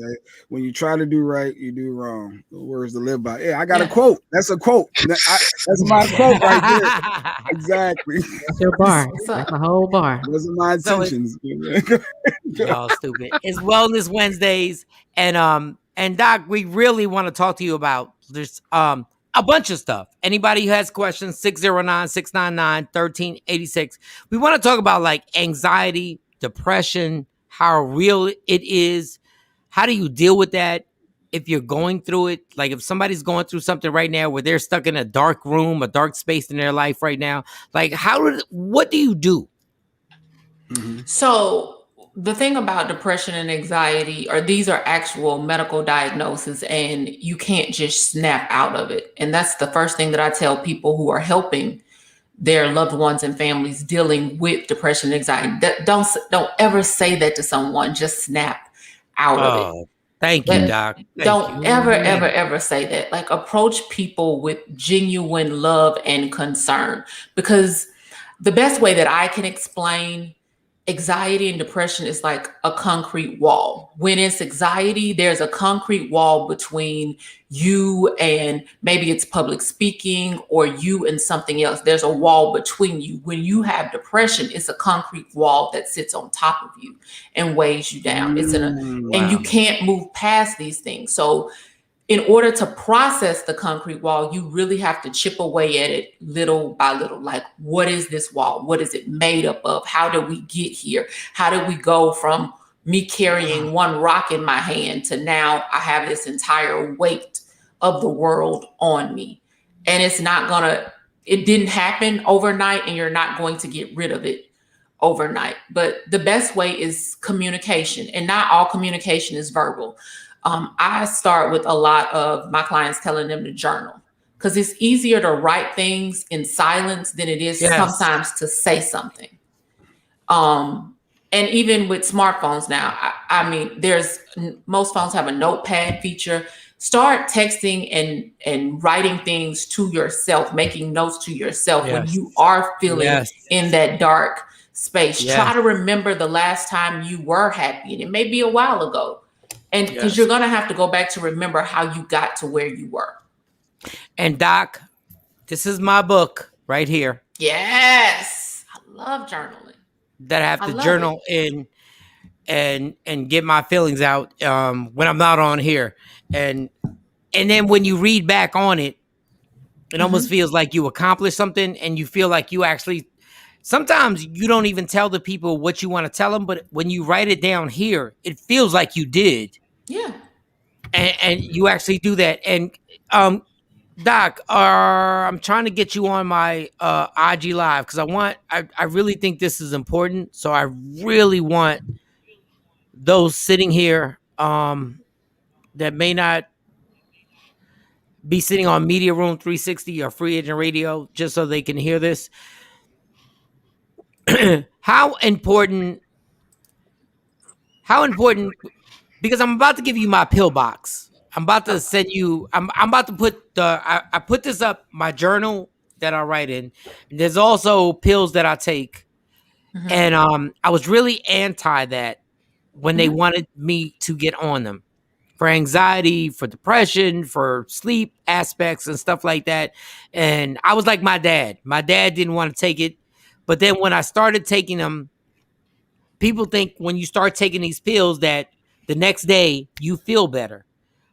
S4: when you try to do right, you do wrong. The words to live by. Yeah, I got a quote. That's a quote. That's my quote right there. Exactly.
S5: That's your bar. That's a whole bar.
S4: Those are my intentions.
S1: Y'all stupid. It's Wellness Wednesdays, and Doc, we really want to talk to you about this A bunch of stuff. Anybody who has questions, 609-699-1386. We want to talk about like anxiety, depression, how real it is. How do you deal with that if you're going through it? Like if somebody's going through something right now where they're stuck in a dark room, a dark space in their life right now, like what do you do?
S12: Mm-hmm. So the thing about depression and anxiety these are actual medical diagnoses, and you can't just snap out of it. And that's the first thing that I tell people who are helping their loved ones and families dealing with depression and anxiety. Don't ever say that to someone. Just snap out of it.
S1: Thank you, Doc.
S12: Don't ever say that. Like, approach people with genuine love and concern, because the best way that I can explain anxiety and depression is like a concrete wall. When it's anxiety, there's a concrete wall between you and maybe it's public speaking, or you and something else. There's a wall between you. When you have depression, it's a concrete wall that sits on top of you and weighs you down. And you can't move past these things. So in order to process the concrete wall, you really have to chip away at it little by little. Like, what is this wall? What is it made up of? How did we get here? How did we go from me carrying one rock in my hand to now I have this entire weight of the world on me? And it didn't happen overnight, and you're not going to get rid of it overnight. But the best way is communication, and not all communication is verbal. I start with a lot of my clients telling them to journal, because it's easier to write things in silence than it is sometimes to say something. And even with smartphones now, I mean, most phones have a notepad feature. Start texting and writing things to yourself, making notes to yourself when you are feeling in that dark space. Try to remember the last time you were happy, and it may be a while ago. And because you're going to have to go back to remember how you got to where you were.
S1: And Doc, this is my book right here.
S12: Yes. I love journaling.
S1: That I have to journal in and get my feelings out when I'm not on here. And then when you read back on it, it almost feels like you accomplished something, and you feel like you actually, sometimes you don't even tell the people what you want to tell them, but when you write it down here, it feels like you did.
S12: Yeah.
S1: And you actually do that. And Doc, I'm trying to get you on my IG Live, because I really think this is important. So I really want those sitting here that may not be sitting on Media Room 360 or Free Agent Radio, just so they can hear this. How important, because I'm about to give you my pill box. I'm about to send you, I'm about to put I put this up, my journal that I write in. There's also pills that I take. And I was really anti that when they wanted me to get on them for anxiety, for depression, for sleep aspects and stuff like that. And I was like my dad. My dad didn't want to take it. But then when I started taking them, people think when you start taking these pills that the next day you feel better.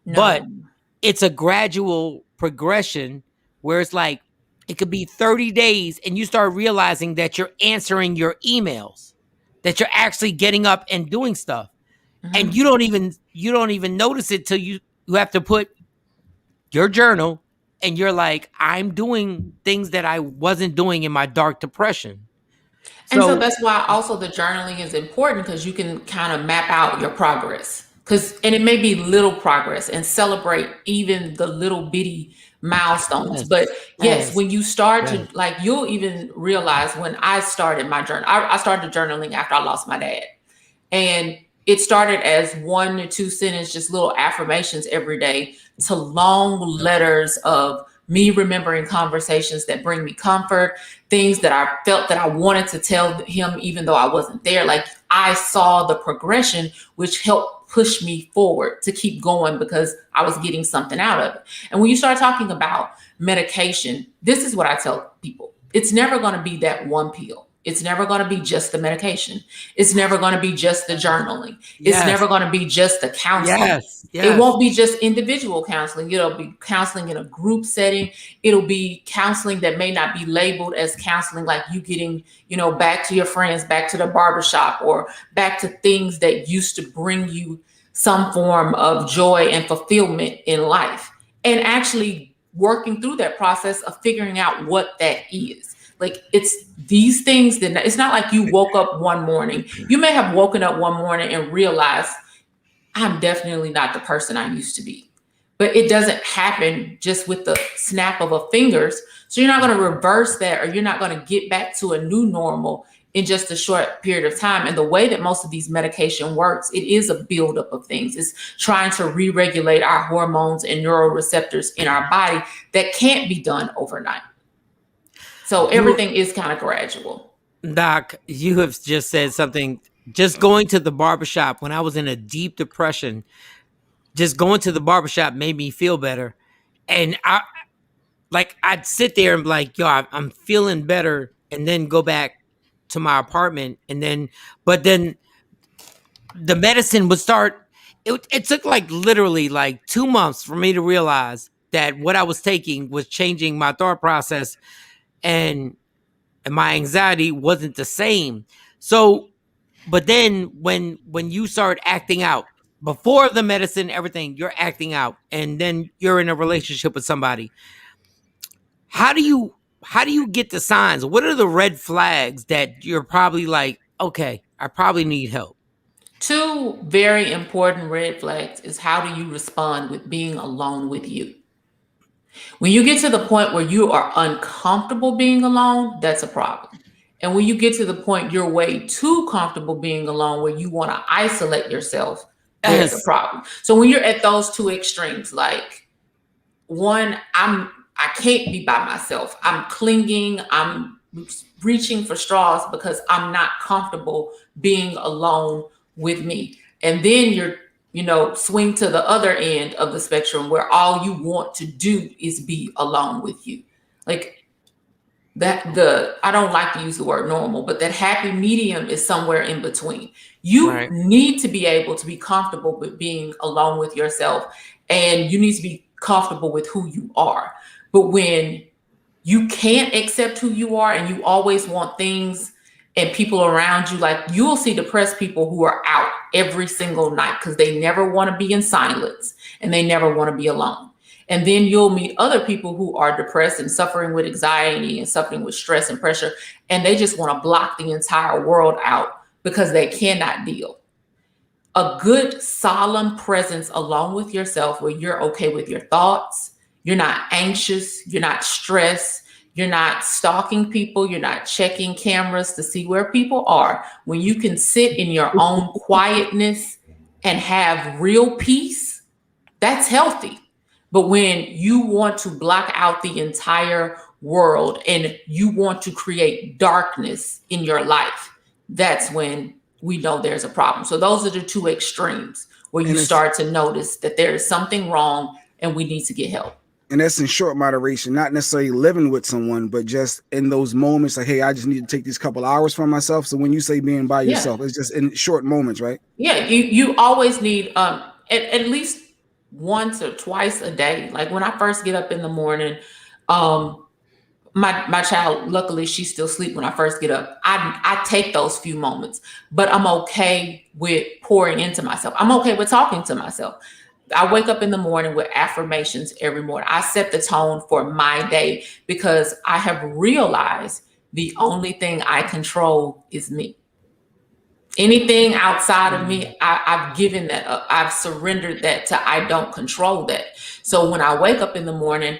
S1: No. But it's a gradual progression where it's like it could be 30 days and you start realizing that you're answering your emails, that you're actually getting up and doing stuff. And you don't even notice it till you have to put your journal and you're like, I'm doing things that I wasn't doing in my dark depression.
S12: And so that's why also the journaling is important, because you can kind of map out your progress. And it may be little progress, and celebrate even the little bitty milestones. But yes, when you start to, like, you'll even realize when I started my journal, I started journaling after I lost my dad. And it started as 1 to 2 sentences, just little affirmations every day, to long letters of me remembering conversations that bring me comfort, things that I felt that I wanted to tell him, even though I wasn't there. Like, I saw the progression, which helped push me forward to keep going, because I was getting something out of it. And when you start talking about medication, this is what I tell people. It's never going to be that one pill. It's never going to be just the medication. It's never going to be just the journaling.
S1: Yes.
S12: It's never going to be just the counseling.
S1: Yes.
S12: It won't be just individual counseling. It'll be counseling in a group setting. It'll be counseling that may not be labeled as counseling, like you getting, back to your friends, back to the barbershop, or back to things that used to bring you some form of joy and fulfillment in life. And actually working through that process of figuring out what that is. Like, it's these things that it's not like you woke up one morning. You may have woken up one morning and realized, I'm definitely not the person I used to be. But it doesn't happen just with the snap of a fingers. So you're not going to reverse that, or you're not going to get back to a new normal in just a short period of time. And the way that most of these medication works, it is a buildup of things. It's trying to re-regulate our hormones and neuroreceptors in our body that can't be done overnight. So everything is kind of gradual.
S1: Doc, you have just said something. Just going to the barbershop when I was in a deep depression, just going to the barbershop made me feel better. And I'd sit there and be like, yo, I'm feeling better, and then go back to my apartment. But then the medicine would start. It took literally 2 months for me to realize that what I was taking was changing my thought process, and my anxiety wasn't the same. So, but then when you start acting out, before the medicine, everything, you're acting out, and then you're in a relationship with somebody. How do you get the signs? What are the red flags that you're probably like, okay, I probably need help?
S12: 2 very important red flags is, how do you respond with being alone with you? When you get to the point where you are uncomfortable being alone, that's a problem. And when you get to the point you're way too comfortable being alone, where you want to isolate yourself, there's a problem. So when you're at those 2 extremes, like, one, I can't be by myself. I'm clinging. I'm reaching for straws because I'm not comfortable being alone with me. And then you're, swing to the other end of the spectrum, where all you want to do is be alone with you. Like that, I don't like to use the word normal, but that happy medium is somewhere in between. You need to be able to be comfortable with being alone with yourself, and you need to be comfortable with who you are. But when you can't accept who you are, and you always want things and people around you, like, you will see depressed people who are out every single night because they never want to be in silence and they never want to be alone. And then you'll meet other people who are depressed and suffering with anxiety and suffering with stress and pressure, and they just want to block the entire world out because they cannot deal. A good solemn presence alone with yourself, where you're okay with your thoughts, you're not anxious, you're not stressed, you're not stalking people, you're not checking cameras to see where people are. When you can sit in your own quietness and have real peace, that's healthy. But when you want to block out the entire world and you want to create darkness in your life, that's when we know there's a problem. So those are the 2 extremes where you start to notice that there is something wrong and we need to get help.
S4: And that's in short moderation, not necessarily living with someone, but just in those moments, like, hey, I just need to take these couple hours for myself. So when you say being by yourself, it's just in short moments, right?
S12: Yeah, you always need at least once or twice a day. Like, when I first get up in the morning, my child, luckily she's still asleep when I first get up. I take those few moments, but I'm okay with pouring into myself. I'm okay with talking to myself. I wake up in the morning with affirmations every morning. I set the tone for my day because I have realized the only thing I control is me. Anything outside of me, I've given that up. I've surrendered that to I don't control that. So when I wake up in the morning,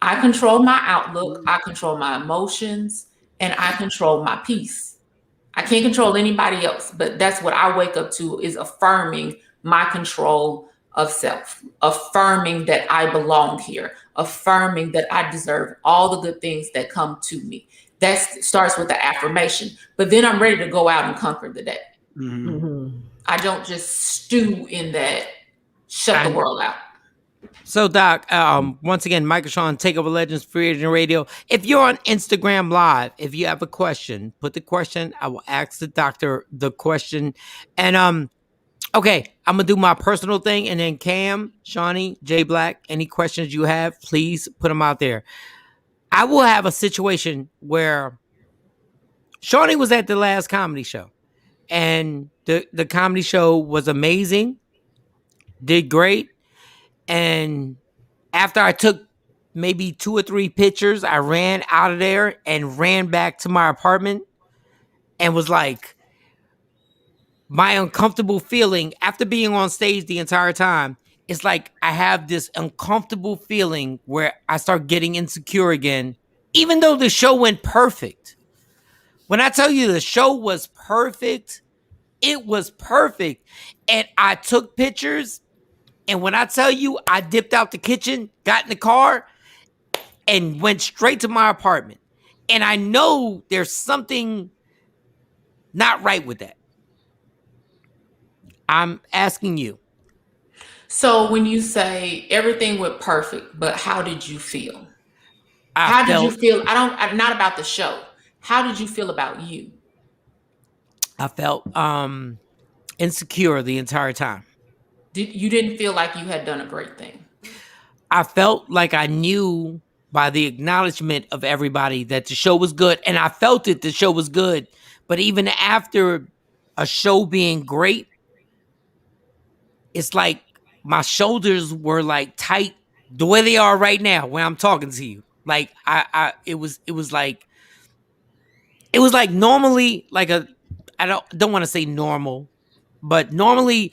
S12: I control my outlook, I control my emotions, and I control my peace. I can't control anybody else, but that's what I wake up to, is affirming my control of self, affirming that I belong here, affirming that I deserve all the good things that come to me. That starts with the affirmation, but then I'm ready to go out and conquer the day.
S1: Mm-hmm.
S12: I don't just stew in that, shut the world out.
S1: So, Doc, once again, Michael Shawn, TakeOver Legends, Free Agent Radio. If you're on Instagram Live, if you have a question, put the question. I will ask the doctor the question. And okay, I'm gonna do my personal thing, and then Cam, Shawnee, J Black, any questions you have, please put them out there. I will have a situation where Shawnee was at the last comedy show, and the comedy show was amazing, did great, and after I took maybe 2 or 3 pictures, I ran out of there and ran back to my apartment and was like, my uncomfortable feeling after being on stage the entire time, it's like I have this uncomfortable feeling where I start getting insecure again, even though the show went perfect. When I tell you the show was perfect, it was perfect. And I took pictures, and when I tell you I dipped out the kitchen, got in the car, and went straight to my apartment. And I know there's something not right with that. I'm asking you.
S12: So when you say everything went perfect, but how did you feel? Did you feel? I'm not about the show. How did you feel about you?
S1: I felt insecure the entire time.
S12: You didn't feel like you had done a great thing?
S1: I felt like I knew by the acknowledgement of everybody that the show was good, and I felt it, the show was good. But even after a show being great, it's like my shoulders were like tight the way they are right now when I'm talking to you. Like it was like normally like I don't want to say normal, but normally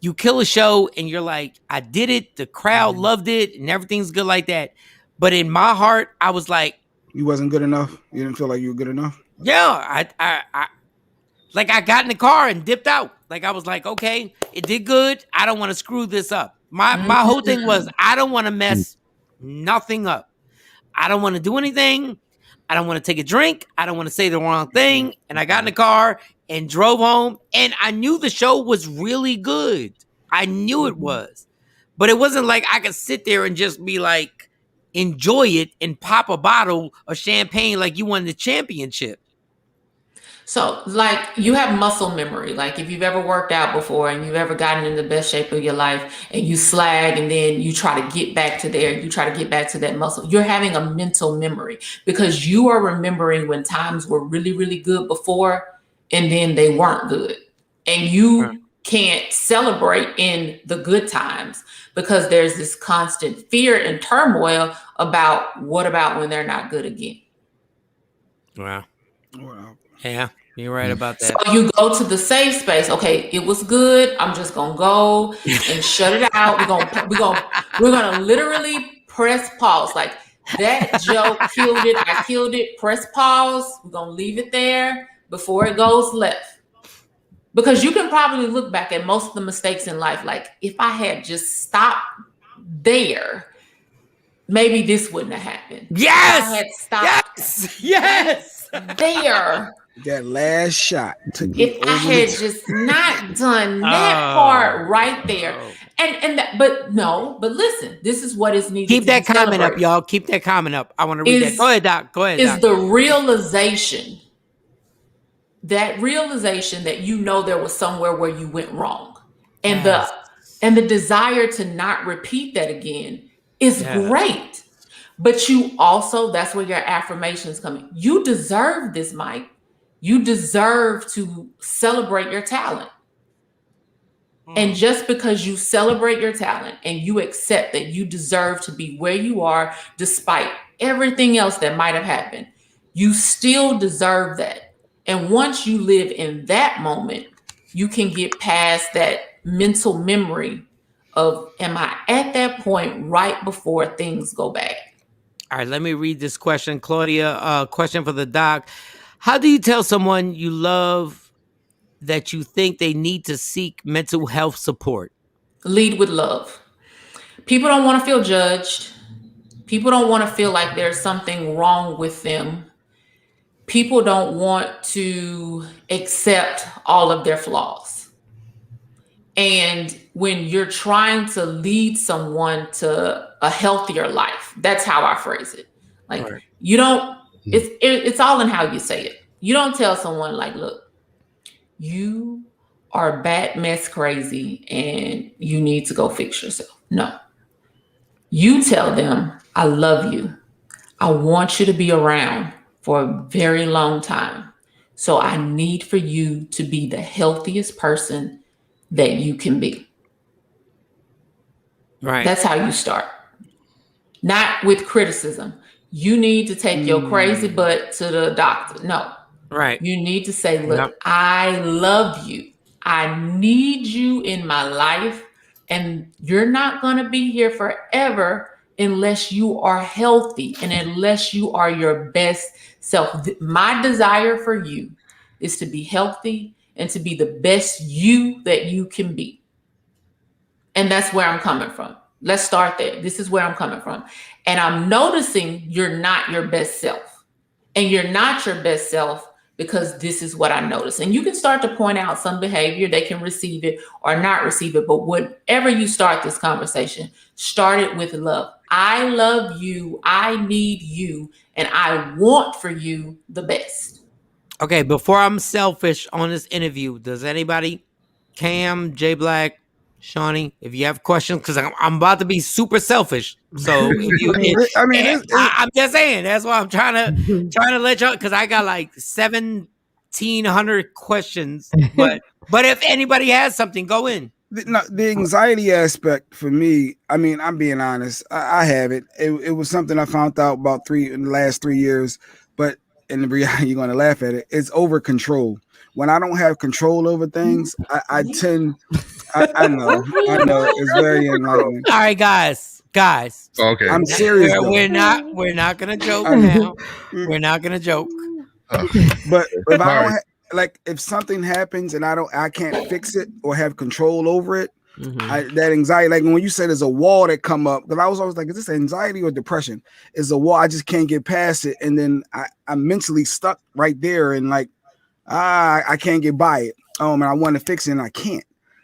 S1: you kill a show and you're like, I did it, the crowd loved it, and everything's good like that. But in my heart, I was like,
S4: you wasn't good enough. You didn't feel like you were good enough.
S1: Yeah, I I got in the car and dipped out. Like I was like, okay, it did good. I don't want to screw this up. My whole thing was I don't want to mess nothing up. I don't want to do anything. I don't want to take a drink. I don't want to say the wrong thing. And I got in the car and drove home. And I knew the show was really good. I knew it was. But it wasn't like I could sit there and just be like, enjoy it and pop a bottle of champagne like you won the championship.
S12: So, like, you have muscle memory. Like, if you've ever worked out before and you've ever gotten in the best shape of your life and you slag and then you try to get back to there, you try to get back to that muscle, you're having a mental memory because you are remembering when times were really, really good before and then they weren't good. And you can't celebrate in the good times because there's this constant fear and turmoil about what about when they're not good again.
S1: Wow. Yeah. You're right about that.
S12: So you go to the safe space. Okay, it was good. I'm just gonna go and shut it out. We're gonna literally press pause. Like that joke killed it. I killed it. Press pause. We're gonna leave it there before it goes left. Because you can probably look back at most of the mistakes in life. Like if I had just stopped there, maybe this wouldn't have happened.
S1: Yes.
S12: If I had stopped
S1: yes.
S12: there.
S4: That last shot.
S12: If I had just not done that part right there, but listen, this is what is needed.
S1: Keep that comment up, y'all. Keep that comment up. I want to read that. Go ahead, Doc. Go ahead.
S12: Is
S1: Doc.
S12: the realization that you know there was somewhere where you went wrong, and the desire to not repeat that again is great. But you also, that's where your affirmations come in. You deserve this, Mike. You deserve to celebrate your talent. And just because you celebrate your talent and you accept that you deserve to be where you are, despite everything else that might have happened, you still deserve that. And once you live in that moment, you can get past that mental memory of, am I at that point right before things go bad?
S1: All right, let me read this question. Claudia, question for the doc. How do you tell someone you love that you think they need to seek mental health support?
S12: Lead with love. People don't want to feel judged. People don't want to feel like there's something wrong with them. People don't want to accept all of their flaws. And when you're trying to lead someone to a healthier life, that's how I phrase it. Like you don't, it's all in how you say it. You don't tell someone like, look, you are bat mess crazy and you need to go fix yourself. No. You tell them, I love you. I want you to be around for a very long time. So I need for you to be the healthiest person that you can be.
S1: Right.
S12: That's how you start. Not with criticism. You need to take your crazy butt to the doctor. No.
S1: Right.
S12: You need to say, look, I love you. I need you in my life. And you're not going to be here forever unless you are healthy and unless you are your best self. My desire for you is to be healthy and to be the best you that you can be. And that's where I'm coming from. Let's start there. This is where I'm coming from. And I'm noticing you're not your best self. And you're not your best self because this is what I notice. And you can start to point out some behavior. They can receive it or not receive it. But whatever you start this conversation, start it with love. I love you. I need you. And I want for you the best.
S1: Okay, before I'm selfish on this interview, does anybody, Cam, J Black, Shawnee, if you have questions, because I'm about to be super selfish. So if you, I'm just saying, that's why I'm trying to let y'all, because I got like 1,700 questions. But if anybody has something, go in.
S4: The anxiety aspect for me, I mean, I'm being honest. I have it. It was something I found out about in the last 3 years. But in the reality, you're going to laugh at it. It's over control. When I don't have control over things, I tend. I know. It's very enlightening.
S1: All right, guys.
S6: Okay.
S4: I'm serious.
S1: We're not gonna joke now. We're not gonna joke.
S4: But if I don't if something happens and I can't fix it or have control over it, that anxiety, like when you said there's a wall that come up, because I was always like, is this anxiety or depression? It's a wall. I just can't get past it. And then I'm mentally stuck right there and like, I can't get by it. And I want to fix it and I can't.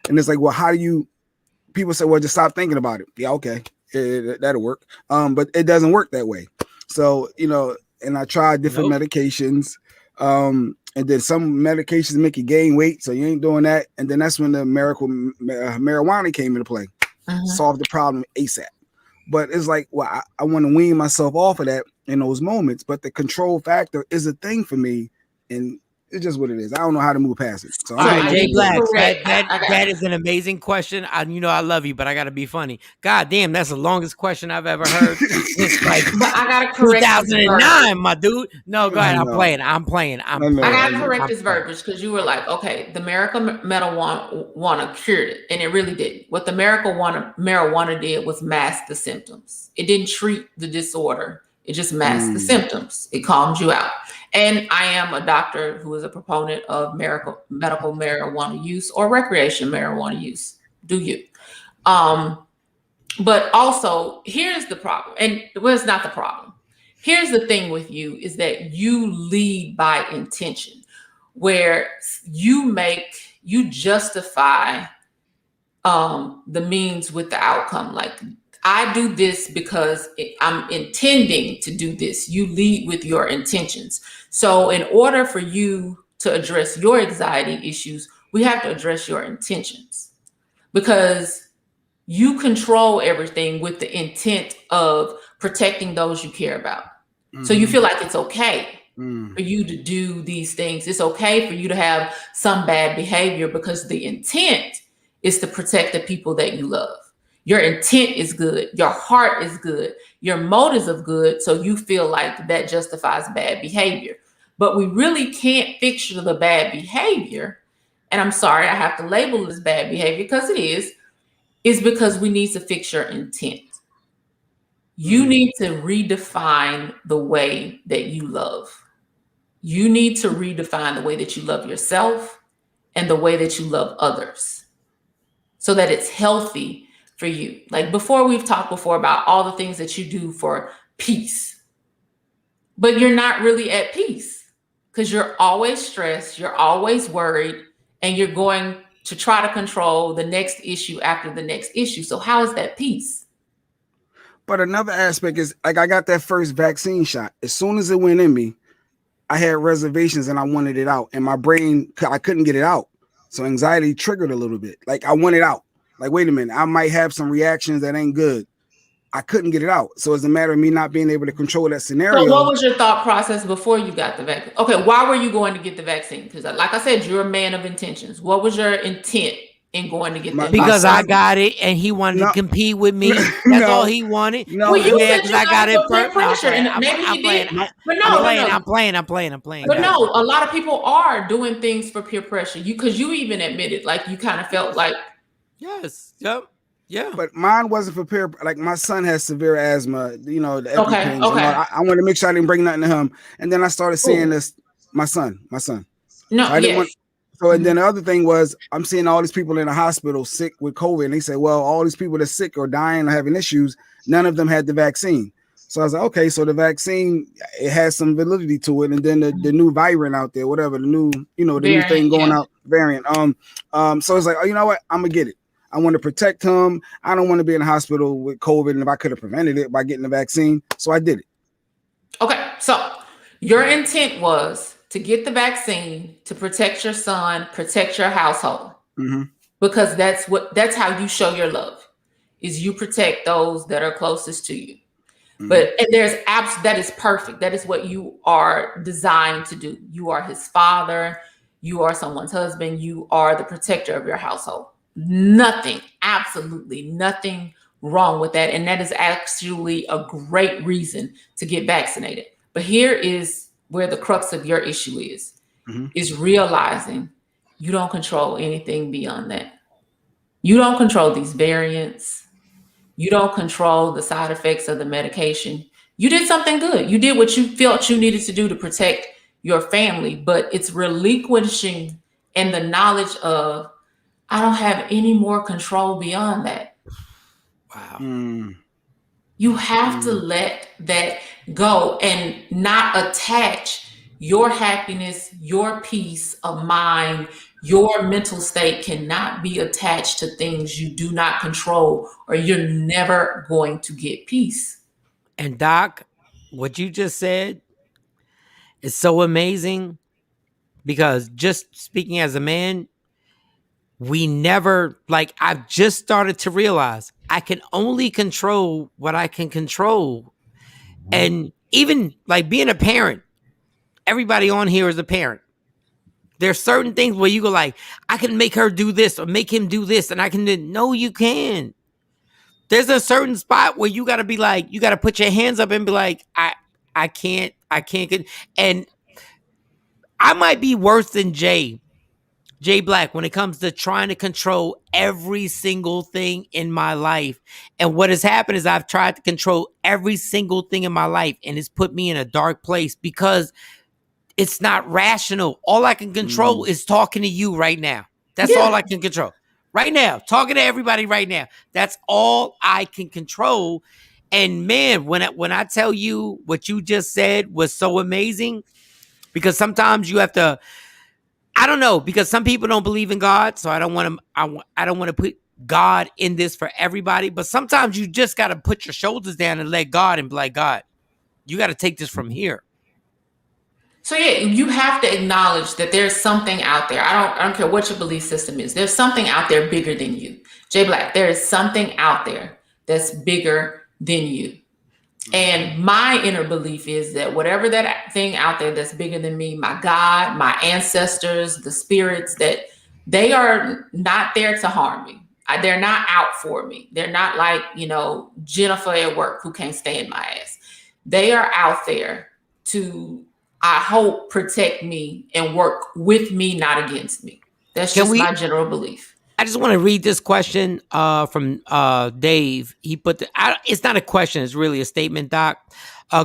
S4: And it's like, well, how do you, people say, well, just stop thinking about it. Yeah, okay. That'll work. But it doesn't work that way. So, and I tried different medications. And then some medications make you gain weight. So you ain't doing that. And then that's when the miracle marijuana came into play. Solved the problem ASAP. But it's like, well, I want to wean myself off of that in those moments. But the control factor is a thing for me. And it's just what it is. I don't know how to move past it. So,
S1: all right, Jay Black, that is an amazing question. I love you, but I got to be funny. God damn, that's the longest question I've ever heard. It's like,
S12: but I got to correct
S1: 2009, my dude. No, go ahead. I'm playing.
S12: I got to correct this verbiage because you were like, okay, the marijuana cured it, and it really didn't. What the marijuana did was mask the symptoms. It didn't treat the disorder. It just masked the symptoms. It calmed you out. And I am a doctor who is a proponent of medical marijuana use or recreational marijuana use. Do you? But also, here's the problem. And it's not the problem. Here's the thing with you is that you lead by intention, where you justify the means with the outcome. Like, I do this because I'm intending to do this. You lead with your intentions. So in order for you to address your anxiety issues, we have to address your intentions, because you control everything with the intent of protecting those you care about. So you feel like it's okay for you to do these things. It's okay for you to have some bad behavior because the intent is to protect the people that you love. Your intent is good. Your heart is good. Your motives are good. So you feel like that justifies bad behavior. But we really can't fix the bad behavior. And I'm sorry, I have to label it as bad behavior because it is because we need to fix your intent. You need to redefine the way that you love. You need to redefine the way that you love yourself and the way that you love others so that it's healthy for you. Like we've talked before about all the things that you do for peace, but you're not really at peace because you're always stressed, you're always worried, and you're going to try to control the next issue after the next issue. So how is that peace?
S4: But another aspect is like I got that first vaccine shot. As soon as it went in me, I had reservations and I wanted it out. And my brain, I couldn't get it out. So anxiety triggered a little bit. Like I want it out. Like, wait a minute, I might have some reactions that ain't good. I couldn't get it out. So it's a matter of me not being able to control that scenario.
S12: So what was your thought process before you got the vaccine? Okay, why were you going to get the vaccine? Because like I said, you're a man of intentions. What was your intent in going to get that?
S1: Because I got it and he wanted to compete with me. That's all he wanted.
S4: No,
S12: well, you
S1: yeah,
S12: said
S1: because
S12: you
S1: I got it
S12: first.
S1: first.
S12: And maybe he did. But no,
S1: I'm playing.
S12: But no, a lot of people are doing things for peer pressure. Because you even admitted, like you kind of felt like.
S1: Yes. Yep. Yeah.
S4: But mine wasn't for peer. Like my son has severe asthma. You know, the EpiPens.
S12: Okay.
S4: I want to make sure I didn't bring nothing to him. And then I started seeing this. My son.
S12: No.
S4: So I didn't want. So and then the other thing was I'm seeing all these people in the hospital sick with COVID, and they say, well, all these people that's sick or dying or having issues, none of them had the vaccine. So I was like, okay, so the vaccine, it has some validity to it, and then the new variant out there, whatever the new, new thing going out, variant. So it's like, oh, you know what, I'm gonna get it. I want to protect him. I don't want to be in the hospital with COVID, and if I could have prevented it by getting the vaccine, so I did it. Okay,
S12: so your intent was to get the vaccine to protect your son, protect your household, because that's how you show your love, is you protect those that are closest to you. But and that is perfect. That is what you are designed to do. You are his father. You are someone's husband. You are the protector of your household. Nothing, absolutely nothing wrong with that. And that is actually a great reason to get vaccinated. But here is where the crux of your issue is realizing you don't control anything beyond that. You don't control these variants. You don't control the side effects of the medication. You did something good. You did what you felt you needed to do to protect your family, but it's relinquishing and the knowledge of, I don't have any more control beyond that.
S1: Wow.
S12: You have to let that go and not attach your happiness, your peace of mind, your mental state cannot be attached to things you do not control, or you're never going to get peace.
S1: And Doc, what you just said is so amazing, because just speaking as a man, we never, like, I've just started to realize I can only control what I can control. And even like being a parent, everybody on here is a parent. There's certain things where you go like, I can make her do this or make him do this, and I can do, no, you can. There's a certain spot where you got to be like, you got to put your hands up and be like, I can't. And I might be worse than Jay Black when it comes to trying to control every single thing in my life. And what has happened is I've tried to control every single thing in my life, and it's put me in a dark place because it's not rational. All I can control is talking to you right now. That's all I can control. Right now, talking to everybody right now. That's all I can control. And man, when I tell you what you just said was so amazing, because sometimes you have to, I don't know, because some people don't believe in God, so I don't want to put God in this for everybody. But sometimes you just got to put your shoulders down and let God and be like, God, you got to take this from here.
S12: So yeah, you have to acknowledge that there's something out there. I don't care what your belief system is. There's something out there bigger than you. Jay Black, there is something out there that's bigger than you. And my inner belief is that whatever that thing out there that's bigger than me, my God, my ancestors, the spirits, that they are not there to harm me. They're not out for me. They're not like, Jennifer at work who can't stand my ass. They are out there to, I hope, protect me and work with me, not against me. That's just my general belief.
S1: I just want to read this question from Dave. He put it's not a question, it's really a statement, Doc.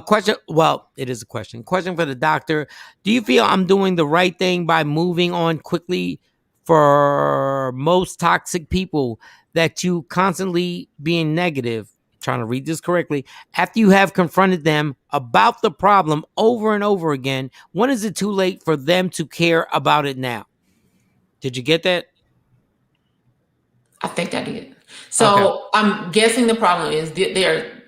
S1: Question. Well, it is a question. Question for the doctor. Do you feel I'm doing the right thing by moving on quickly for most toxic people that you constantly being negative? Trying to read this correctly. After you have confronted them about the problem over and over again, when is it too late for them to care about it now? Did you get that?
S12: I think I did. So I'm guessing the problem is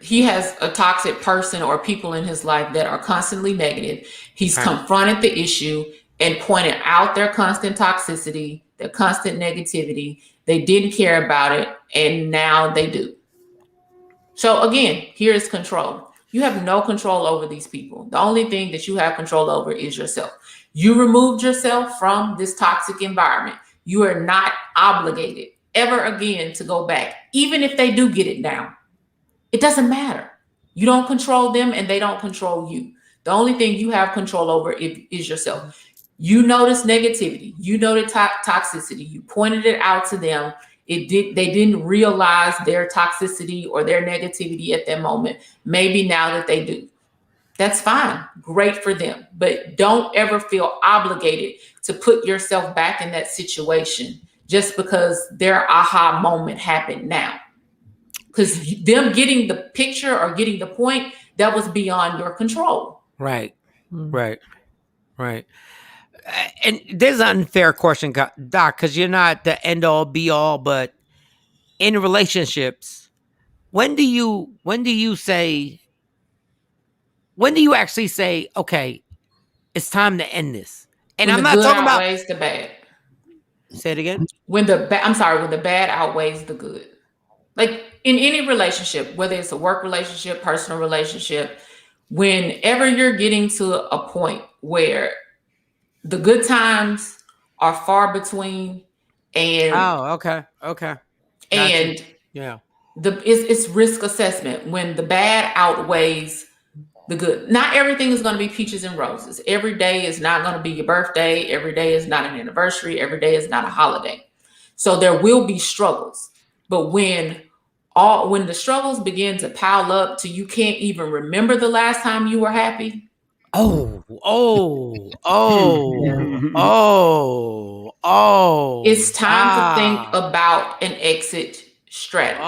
S12: he has a toxic person or people in his life that are constantly negative. He's confronted the issue and pointed out their constant toxicity, their constant negativity. They didn't care about it, and now they do. So again, here's control. You have no control over these people. The only thing that you have control over is yourself. You removed yourself from this toxic environment. You are not obligated ever again to go back, even if they do get it down. It doesn't matter. You don't control them and they don't control you. The only thing you have control over is yourself. You notice negativity. You notice toxicity. You pointed it out to them. They didn't realize their toxicity or their negativity at that moment. Maybe now that they do. That's fine. Great for them. But don't ever feel obligated to put yourself back in that situation just because their aha moment happened now. Because them getting the picture or getting the point, that was beyond your control.
S1: Right. Right. And there's an unfair question, Doc, because you're not the end all be all, but in relationships, when do you actually say, okay, it's time to end this? And
S12: when
S1: I'm not talking about
S12: outweighs the bad.
S1: Say it again.
S12: When the bad outweighs the good. Like in any relationship, whether it's a work relationship, personal relationship, whenever you're getting to a point where the good times are far between and and it's risk assessment when the bad outweighs the good. Not everything is going to be peaches and roses. Every day is not going to be your birthday. Every day is not an anniversary. Every day is not a holiday. So there will be struggles. But when the struggles begin to pile up till you can't even remember the last time you were happy. It's time to think about an exit strategy.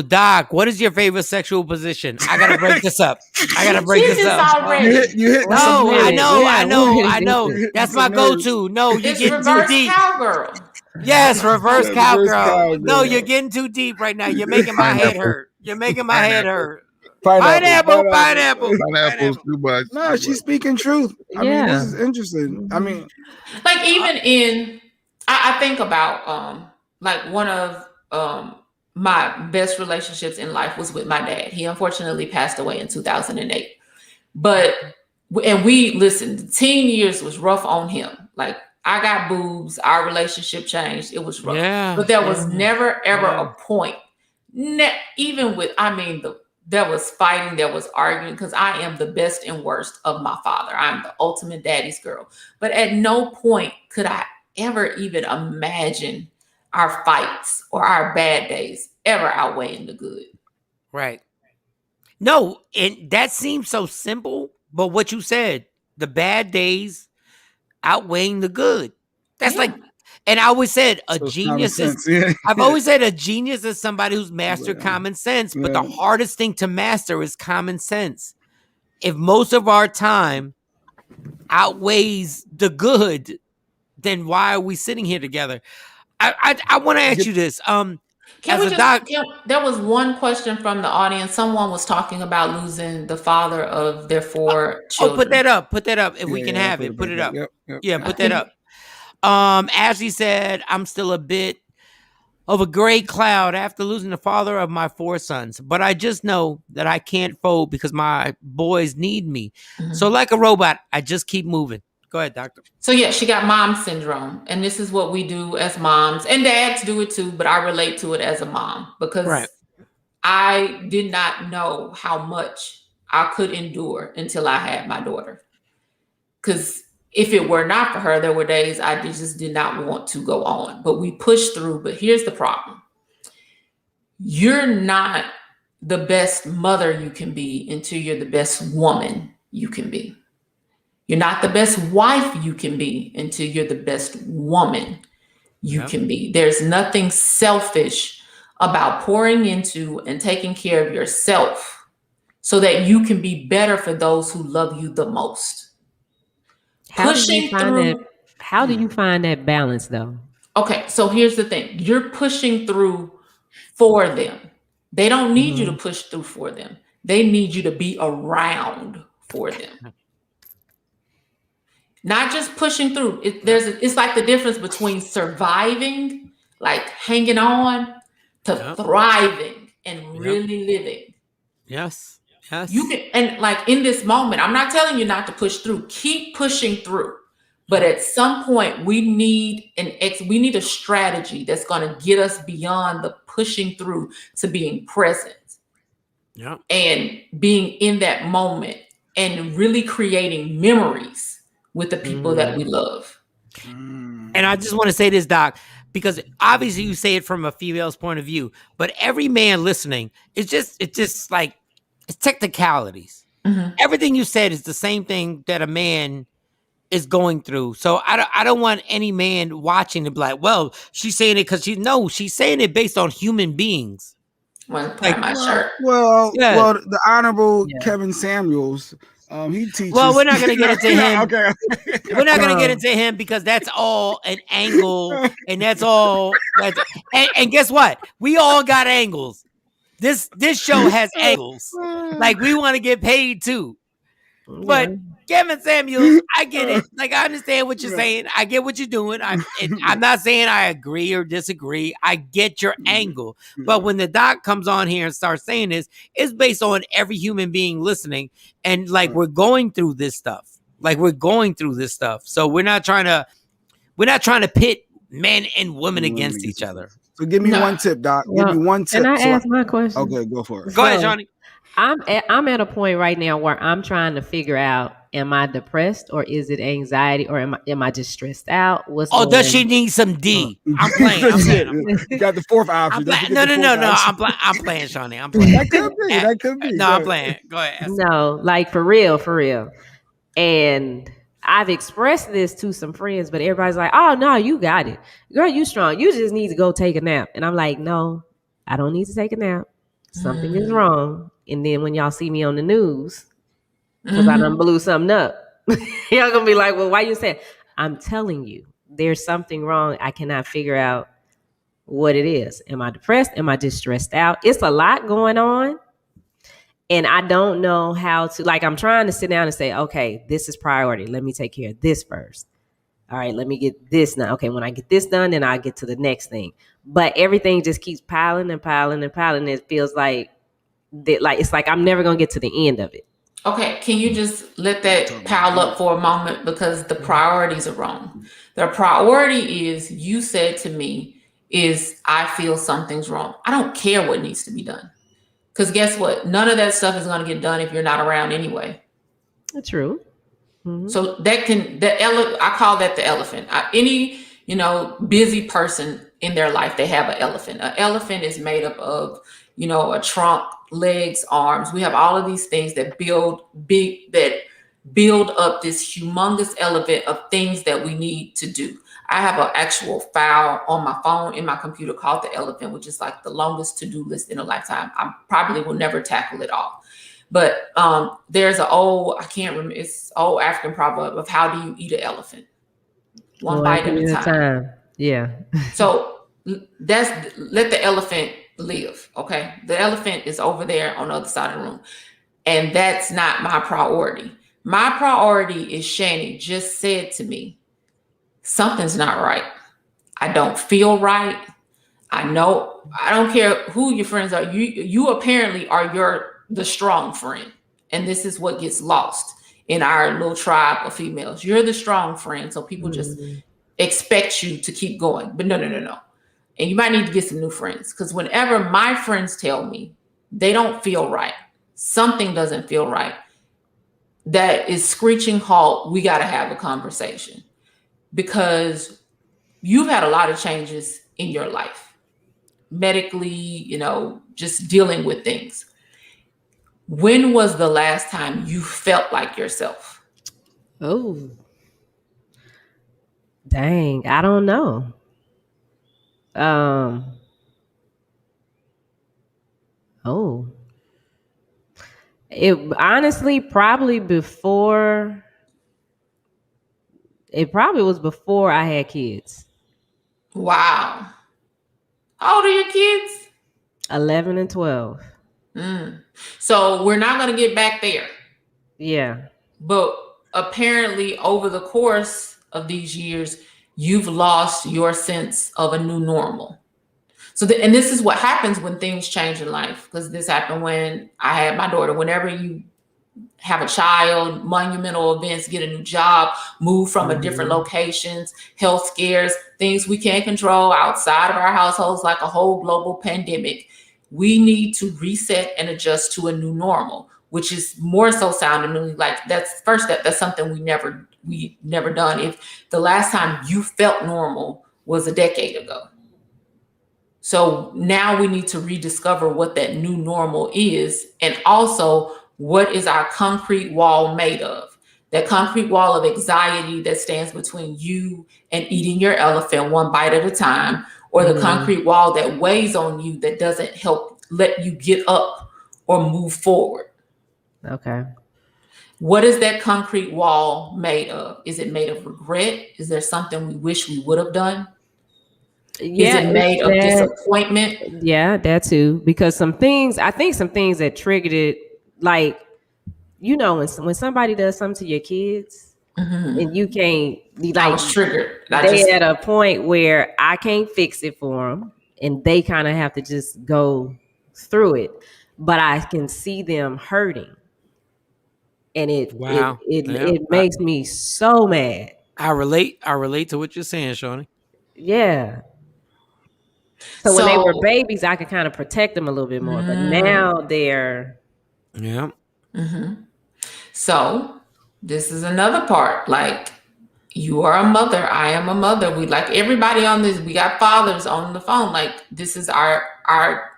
S1: Doc, what is your favorite sexual position? I gotta break this up.
S12: Already.
S4: You hit
S1: No, I know. That's my go-to. No, you're getting too deep.
S12: Cowgirl.
S1: Yes, reverse cowgirl. No, you're getting too deep right now. You're making my head hurt.
S6: Pineapple's too much.
S4: No, she's speaking truth. I mean, this is interesting. I mean,
S12: like even I think about like one of my best relationships in life was with my dad. He unfortunately passed away in 2008. And the teen years was rough on him. Like I got boobs, our relationship changed. It was rough.
S1: Yeah,
S12: but there was never ever a point. Even with, there was fighting, there was arguing, because I am the best and worst of my father. I'm the ultimate daddy's girl. But at no point could I ever even imagine our fights or our bad days ever outweighing the good.
S1: Right. No, and that seems so simple, but what you said, the bad days outweighing the good. That's like, and I always said a genius is, I've always said a genius is somebody who's mastered common sense, but the hardest thing to master is common sense. If most of our time outweighs the good, then why are we sitting here together? I want to ask you this.
S12: There was one question from the audience. Someone was talking about losing the father of their 4 children.
S1: Put that up. If we can have it, put it up.
S4: Yep.
S1: Yeah, put that up. Ashley said, I'm still a bit of a gray cloud after losing the father of my 4 sons, but I just know that I can't fold because my boys need me. Mm-hmm. So like a robot, I just keep moving. Go ahead, doctor.
S12: So yeah, she got mom syndrome. And this is what we do as moms, and dads do it too, but I relate to it as a mom because I did not know how much I could endure until I had my daughter. Because if it were not for her, there were days I just did not want to go on, but we pushed through. But here's the problem. You're not the best mother you can be until you're the best woman you can be. You're not the best wife you can be until you're the best woman you can be. There's nothing selfish about pouring into and taking care of yourself so that you can be better for those who love you the most.
S5: How do you find that balance though?
S12: Okay, so here's the thing. You're pushing through for them. They don't need you to push through for them. They need you to be around for them. Not just pushing through. It's like the difference between surviving, like hanging on, to thriving and really living.
S1: Yes.
S12: You can, and like in this moment, I'm not telling you not to push through. Keep pushing through. But at some point, we need a strategy that's going to get us beyond the pushing through to being present.
S1: Yeah.
S12: And being in that moment and really creating memories with the people that we love.
S1: And I just want to say this, Doc, because obviously you say it from a female's point of view, but every man listening, it's just like it's technicalities. Everything you said is the same thing that a man is going through. So I don't want any man watching to be like, well, she's saying it because she's saying it based on human beings.
S12: Well, the
S4: Honorable Kevin Samuels, he teaches.
S1: Well, we're not going to get into him.
S4: Okay.
S1: We're not going to get into him because that's all an angle, and that's all. And guess what? We all got angles. This show has angles. Like we want to get paid too. But Kevin Samuels, I get it. Like I understand what you're saying. I get what you're doing. I'm not saying I agree or disagree. I get your angle. But when the doc comes on here and starts saying this, it's based on every human being listening. And like we're going through this stuff. So we're not trying to pit men and women against each other.
S4: So give me one tip, Doc. Give me one tip.
S5: Can I ask my question?
S4: Okay, go for it.
S1: Go ahead, Johnny.
S5: I'm at a point right now where I'm trying to figure out: am I depressed, or is it anxiety, or am I just stressed out?
S1: Does she need some D? I'm playing.
S4: You got the fourth option.
S1: No. I'm playing, Shawnee. I'm playing.
S4: That could be.
S1: No, I'm playing. Go ahead.
S5: No, like for real. And I've expressed this to some friends, but everybody's like, "Oh no, you got it, girl. You strong. You just need to go take a nap." And I'm like, "No, I don't need to take a nap. Something is wrong." And then when y'all see me on the news, because I done blew something up, y'all gonna be like, well, why you saying? I'm telling you, there's something wrong. I cannot figure out what it is. Am I depressed? Am I just stressed out? It's a lot going on. And I don't know how to, like, I'm trying to sit down and say, okay, this is priority. Let me take care of this first. All right, let me get this done. Okay, when I get this done, then I'll get to the next thing. But everything just keeps piling and piling and piling. It feels like it's like I'm never gonna get to the end of it.
S12: Okay, can you just let that pile up for a moment, because the priorities are wrong. The priority is, you said to me, is I feel something's wrong. I don't care what needs to be done, because guess what? None of that stuff is going to get done if you're not around anyway.
S5: That's true.
S12: So I call that the elephant. Any busy person in their life, they have an elephant. An elephant is made up of a trunk, legs, arms. We have all of these things that build up this humongous elephant of things that we need to do. I have an actual file on my phone in my computer called the elephant, which is like the longest to-do list in a lifetime. I probably will never tackle it all. But there's it's old African proverb of how do you eat an elephant? One bite at a time.
S5: Yeah.
S12: So let the elephant live. Okay. The elephant is over there on the other side of the room. And that's not my priority. My priority is, Shani just said to me, something's not right. I don't feel right. I know, I don't care who your friends are. You apparently are the strong friend. And this is what gets lost in our little tribe of females. You're the strong friend. So people just expect you to keep going. But no. And you might need to get some new friends, because whenever my friends tell me they don't feel right, something doesn't feel right, that is screeching halt, we got to have a conversation, because you've had a lot of changes in your life, medically, just dealing with things. When was the last time you felt like yourself?
S5: Oh, dang. I don't know. It honestly probably was before I had kids.
S12: Wow. How old are your kids?
S5: 11 and 12.
S12: So we're not going to get back there.
S5: Yeah.
S12: But apparently over the course of these years, you've lost your sense of a new normal. So, and this is what happens when things change in life, because this happened when I had my daughter. Whenever you have a child, monumental events, get a new job, move from a different locations, health scares, things we can't control outside of our households, like a whole global pandemic, we need to reset and adjust to a new normal, which is more so sounding like that's first step. That's something we never done. If the last time you felt normal was a decade ago. So now we need to rediscover what that new normal is, and also what is our concrete wall made of? That concrete wall of anxiety that stands between you and eating your elephant one bite at a time, or the concrete wall that weighs on you that doesn't help let you get up or move forward.
S5: Okay.
S12: What is that concrete wall made of? Is it made of regret? Is there something we wish we would have done?
S5: Yeah,
S12: is it made of disappointment?
S5: Yeah, that too. Because I think some things that triggered it, like, you know, when somebody does something to your kids and you can't, like,
S12: I was triggered.
S5: They at a point where I can't fix it for them, and they kind of have to just go through it. But I can see them hurting, and it makes me so mad.
S1: I relate to what you're saying, Shawnee.
S5: Yeah. So when they were babies, I could kind of protect them a little bit more, but now they're.
S1: Yeah.
S12: So this is another part. Like, you are a mother. I am a mother. We, like everybody on this, we got fathers on the phone. Like, this is our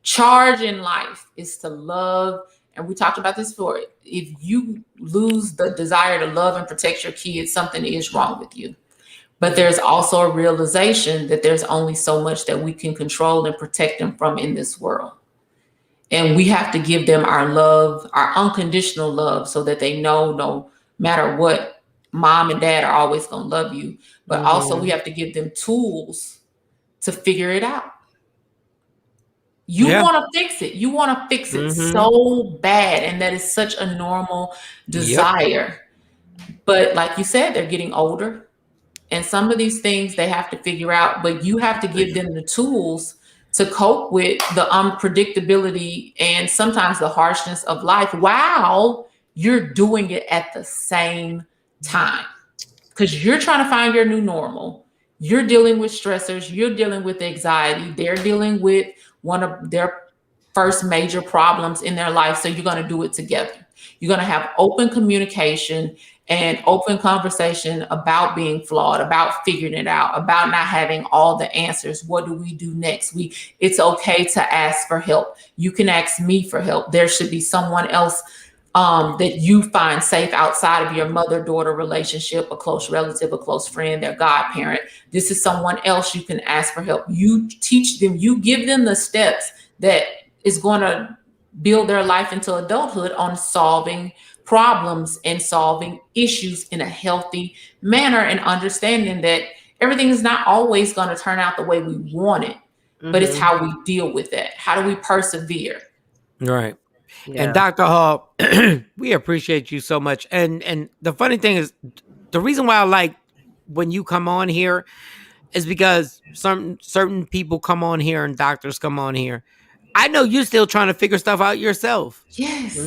S12: charge in life is to love. And we talked about this before. If you lose the desire to love and protect your kids, something is wrong with you. But there's also a realization that there's only so much that we can control and protect them from in this world. And we have to give them our love, our unconditional love, so that they know no matter what, mom and dad are always going to love you. But also we have to give them tools to figure it out. You want to fix it. You want to fix it so bad. And that is such a normal desire. But like you said, they're getting older. And some of these things they have to figure out, but you have to give them the tools to cope with the unpredictability and sometimes the harshness of life while you're doing it at the same time. Because you're trying to find your new normal. You're dealing with stressors. You're dealing with anxiety. They're dealing with one of their first major problems in their life. So you're going to do it together. You're going to have open communication and open conversation about being flawed, about figuring it out, about not having all the answers. What do we do next? It's okay to ask for help. You can ask me for help. There should be someone else that you find safe outside of your mother-daughter relationship, a close relative, a close friend, their godparent. This is someone else you can ask for help. You teach them, you give them the steps that is going to build their life into adulthood on solving problems and solving issues in a healthy manner, and understanding that everything is not always going to turn out the way we want it, but it's how we deal with it. How do we persevere?
S1: Right. Yeah. And Dr. Hall, we appreciate you so much. And the funny thing is, the reason why I like when you come on here is because certain people come on here and doctors come on here. I know you're still trying to figure stuff out yourself.
S12: Yes.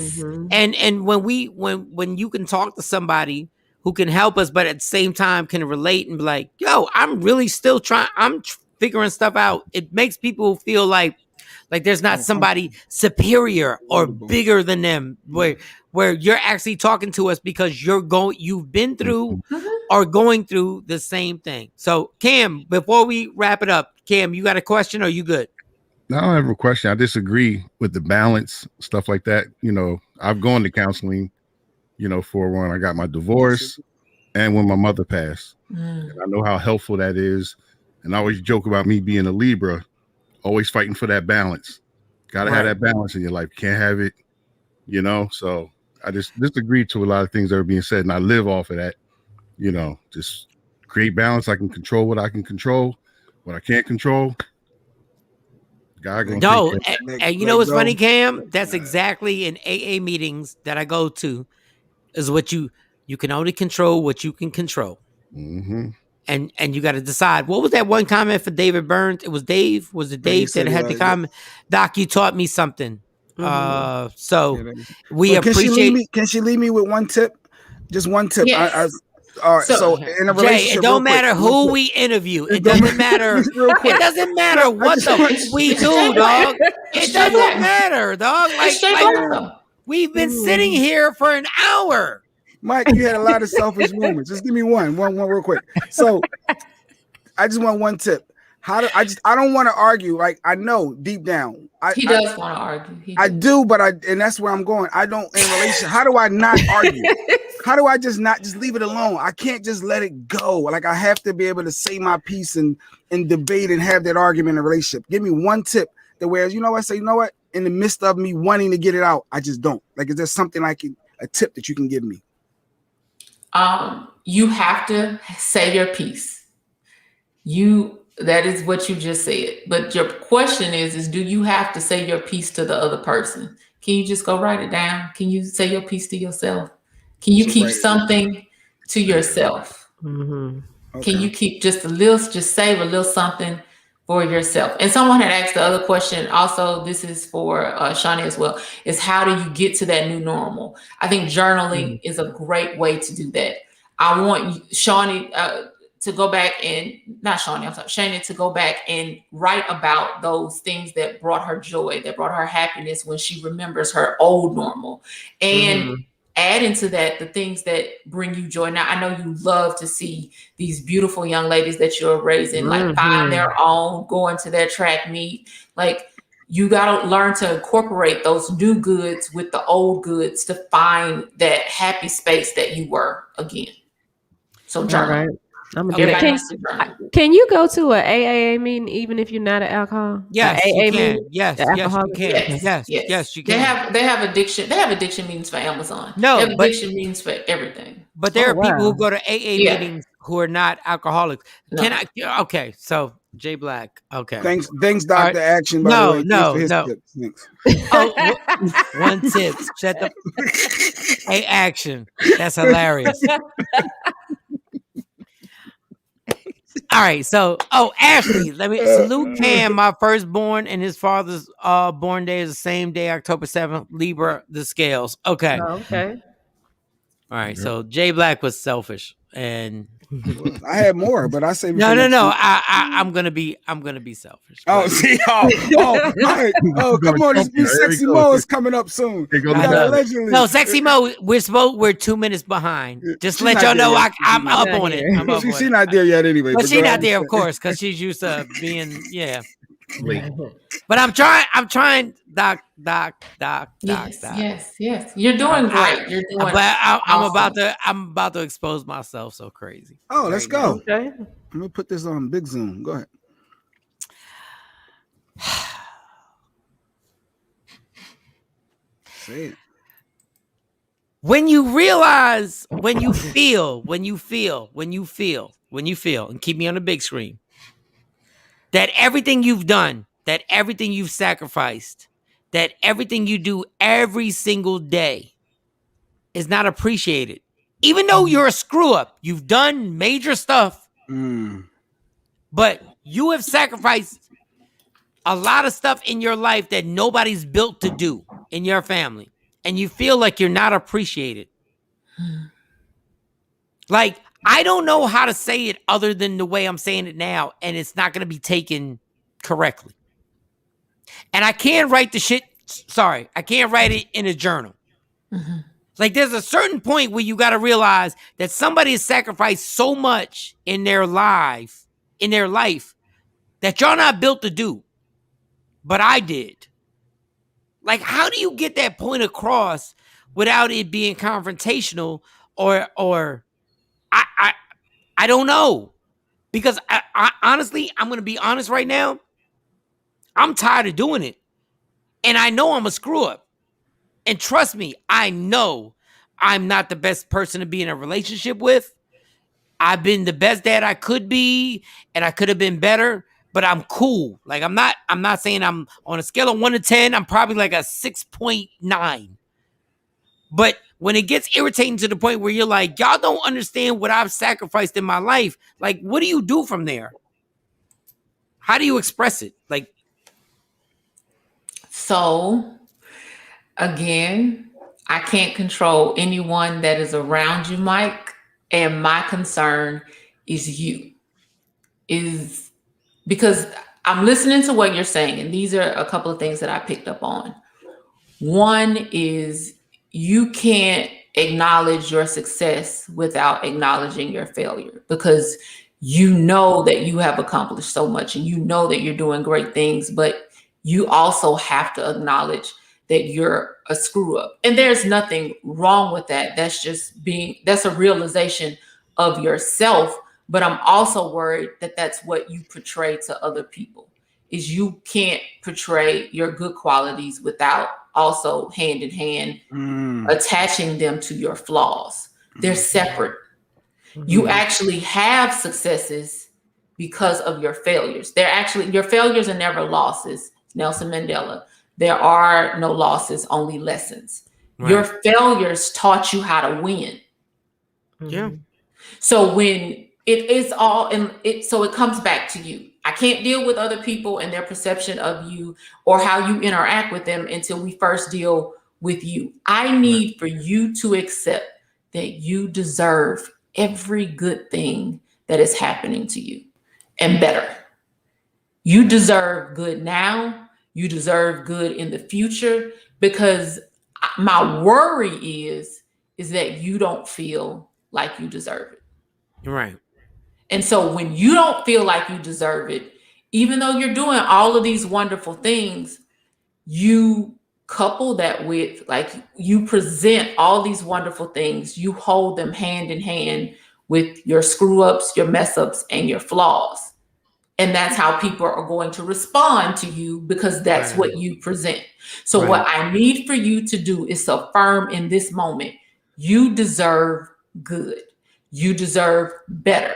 S1: And when you can talk to somebody who can help us, but at the same time can relate and be like, yo, I'm really still trying. I'm figuring stuff out. It makes people feel like there's not somebody superior or bigger than them, where you're actually talking to us because you've been through or going through the same thing. So Cam, before we wrap it up, Cam, you got a question or you good?
S6: No, I don't have a question. I disagree with the balance, stuff like that. You know, I've gone to counseling, for when I got my divorce and when my mother passed. And I know how helpful that is. And I always joke about me being a Libra, always fighting for that balance. Got to have that balance in your life. You can't have it, So I just disagree to a lot of things that are being said. And I live off of that, just create balance. I can control what I can control. What I can't control, God gonna
S1: No,
S6: take care.
S1: and you know what's funny, Cam? That's exactly in AA meetings that I go to. Is what you can only control what you can control.
S6: Mm-hmm.
S1: And you got to decide. What was that one comment for David Burns? It was Dave. Was it Dave that had the comment? Doc, you taught me something. So we appreciate.
S4: Can she leave me with one tip? Just one tip.
S12: Yes.
S4: All right. So in a relationship,
S1: it don't matter who we interview. It doesn't matter. It doesn't matter what we do, dog. It doesn't matter, dog. Like we've been sitting here for an hour.
S4: Mike, you had a lot of selfish moments. Just give me one real quick. So I just want one tip. I don't want to argue. Like I know deep down.
S12: He does want to argue.
S4: I do, but and that's where I'm going. I don't in relation. How do I not argue? How do I just leave it alone? I can't just let it go. Like I have to be able to say my piece and debate and have that argument in a relationship. Give me one tip that whereas I say, you know what? In the midst of me wanting to get it out, I just don't. Like, is there something like a tip that you can give me?
S12: You have to say your piece. That is what you just said. But your question is do you have to say your piece to the other person? Can you just go write it down? Can you say your piece to yourself? Can you keep something to yourself?
S5: Mm-hmm.
S12: Okay. Can you keep just save a little something for yourself? And someone had asked the other question also, this is for Shawnee as well, is how do you get to that new normal? I think journaling is a great way to do that. I want Shawnee to go back and, Shani to go back and write about those things that brought her joy, that brought her happiness when she remembers her old normal. And add into that the things that bring you joy. Now, I know you love to see these beautiful young ladies that you're raising, like find their own, going to their track meet. Like you got to learn to incorporate those new goods with the old goods to find that happy space that you were again. So journal.
S5: Can you go to a AAA meeting even if you're not an alcohol?
S1: Yes, you can. Yes, you can.
S12: They have addiction meetings for Amazon.
S1: No,
S12: they have addiction meetings for everything.
S1: But there are people who go to AA meetings who are not alcoholics. No. Okay, so Jay Black. Okay.
S4: Thanks, Dr. Action. By the way.
S1: No. One tip. Shut the. Hey, Action. That's hilarious. All right, so Ashley, let me salute Cam, my firstborn, and his father's born day is the same day, October 7th, Libra, the scales. Okay.
S5: Okay.
S1: All right, so Jay Black was selfish, and
S4: I had more, but I say
S1: no. I'm gonna be selfish.
S4: Oh, see, Mike. Come on, this Sexy Mo is coming up soon.
S1: No, Sexy Mo, we're 2 minutes behind. Just let y'all know I'm up on it.
S4: She's not there yet, anyway.
S1: But she's not there, of course, because she's used to being late. But I'm trying, Doc.
S12: Yes. You're doing great. You're doing.
S1: But I'm about to expose myself so crazy.
S4: Oh, let's go.
S5: Okay.
S4: I'm gonna put this on big zoom. Go ahead. Say it.
S1: When you realize, when you feel, and keep me on the big screen, that everything you've done, that everything you've sacrificed, that everything you do every single day is not appreciated. Even though you're a screw up, you've done major stuff, but you have sacrificed a lot of stuff in your life that nobody's built to do in your family, and you feel like you're not appreciated. Like, I don't know how to say it other than the way I'm saying it now, and it's not going to be taken correctly. And I can't write I can't write it in a journal. Like, there's a certain point where you got to realize that somebody has sacrificed so much in their life that you're not built to do. But I did. Like, how do you get that point across without it being confrontational or I don't know. Because I honestly, I'm going to be honest right now. I'm tired of doing it. And I know I'm a screw up. And trust me, I know I'm not the best person to be in a relationship with. I've been the best dad I could be, and I could have been better. but I'm cool. Like I'm not saying I'm on a scale of 1 to 10, I'm probably like a 6.9. But when it gets irritating to the point where you're like, y'all don't understand what I've sacrificed in my life, like, what do you do from there? How do you express it? Like,
S12: so again, I can't control anyone that is around you, Mike. And my concern is you. Is because I'm listening to what you're saying, and these are a couple of things that I picked up on. One is you can't acknowledge your success without acknowledging your failure, because you know that you have accomplished so much and you know that you're doing great things, but you also have to acknowledge that you're a screw up. And there's nothing wrong with that. That's a realization of yourself. But I'm also worried that that's what you portray to other people, is you can't portray your good qualities without also hand in hand attaching them to your flaws. They're separate. You actually have successes because of your failures. Your failures are never losses, Nelson Mandela. There are no losses, only lessons. Right. Your failures taught you how to win.
S1: Yeah.
S12: So when so it comes back to you. I can't deal with other people and their perception of you or how you interact with them until we first deal with you. I need for you to accept that you deserve every good thing that is happening to you and better. You deserve good now. You deserve good in the future, because my worry is that you don't feel like you deserve it.
S1: Right.
S12: And so when you don't feel like you deserve it, even though you're doing all of these wonderful things, you couple that with, like, you present all these wonderful things, you hold them hand in hand with your screw ups, your mess ups, and your flaws. And that's how people are going to respond to you, because that's what you present. So what I need for you to do is affirm in this moment, you deserve good. You deserve better.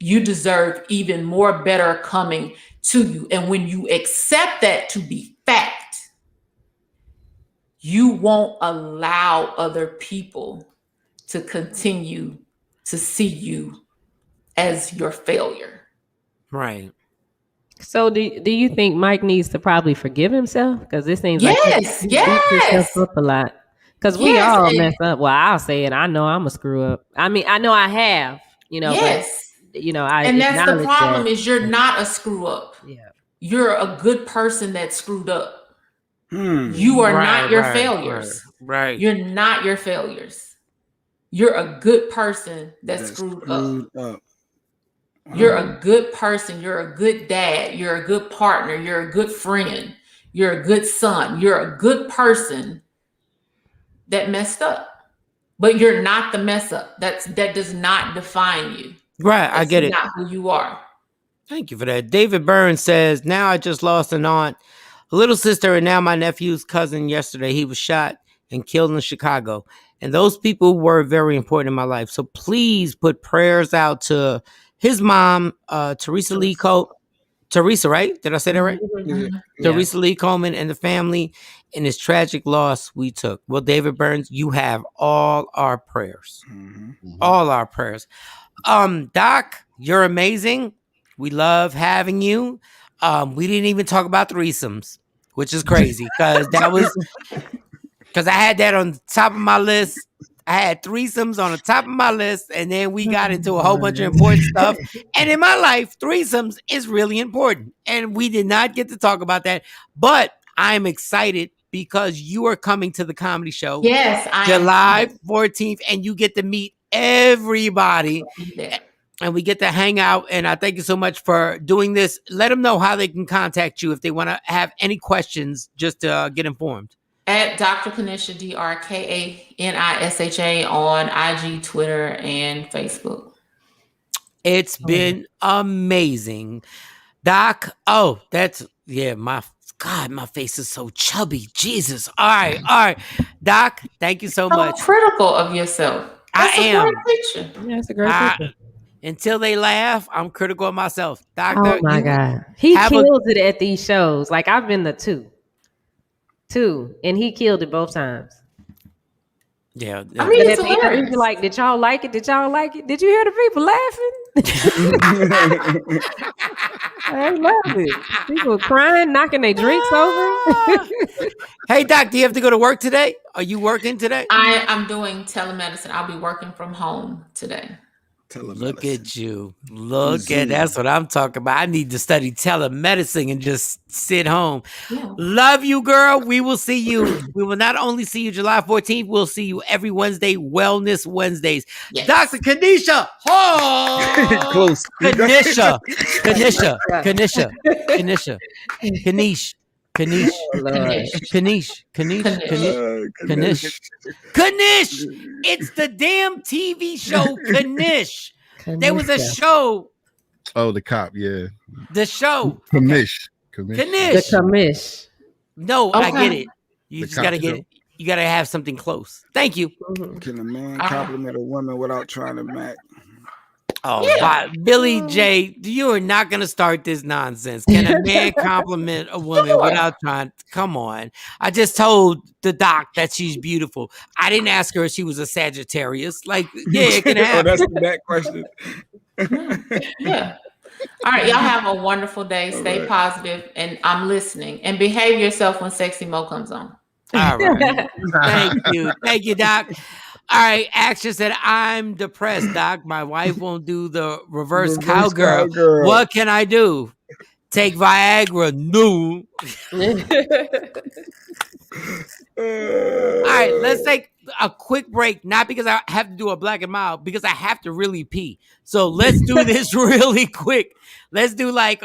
S12: You deserve even more better coming to you. And when you accept that to be fact, you won't allow other people to continue to see you as your failure.
S1: Right.
S5: So do you think Mike needs to probably forgive himself? Because this seems like he beats himself up a lot. Because we all mess up. Well, I'll say it. I know I'm a screw up. I mean, I know I have, but,
S12: and that's the problem, is you're not a screw up.
S5: Yeah.
S12: You're a good person that screwed up. You are not your failures.
S1: Right.
S12: You're not your failures. You're a good person that screwed up. You're a good person. You're a good dad. You're a good partner. You're a good friend. You're a good son. You're a good person that messed up. But you're not the mess up. That does not define you.
S1: Right, I get it.
S12: Not who you are.
S1: Thank you for that. David Burns says, now I just lost an aunt, a little sister, and now my nephew's cousin yesterday. He was shot and killed in Chicago. And those people were very important in my life. So please put prayers out to his mom, Teresa Lee Coleman. Teresa, right? Did I say that right?
S4: Yeah.
S1: Teresa Lee Coleman and the family in this tragic loss we took. Well, David Burns, you have all our prayers. All our prayers. Doc, you're amazing. We love having you. We didn't even talk about threesomes, which is crazy, because I had that on the top of my list. I had threesomes on the top of my list, and then we got into a whole bunch of important stuff. And in my life, threesomes is really important. And we did not get to talk about that. But I'm excited because you are coming to the comedy show.
S12: Yes,
S1: July 14th, and you get to meet everybody. And we get to hang out. And I thank you so much for doing this. Let them know how they can contact you if they want to have any questions, just to get informed.
S12: At Dr. KaNisha, DrKaNisha on IG, Twitter, and Facebook.
S1: It's been amazing. Doc, my face is so chubby. Jesus. All right. Doc, thank you so much.
S12: Critical of yourself.
S1: I am.
S5: Yeah, it's a great picture.
S1: Until they laugh, I'm critical of myself. Doctor,
S5: oh my God. He kills it at these shows. Like I've been the two, and he killed it both times.
S1: Yeah.
S12: I mean, it's
S5: at the end,
S12: hilarious.
S5: he's like, did y'all like it? Did y'all like it? Did you hear the people laughing? I love it. People crying, knocking their drinks over.
S1: Hey, Doc, do you have to go to work today? Are you working today?
S12: I'm doing telemedicine. I'll be working from home today.
S1: Look at you. That's what I'm talking about. I need to study telemedicine and just sit home.
S12: Yeah.
S1: Love you, girl. We will see you. We will not only see you July 14th, we'll see you every Wednesday, Wellness Wednesdays. Yes. Dr. KaNisha Hall.
S4: Close.
S1: KaNisha. KaNish. It's the damn TV show KaNish. There was a show.
S6: Oh, the cop, yeah.
S1: The show.
S6: KaNish.
S5: The Kamish.
S1: No, okay. I get it. You just gotta get it. You gotta have something close. Thank you.
S4: Can a man compliment a woman without trying to match?
S1: Oh, yeah. Billy J, you are not going to start this nonsense. Can a man compliment a woman without trying? Come on. I just told the doc that she's beautiful. I didn't ask her if she was a Sagittarius. Like, yeah, it can happen.
S4: That's that question.
S12: Yeah. All right. Y'all have a wonderful day. Stay positive, and I'm listening. And behave yourself when Sexy Mo comes on.
S1: All right. Thank you. Thank you, Doc. All right, Action said, I'm depressed, Doc. My wife won't do the reverse cowgirl. What can I do? Take Viagra? No. All right, let's take a quick break. Not because I have to do a black and mild, because I have to really pee. So let's do this really quick. Let's do like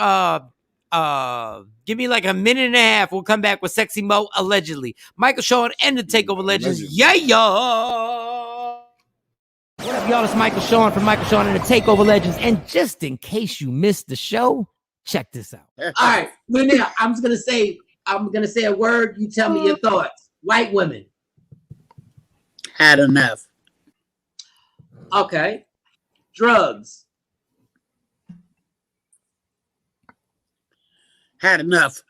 S1: give me like a minute and a half. We'll come back with Sexy Mo, allegedly. Michael Shawn and the TakeOver Legends. Yeah. What up, y'all? It's Michael Shawn from Michael Shawn and the TakeOver Legends. And just in case you missed the show, check this out.
S13: All right. Well, now I'm gonna say a word. You tell me your thoughts. White women.
S14: Had enough.
S13: Okay. Drugs.
S14: Had enough.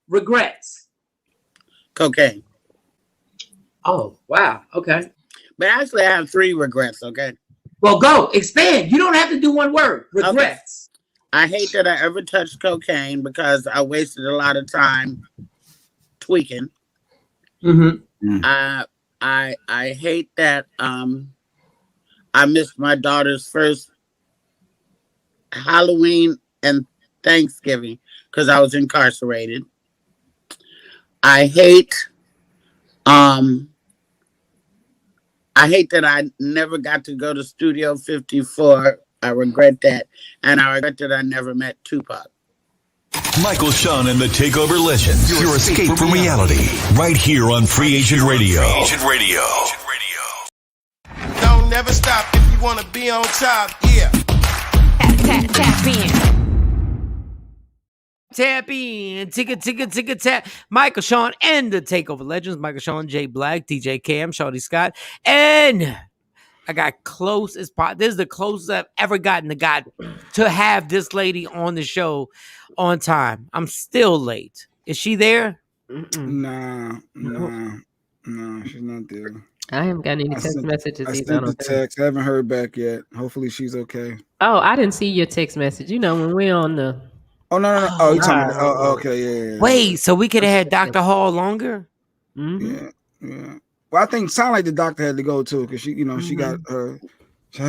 S13: Regrets.
S14: Cocaine.
S13: Oh, wow. Okay.
S14: But actually, I have 3 regrets, okay?
S13: Well, go. Expand. You don't have to do one word. Regrets.
S14: Okay. I hate that I ever touched cocaine because I wasted a lot of time tweaking.
S13: Mm-hmm.
S14: I hate that I missed my daughter's first Halloween and Thanksgiving because I was incarcerated. I hate that I never got to go to Studio 54. I regret that. And I regret that I never met Tupac.
S2: Michael Shawn and the TakeOver Legends. Your escape from reality. Right here on Free Agent Radio.
S11: Don't never stop if you want to be on top. Yeah.
S3: Tap in.
S1: Tap in, ticka, tap. Michael Shawn and the TakeOver Legends. Michael Shawn, Jay Black, DJ Cam, Shawty Scott. And I got close as possible. This is the closest I've ever gotten to have this lady on the show on time. I'm still late. Is she there?
S4: Nah, she's not there.
S5: I haven't gotten any text messages.
S4: I sent the text. I haven't heard back yet. Hopefully she's okay.
S5: Oh, I didn't see your text message. You know, when we're on the...
S4: Oh, no. Oh, you're talking about... Oh, okay, yeah.
S1: Wait, so we could have had Dr. Hall longer?
S5: Mm-hmm.
S4: Yeah. Well, I think sound like the doctor had to go too because she, she got her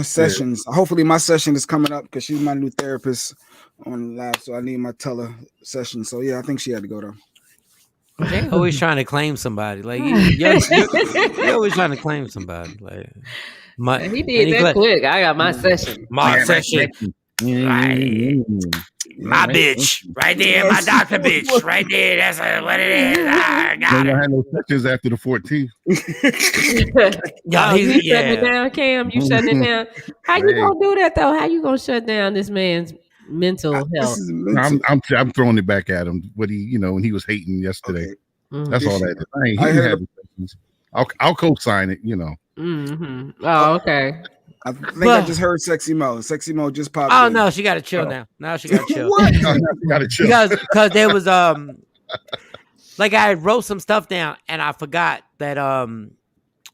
S4: sessions. Yeah. Hopefully, my session is coming up because she's my new therapist on the lab, so I need my tele session. So yeah, I think she had to go though.
S1: They're always trying to claim somebody. Like you're always trying to claim somebody. Like
S5: he did that quick. I got my session.
S1: My session. Right. My bitch, right there, my doctor bitch, right there. That's what it is. I got it.
S6: I had no sessions after the 14th.
S5: You shutting it down, Cam? You shutting it down? How you gonna do that though? How you gonna shut down this man's mental health?
S6: I'm throwing it back at him. What when he was hating yesterday.
S4: Okay.
S6: That's all that is. I'll co-sign it.
S5: Mm-hmm. Oh, okay.
S4: I think I just heard Sexy Mo. Sexy Mo just popped in.
S1: Oh no, she got to chill now. Now she got to chill.
S4: What?
S6: Gotta chill.
S1: Because there was like I wrote some stuff down and I forgot that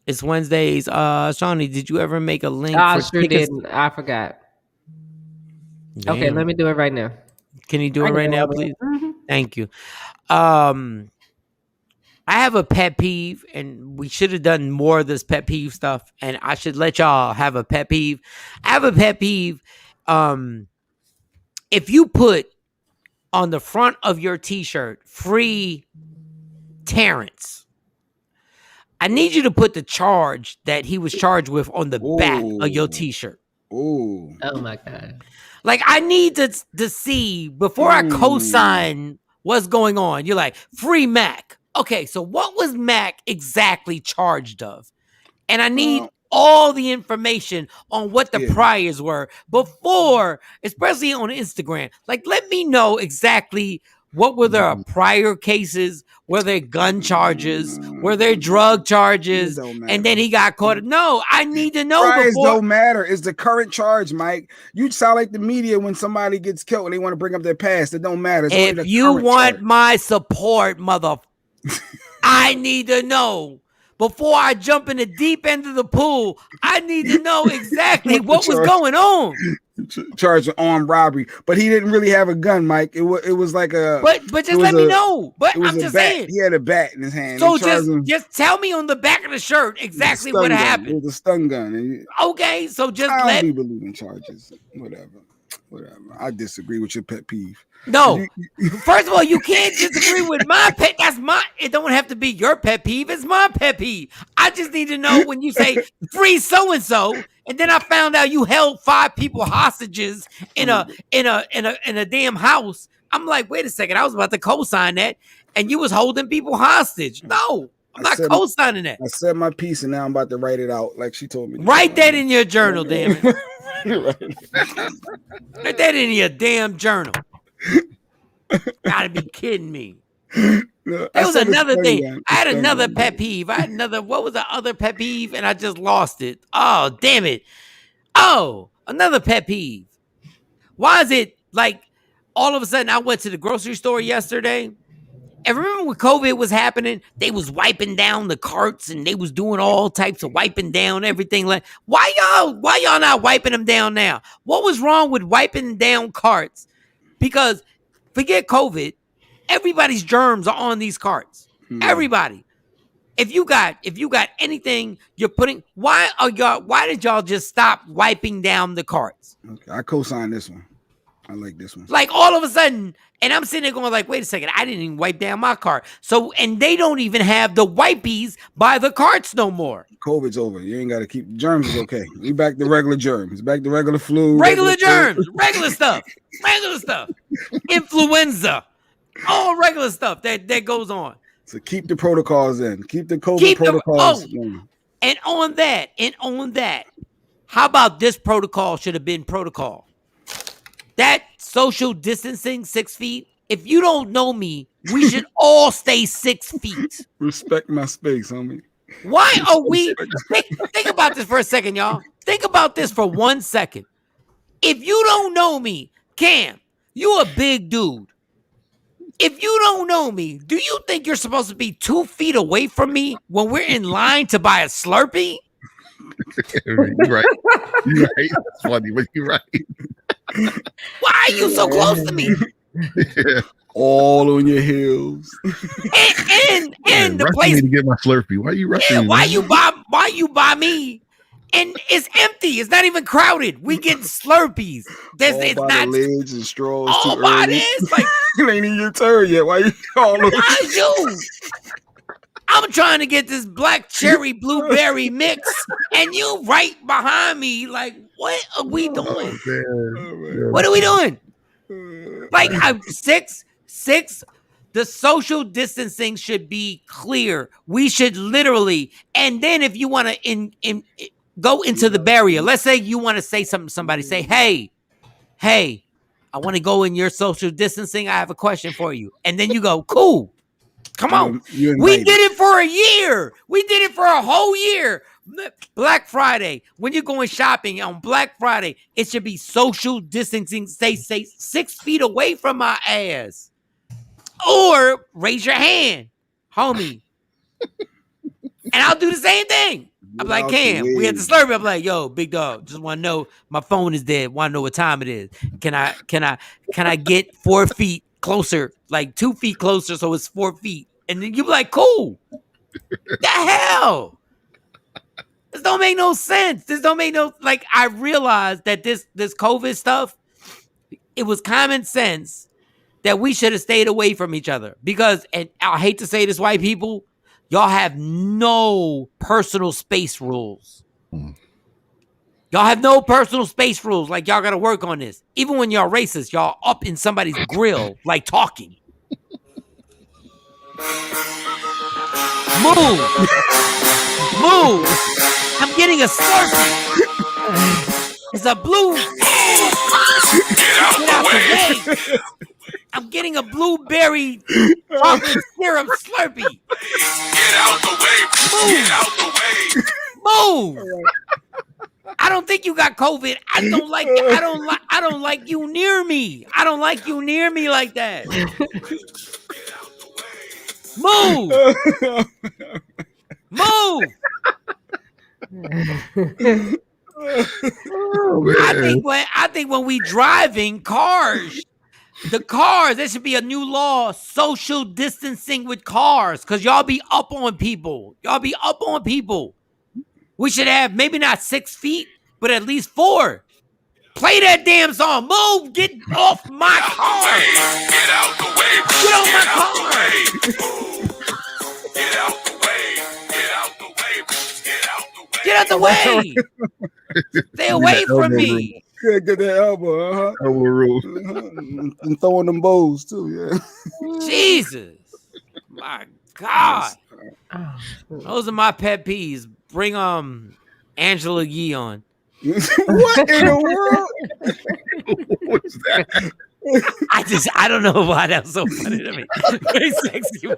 S1: it's Wednesdays. Shawnee, did you ever make a link?
S5: I
S1: for
S5: sure
S1: tickets?
S5: didn't. I forgot.
S1: Damn.
S5: Okay, let me do it right now.
S1: Can you do it right now, please? Mm-hmm. Thank you. I have a pet peeve, and we should have done more of this pet peeve stuff. And I should let y'all have a pet peeve. I have a pet peeve. If you put on the front of your T-shirt, free Terrence, I need you to put the charge that he was charged with on the back of your T-shirt.
S4: Oh
S5: my God.
S1: Like, I need to see, before I co-sign what's going on, you're like, free Mac. Okay, so what was Mac exactly charged of? And I need all the information on what the priors were before, especially on Instagram. Like, let me know exactly what were their prior cases, were there gun charges, were there drug charges, and then he got caught. No, I need to know.
S4: Priors don't matter. It's the current charge, Mike. You sound like the media when somebody gets killed and they want to bring up their past. It don't matter. It's
S1: if you want my support, I need to know. Before I jump in the deep end of the pool, I need to know exactly what was going on.
S4: Charged with armed robbery, but he didn't really have a gun, Mike. It was like a.
S1: But just let me know. But I'm just saying,
S4: he had a bat in his hand.
S1: So just tell me on the back of the shirt exactly what happened.
S4: It was a stun gun.
S1: Okay, so just
S4: let me believe in charges. Whatever. I disagree with your pet peeve.
S1: No, first of all, you can't disagree with my pet. It don't have to be your pet peeve. It's my pet peeve. I just need to know when you say free so and so, and then I found out you held 5 people hostages in a damn house. I'm like, wait a second, I was about to co-sign that, and you was holding people hostage. No, I'm not co-signing that.
S4: I said my piece, and now I'm about to write it out, like she told me.
S1: Write that in your journal, damn it. Write that in your damn journal. Gotta be kidding me. There was another thing. I had another pet peeve. What was the other pet peeve? And I just lost it. Oh, damn it. Oh, another pet peeve. Why is it like all of a sudden I went to the grocery store yesterday? And remember when COVID was happening, they was wiping down the carts and they was doing all types of wiping down everything. Like, why y'all not wiping them down now? What was wrong with wiping down carts? Because forget COVID, everybody's germs are on these carts. Everybody. If you got anything you're putting, why did y'all just stop wiping down the carts?
S4: Okay, I co-signed this one. I like this one.
S1: Like all of a sudden, and I'm sitting there going like, wait a second, I didn't even wipe down my cart. So, and they don't even have the wipies by the carts no more.
S4: COVID's over. You ain't got to keep germs. Is okay. We back to regular germs. Back to regular flu.
S1: Regular germs. Regular stuff. Influenza. All regular stuff that goes on.
S4: So keep the protocols in. Keep the COVID protocols in.
S1: And on that, how about this protocol should have been protocol? That social distancing 6 feet. If you don't know me, we should all stay 6 feet.
S4: Respect my space, homie.
S1: Why are we? Think about this for a second, y'all. Think about this for 1 second. If you don't know me, Cam, you a big dude. If you don't know me, do you think you're supposed to be 2 feet away from me when we're in line to buy a Slurpee?
S6: You're right. That's funny, but you're right.
S1: Why are you so close to me?
S4: All on your heels.
S1: And the place
S6: to get my Slurpee. Why are you rushing?
S1: Yeah, why you buy me? And it's empty. It's not even crowded. We get Slurpees. It's
S4: all
S1: not
S4: the lids and straws.
S1: All
S4: too
S1: by
S4: early.
S1: this. Like,
S4: it ain't even your turn yet. Why you all over?
S1: I'm trying to get this black cherry blueberry mix, and you right behind me. Like, what are we doing? What are we doing? Like, I'm six. The social distancing should be clear. We should literally, and then if you want to go into the barrier, let's say you want to say something to somebody, say, hey, I want to go in your social distancing. I have a question for you. And then you go, cool. Come on. We did it for a year. We did it for a whole year. Black Friday, when you're going shopping on Black Friday, it should be social distancing. Say 6 feet away from my ass. Or raise your hand, homie. And I'll do the same thing. I'm like, Cam, we had to slurp. I'm like, yo, big dog, just want to know my phone is dead. Want to know what time it is. Can I get 4 feet closer, like 2 feet closer, so it's 4 feet? And then you be like, cool. The hell? This don't make no sense. This don't make no, like, I realized that this COVID stuff, it was common sense that we should have stayed away from each other because, and I hate to say this, white people, y'all have no personal space rules. Y'all have no personal space rules. Like, y'all got to work on this. Even when y'all racist, y'all up in somebody's grill, like talking. Move. Move. I'm getting a Slurpee. It's a blue. Get out the way. I'm getting a blueberry chocolate syrup Slurpee. Get out the way. Move. Get out the way. Move. I don't think you got COVID. I don't like you near me. I don't like you near me like that. Move. Move. I think when we driving cars, there should be a new law, social distancing with cars, because y'all be up on people. We should have maybe not 6 feet, but at least 4. Play that damn song. Move. Get off my car. Get out the way. Get off my car. Get out the way. Get out the way. Get out the way. Stay away from me.
S4: Yeah, get that elbow,
S6: Elbow rule.
S4: And throwing them bows too, yeah.
S1: Jesus. My God. Those are my pet peeves. Bring Angela Yee on.
S4: What in the world?
S6: What's that?
S1: I don't know why that was so funny to me. Very sexy Mo.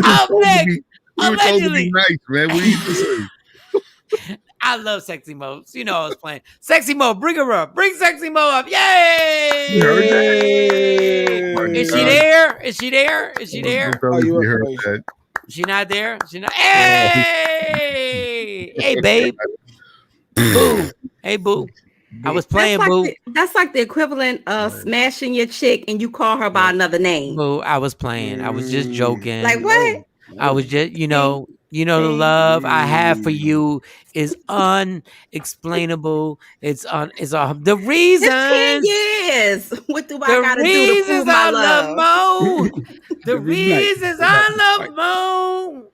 S1: Up next. Allegedly.
S6: Nice, man. What you doing?
S1: I love Sexy Mo. You know I was playing. Sexy Mo, bring her up. Bring Sexy Mo up. Yay! Is she there? Is she there? Is she there? She not there? She not. Hey! Hey, babe. Boo. Hey, boo. I was playing, boo.
S15: That's like the equivalent of smashing your chick and you call her by another name.
S1: Boo, I was playing. I was just joking.
S15: Like what?
S1: I was just, the love I have for you is unexplainable. The reasons.
S15: 10 years. What do I gotta do to prove my love?
S1: Mo. The reasons I love Mo.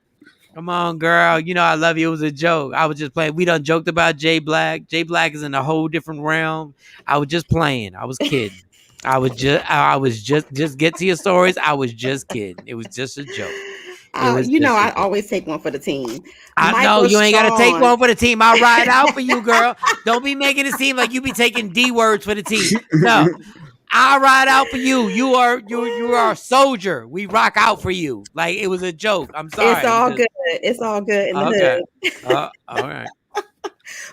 S1: Come on, girl. I love you. It was a joke. I was just playing. We done joked about Jay Black. Jay Black is in a whole different realm. I was just playing. I was kidding. I was just get to your stories. I was just kidding. It was just a joke.
S15: I always take one for the team.
S1: I know you ain't got to take one for the team. I'll ride out for you, girl. Don't be making it seem like you be taking D words for the team. No, I'll ride out for you. You are a soldier. We rock out for you. Like it was a joke. I'm sorry.
S15: It's all good. It's all good in the hood.
S1: All right.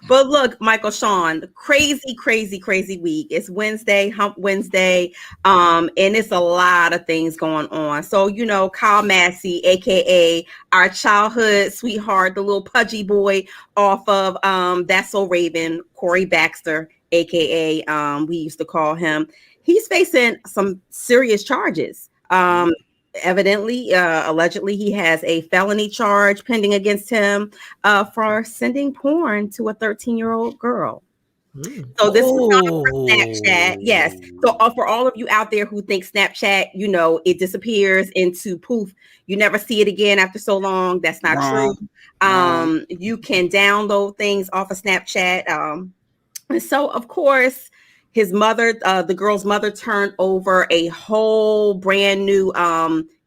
S15: But look, Michael, Shawn, crazy week. It's Wednesday, Hump Wednesday, and it's a lot of things going on. So, Kyle Massey, aka our childhood sweetheart, the little pudgy boy off of That's So Raven, Corey Baxter, aka we used to call him. He's facing some serious charges. Allegedly, he has a felony charge pending against him for sending porn to a 13-year-old girl. So this is not for Snapchat. Yes. So for all of you out there who think Snapchat, it disappears into poof. You never see it again after so long. That's not true. You can download things off of Snapchat. And so, of course, his mother, the girl's mother, turned over a whole brand new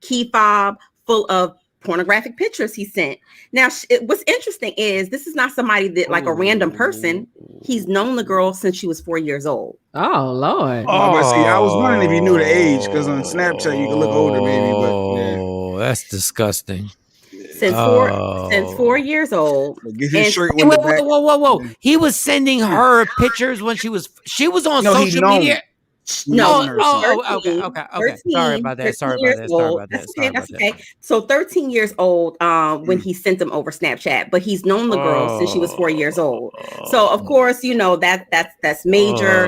S15: key fob full of pornographic pictures he sent. Now, what's interesting is this is not somebody that like a random person. He's known the girl since she was 4 years old.
S5: Oh Lord!
S4: But see, I was wondering if you knew the age because on Snapchat you can look older, maybe. But
S1: yeah, that's disgusting.
S15: Since 4 years old.
S4: Get his shirt
S1: with the back. Whoa! He was sending her pictures when she was on social media.
S15: No,
S1: okay.
S15: 13,
S1: Sorry about that.
S15: That's okay. So 13 years old when he sent them over Snapchat, but he's known the girl since she was 4 years old. So of course, you know that's major.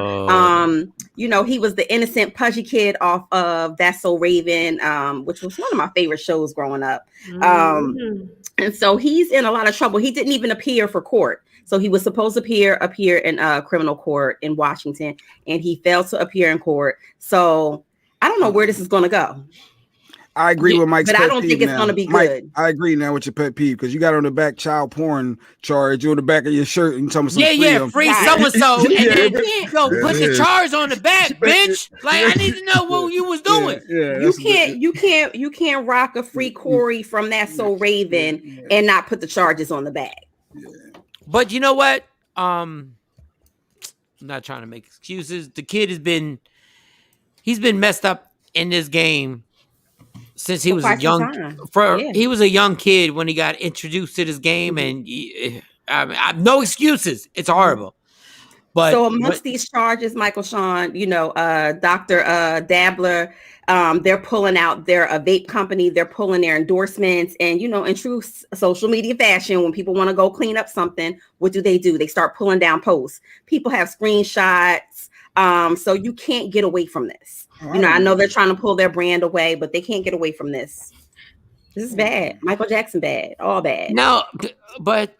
S15: You know, he was the innocent pudgy kid off of That's So Raven, which was one of my favorite shows growing up. And so he's in a lot of trouble. He didn't even appear for court. So he was supposed to appear in criminal court in Washington, and he failed to appear in court. So I don't know where this is going to go.
S4: I agree with Mike's
S15: but
S4: pet
S15: I don't
S4: peeve
S15: think it's
S4: now.
S15: going to be
S4: Mike,
S15: good.
S4: I agree now with your pet peeve because you got on the back child porn charge on the back of your shirt and some
S1: free so and so, and then put the charge on the back, bitch. Like I need to know what you was doing.
S15: You can't rock a free Corey from That's So Raven and not put the charges on the back.
S1: But you know what? I'm not trying to make excuses. The kid he's been messed up in this game since he was a he was a young kid when he got introduced to this game, and no excuses. It's horrible. But
S15: so amongst these charges, Michael Shawn, you know, Dr. Dabler, they're pulling out their vape company, they're pulling their endorsements, and you know, in true social media fashion, when people want to go clean up something, what do? They start pulling down posts. People have screenshots, so you can't get away from this. You know, I know they're trying to pull their brand away, but they can't get away from this. This is bad. Michael Jackson bad, all bad.
S1: No, but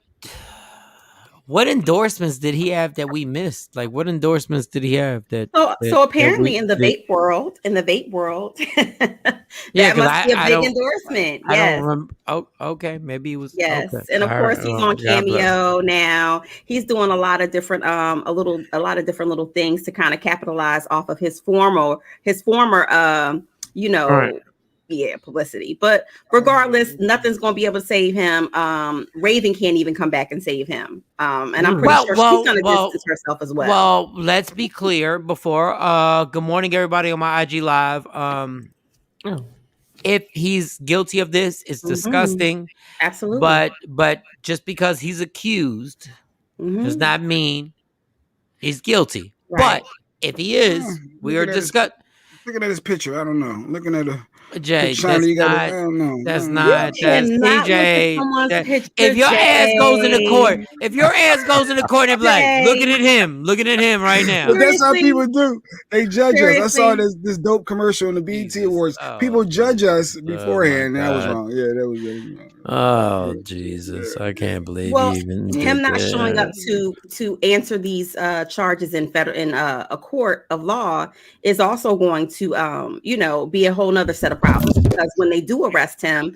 S1: what endorsements did he have that we missed? Like, what endorsements did he have that?
S15: So apparently, in the vape world, that must be a big endorsement. Yes.
S1: I don't remember. Oh, okay, maybe it was.
S15: Yes,
S1: okay.
S15: and of course he's on Cameo now. He's doing a lot of different, a lot of different little things to kind of capitalize off of his former, you know. Right. Yeah, publicity. But regardless, nothing's going to be able to save him. Raven can't even come back and save him. And I'm pretty sure she's going to distance herself as well.
S1: Well, let's be clear before. Good morning, everybody on my IG Live. If he's guilty of this, it's disgusting.
S15: Absolutely.
S1: But just because he's accused does not mean he's guilty. Right. But if he is, we are discussing.
S4: Looking at his picture, I don't know. Looking at
S1: Jay, that's not PJ. If your ass goes into court, they're like, looking at him right now.
S4: But that's how people do. They judge us. I saw this dope commercial in the BET Awards. People judge us beforehand. That was wrong. Yeah, that was wrong.
S1: Oh Jesus, I can't believe
S15: him not showing up to answer these charges in a court of law is also going to be a whole nother set of problems, because when they do arrest him,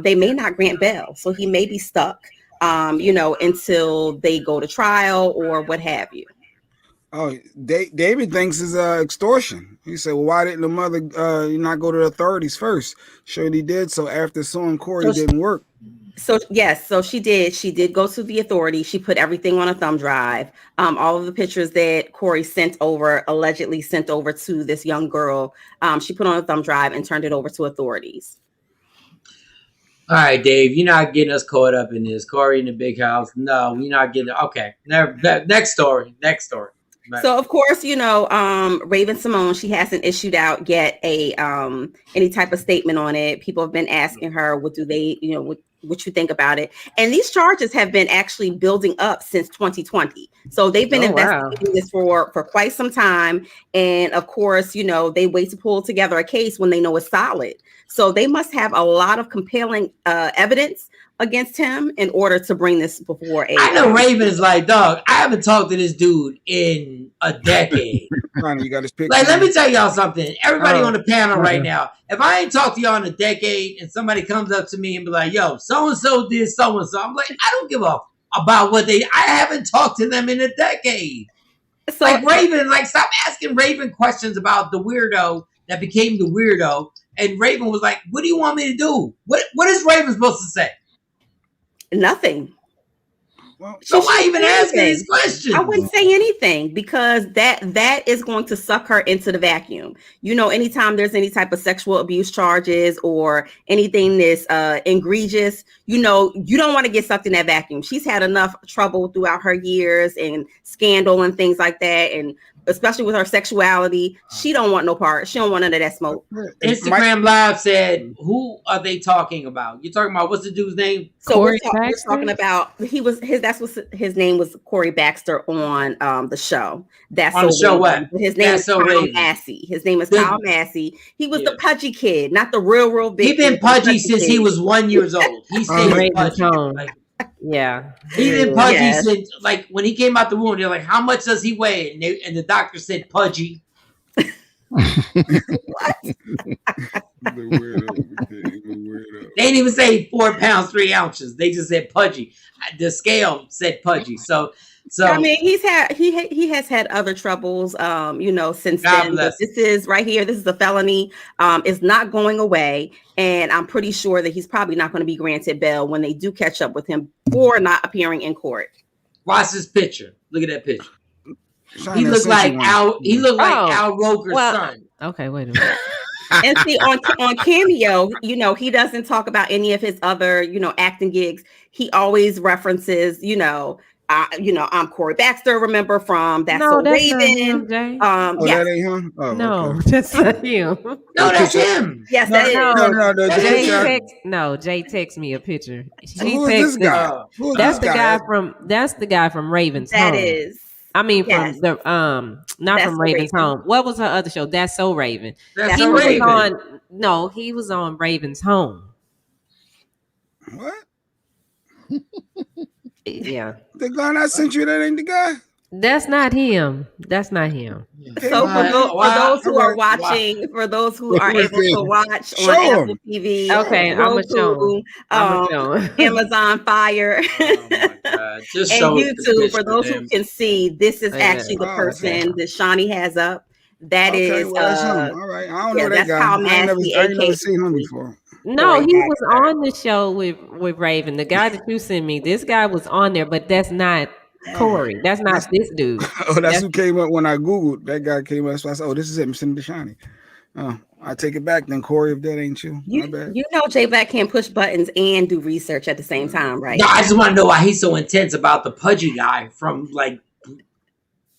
S15: they may not grant bail, so he may be stuck until they go to trial or what have you.
S4: Oh, David thinks it's extortion. He said, well, why didn't the mother not go to the authorities first? Sure, he did. So after suing Corey, it didn't work.
S15: So yes, so she did go to the authorities. She put everything on a thumb drive. All of the pictures that Corey allegedly sent over to this young girl, she put on a thumb drive and turned it over to authorities.
S1: All right, Dave, you're not getting us caught up in this. Corey in the big house. No, you're not getting. Okay, next story.
S15: So of course, Raven Simone, she hasn't issued out yet any type of statement on it. People have been asking her, what do they, what you think about it? And these charges have been actually building up since 2020. So they've been investigating this for quite some time. And of course, they wait to pull together a case when they know it's solid. So they must have a lot of compelling evidence against him in order to bring this before a.
S1: I know Raven is like, dog, I haven't talked to this dude in a decade.
S4: You got his picture.
S1: Like, let me tell y'all something. Everybody on the panel right now, if I ain't talked to y'all in a decade and somebody comes up to me and be like, yo, so-and-so did so-and-so, I'm like, I don't give a about what I haven't talked to them in a decade. So like Raven, stop asking Raven questions about the weirdo that became the weirdo
S13: and Raven was like, "What do you want me to do?" What is Raven supposed to say?
S15: Nothing.
S13: So why even asking these questions?
S15: I wouldn't say anything because that is going to suck her into the vacuum. You know, anytime there's any type of sexual abuse charges or anything that's egregious, you know, you don't want to get sucked in that vacuum. She's had enough trouble throughout her years and scandal and things like that, and especially with her sexuality, she don't want no part. She don't want none of that smoke.
S13: Instagram Live said, "Who are they talking about? You're talking about what's the dude's name?"
S15: So we're talking about his name was Corey Baxter on the show. That's
S13: on the show. What
S15: his name is Kyle Massey. His name is Kyle Massey. He was the pudgy kid, not the real big.
S13: He been pudgy since he was 1 year old. He stayed pudgy.
S5: Yeah,
S13: he been pudgy since like when he came out the womb. They're like, "How much does he weigh?" And the doctor said pudgy. They didn't even say 4 pounds 3 ounces. They just said pudgy. The scale said pudgy. So
S15: I mean, he has had other troubles, you know, since then. But this is right here. This is a felony. It's not going away, and I'm pretty sure that he's probably not going to be granted bail when they do catch up with him for not appearing in court.
S13: Watch this picture. Look at that picture. He looked like Al. He looked like Al Roker's son.
S5: Okay, wait a minute.
S15: And see, on Cameo, you know, he doesn't talk about any of his other, you know, acting gigs. He always references, you know, I'm Corey Baxter. Remember from That's So Raven?
S4: That ain't him. Oh,
S5: no,
S4: okay.
S5: that's not him.
S13: No, that's him.
S15: Yes, that is.
S5: Jay text me a picture.
S4: Who is this guy?
S5: That's the guy from Raven's Home.
S15: That is.
S5: I mean, from the not from Raven's Home. What was her other show? That's So Raven.
S13: He
S5: was on Raven's Home.
S4: What?
S5: Yeah.
S4: The guy I sent you, that ain't the guy?
S5: That's not him. That's not him.
S15: So for those who are watching, for those who are able to watch on Apple TV,
S5: okay,
S15: Roku, Amazon Fire,
S13: Just
S15: and YouTube, for those who can see, this is actually the person that Shawnee has up. That is,
S4: that's him. All right, I don't know that guy.
S15: Kyle
S4: I ain't
S15: Massey,
S4: never seen him before.
S5: No, he was on the show with Raven. The guy that you sent me, this guy was on there, but that's not Corey. That's not this dude.
S4: That's who came up when I Googled. That guy came up. So I said, "Oh, this is him, send it to Shawnee." I take it back then, Corey, if that ain't you.
S15: You know Jay Black can't push buttons and do research at the same time, right?
S13: No, I just want to know why he's so intense about the pudgy guy from like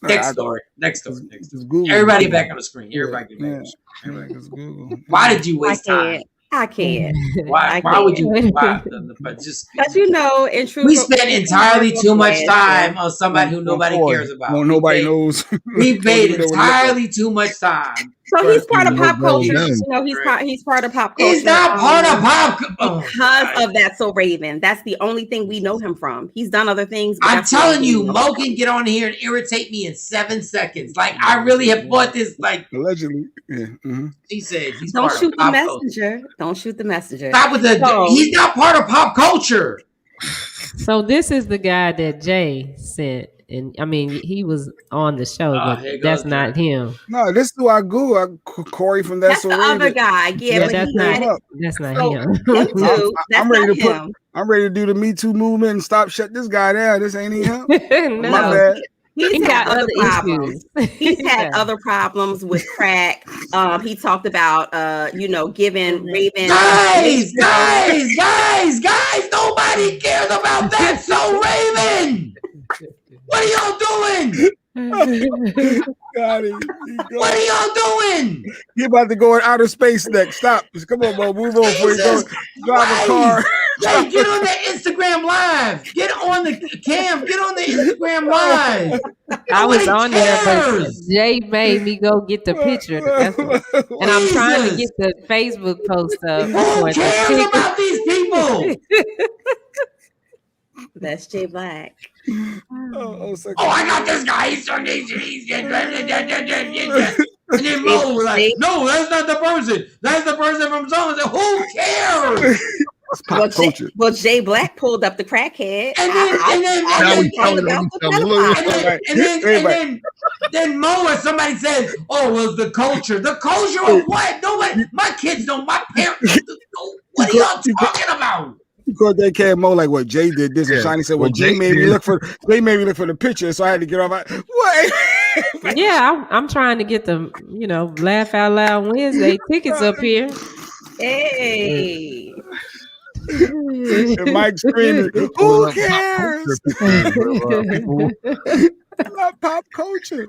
S13: Next story. Everybody back on the screen. Everybody get back on the screen.
S4: Everybody just Google.
S13: Why did you waste time?
S15: I can't.
S13: Why would you? Why? Just
S15: because you know, in truth,
S13: we spend entirely too much time on somebody who nobody cares about.
S4: Well, nobody knows.
S13: We paid entirely too much time.
S15: So he's part of pop culture. You know, he's part of pop culture.
S13: He's not part of pop
S15: because of That's So Raven. That's the only thing we know him from. He's done other things.
S13: I'm telling you, Mo can get on here and irritate me in 7 seconds. Like I really have bought this. Like
S4: allegedly, yeah. Mm-hmm.
S13: He said, he's
S15: "Don't shoot the messenger. Don't shoot the messenger."
S13: Stop with the. He's not part of pop culture.
S5: So this is the guy that Jay sent. And I mean, he was on the show, but that's not him.
S4: No, this is who I Google. Corey from
S15: That's the other guy. Yeah, but
S5: that's not him.
S4: I'm ready to do the Me Too movement and shut this guy down. This ain't him.
S5: No.
S4: My bad.
S15: He's had other problems. He's had other problems with crack. He talked about, giving Raven.
S13: Guys, nobody cares about that. So Raven. What are y'all doing? What are y'all doing?
S4: He about to go in outer space next. Stop. Just come on, Mo. Move on before you go drive a car.
S13: Hey, get on the Instagram Live. Get on the cam. Get on the Instagram Live.
S5: I was on there, but Jay made me go get the picture. And I'm trying to get the Facebook post up.
S13: Who cares about these people?
S15: That's Jay Black.
S13: I got this guy. He's and then Mo was like, "No, that's not the person. That's the person from Zone." Who cares?
S15: Well, Jay Black pulled up the crackhead.
S13: And then then Mo or somebody says, "Oh, well, the culture. The culture of what? Nobody. My kids don't. My parents. What are y'all talking about?"
S4: Because they came Mo like what Jay did this, and Shiny said, "Well, Jay made me look for the picture, so I had to get off." What?
S5: Yeah, I'm trying to get the Laugh Out Loud Wednesday tickets up here.
S15: Hey.
S4: And Mike screaming, "Who cares?" Pop culture.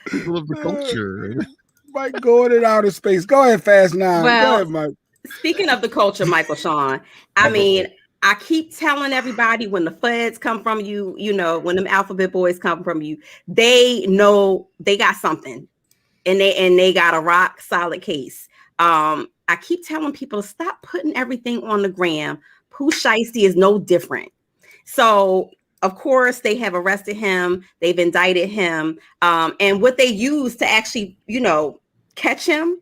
S6: People of the culture.
S4: Mike going in outer space. Go ahead, Fast Nine.
S15: Well,
S4: Go ahead, Mike.
S15: Speaking of the culture, Michael Shawn, I mean, I keep telling everybody when the feds come from you, when them alphabet boys come from you, they know they got something, and they got a rock solid case. I keep telling people to stop putting everything on the gram. Pooh Shiesty is no different. So, of course, they have arrested him. They've indicted him. And what they used to actually, catch him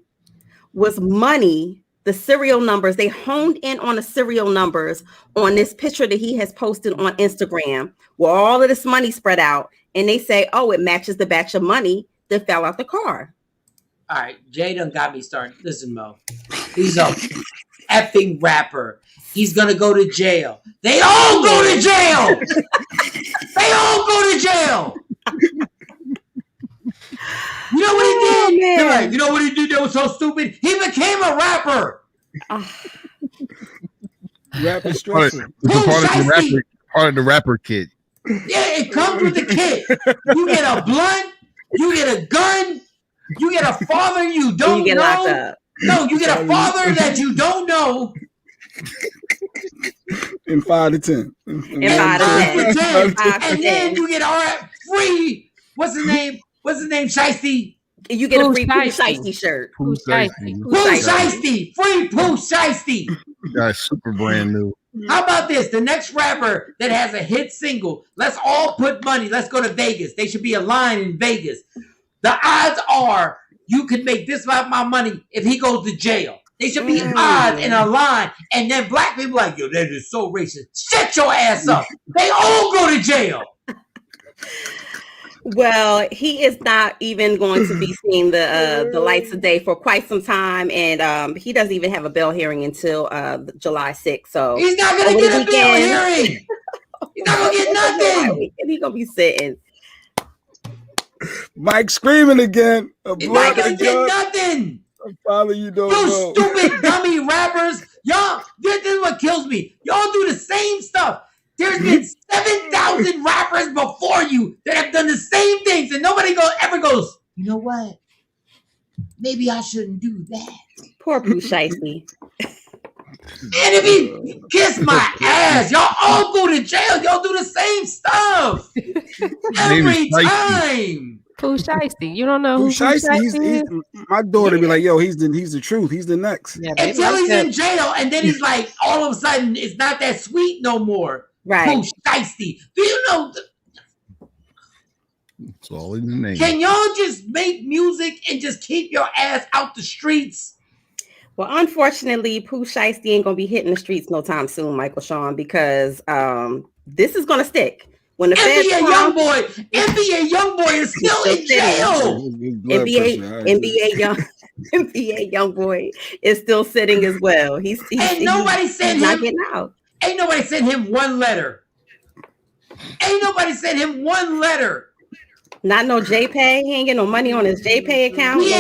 S15: was money, the serial numbers. They honed in on the serial numbers on this picture that he has posted on Instagram where all of this money spread out. And they say, oh, it matches the batch of money that fell out the car.
S13: All right, Jay done got me started. Listen, Mo. He's a effing rapper. He's going to go to jail. They all go to jail. They all go to jail. You know what he did? They're like, you know what he did that was so stupid? He became a rapper.
S4: Rapper stressing.
S6: Part of the rapper kit.
S13: Yeah, it comes with the kit. You get a blunt. You get a gun. You get a father you don't
S15: get
S13: know.
S15: locked up.
S13: No, you get a father that you don't know.
S4: In 5 to 10.
S13: In 5 to 10. And then you get free. What's his name? Shiesty?
S15: You get a free Pooh Shiesty shirt.
S13: Pooh Shiesty. Free Pooh Shiesty.
S6: Guy's super brand new.
S13: How about this? The next rapper that has a hit single, let's all put money. Let's go to Vegas. They should be a line in Vegas. The odds are you could make this amount of money if he goes to jail. They should be odds in a line. And then black people like, yo, that is so racist. Shut your ass up. They all go to jail.
S15: Well, he is not even going to be seeing the lights of day for quite some time, and he doesn't even have a bail hearing until July 6th. So
S13: he's not going to get a bail hearing. He's not going to get nothing.
S15: He's going to be sitting.
S4: Mike screaming again.
S13: He's not going to get nothing.
S4: Father, you don't know.
S13: Stupid dummy rappers. Y'all, this is what kills me. Y'all do the same stuff. There's been 7,000 rappers before you that have done the same things, and nobody ever goes, you know what? Maybe I shouldn't do that.
S15: Poor Pooh Shiesty.
S13: And if he kiss my ass, y'all all go to jail. Y'all do the same stuff every time.
S5: Pooh Shiesty. You don't know who Pooh Shiesty is?
S4: My daughter be like, yo, he's the truth. He's the next.
S13: Yeah, until he's in jail, and then he's like, all of a sudden, it's not that sweet no more.
S15: Right.
S13: Pooh Shiesty. Do you know?
S6: It's all in the name.
S13: Can y'all just make music and just keep your ass out the streets?
S15: Well, unfortunately, Pooh Shiesty ain't gonna be hitting the streets no time soon, Michael Shawn, because this is gonna stick. When the
S13: NBA Youngboy is still in jail.
S15: NBA Youngboy is still sitting as well. He's not getting out.
S13: Ain't nobody sent him one letter. Not
S15: no JPay. He ain't getting no money on his JPay account.
S13: He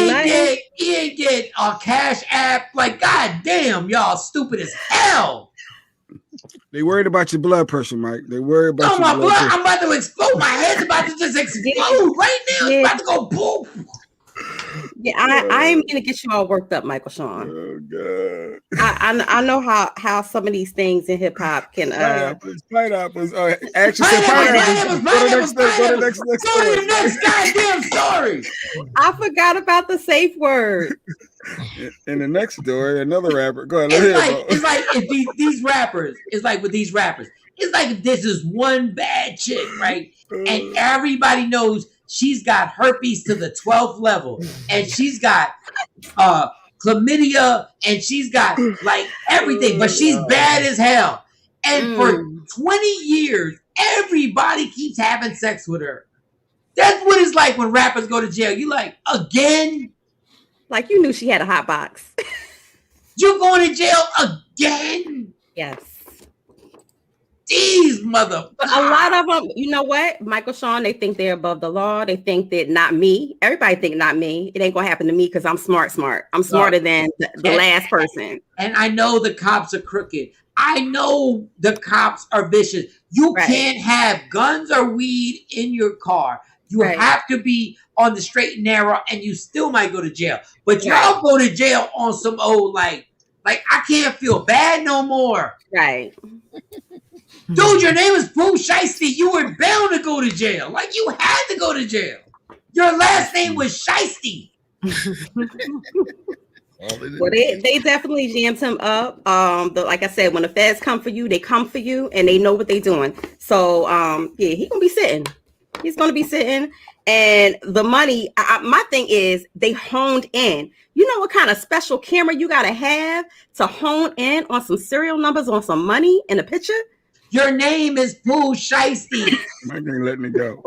S13: ain't get a Cash App. Like, god damn, y'all stupid as hell.
S4: They worried about your blood pressure, Mike. They worried about your
S13: my
S4: blood pressure.
S13: I'm about to explode. My head's about to just explode right now. It's about to go boom.
S15: Yeah, I'm gonna get you all worked up, Michael Shawn.
S4: Oh god.
S15: I know how some of these things in hip hop can
S4: pineapples. Actually, pineapples. Go to
S13: the next goddamn story.
S15: I forgot about the safe word.
S4: In the next story, another rapper. Go ahead.
S13: It's like if these rappers. It's like with these rappers. It's like if this is one bad chick, right? And everybody knows she's got herpes to the 12th level, and she's got chlamydia, and she's got like everything, but she's bad as hell. And for 20 years, everybody keeps having sex with her. That's what it's like when rappers go to jail. You like, again?
S15: Like you knew she had a hot box.
S13: You going to jail again?
S15: Yes.
S13: These mother.
S15: But a lot of them, you know what, Michael, Shawn, they think they're above the law. They think that not me. Everybody think not me. It ain't gonna happen to me because I'm smart. I'm smarter than the last person.
S13: And I know the cops are crooked. I know the cops are vicious. You can't have guns or weed in your car. You have to be on the straight and narrow, and you still might go to jail. But y'all go to jail on some old like I can't feel bad no more.
S15: Right.
S13: Dude, your name is Pooh Shiesty. You were bound to go to jail. Like you had to go to jail. Your last name was Shiesty.
S15: Well, they definitely jammed him up. Like I said, when the feds come for you, they come for you, and they know what they're doing. So, yeah, he's gonna be sitting. He's gonna be sitting, and the money. My thing is, they honed in. You know what kind of special camera you gotta have to hone in on some serial numbers, on some money in a picture?
S13: Your name is Pooh Shiesty.
S4: Mike ain't letting it go.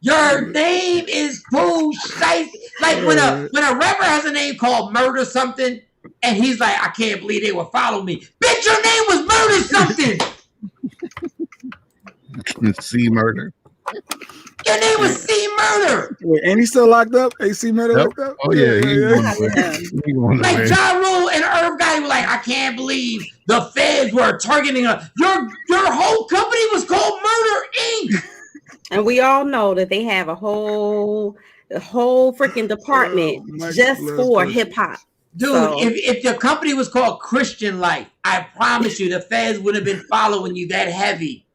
S13: Your name is Pooh Shiesty. Like when a rapper has a name called Murder Something, and he's like, I can't believe they would follow me. Bitch, your name was Murder Something.
S6: C Murder.
S13: Your name was C Murder.
S4: Wait, ain't he still locked up? AC Murder locked up?
S6: Oh yeah,
S13: Like Ja Rule and Irv Gotti were like, I can't believe the feds were targeting us. Your whole company was called Murder Inc.
S15: And we all know that they have a whole freaking department just for hip hop.
S13: Dude,
S15: So,
S13: if your company was called Christian Life, I promise you the feds would have been following you that heavy.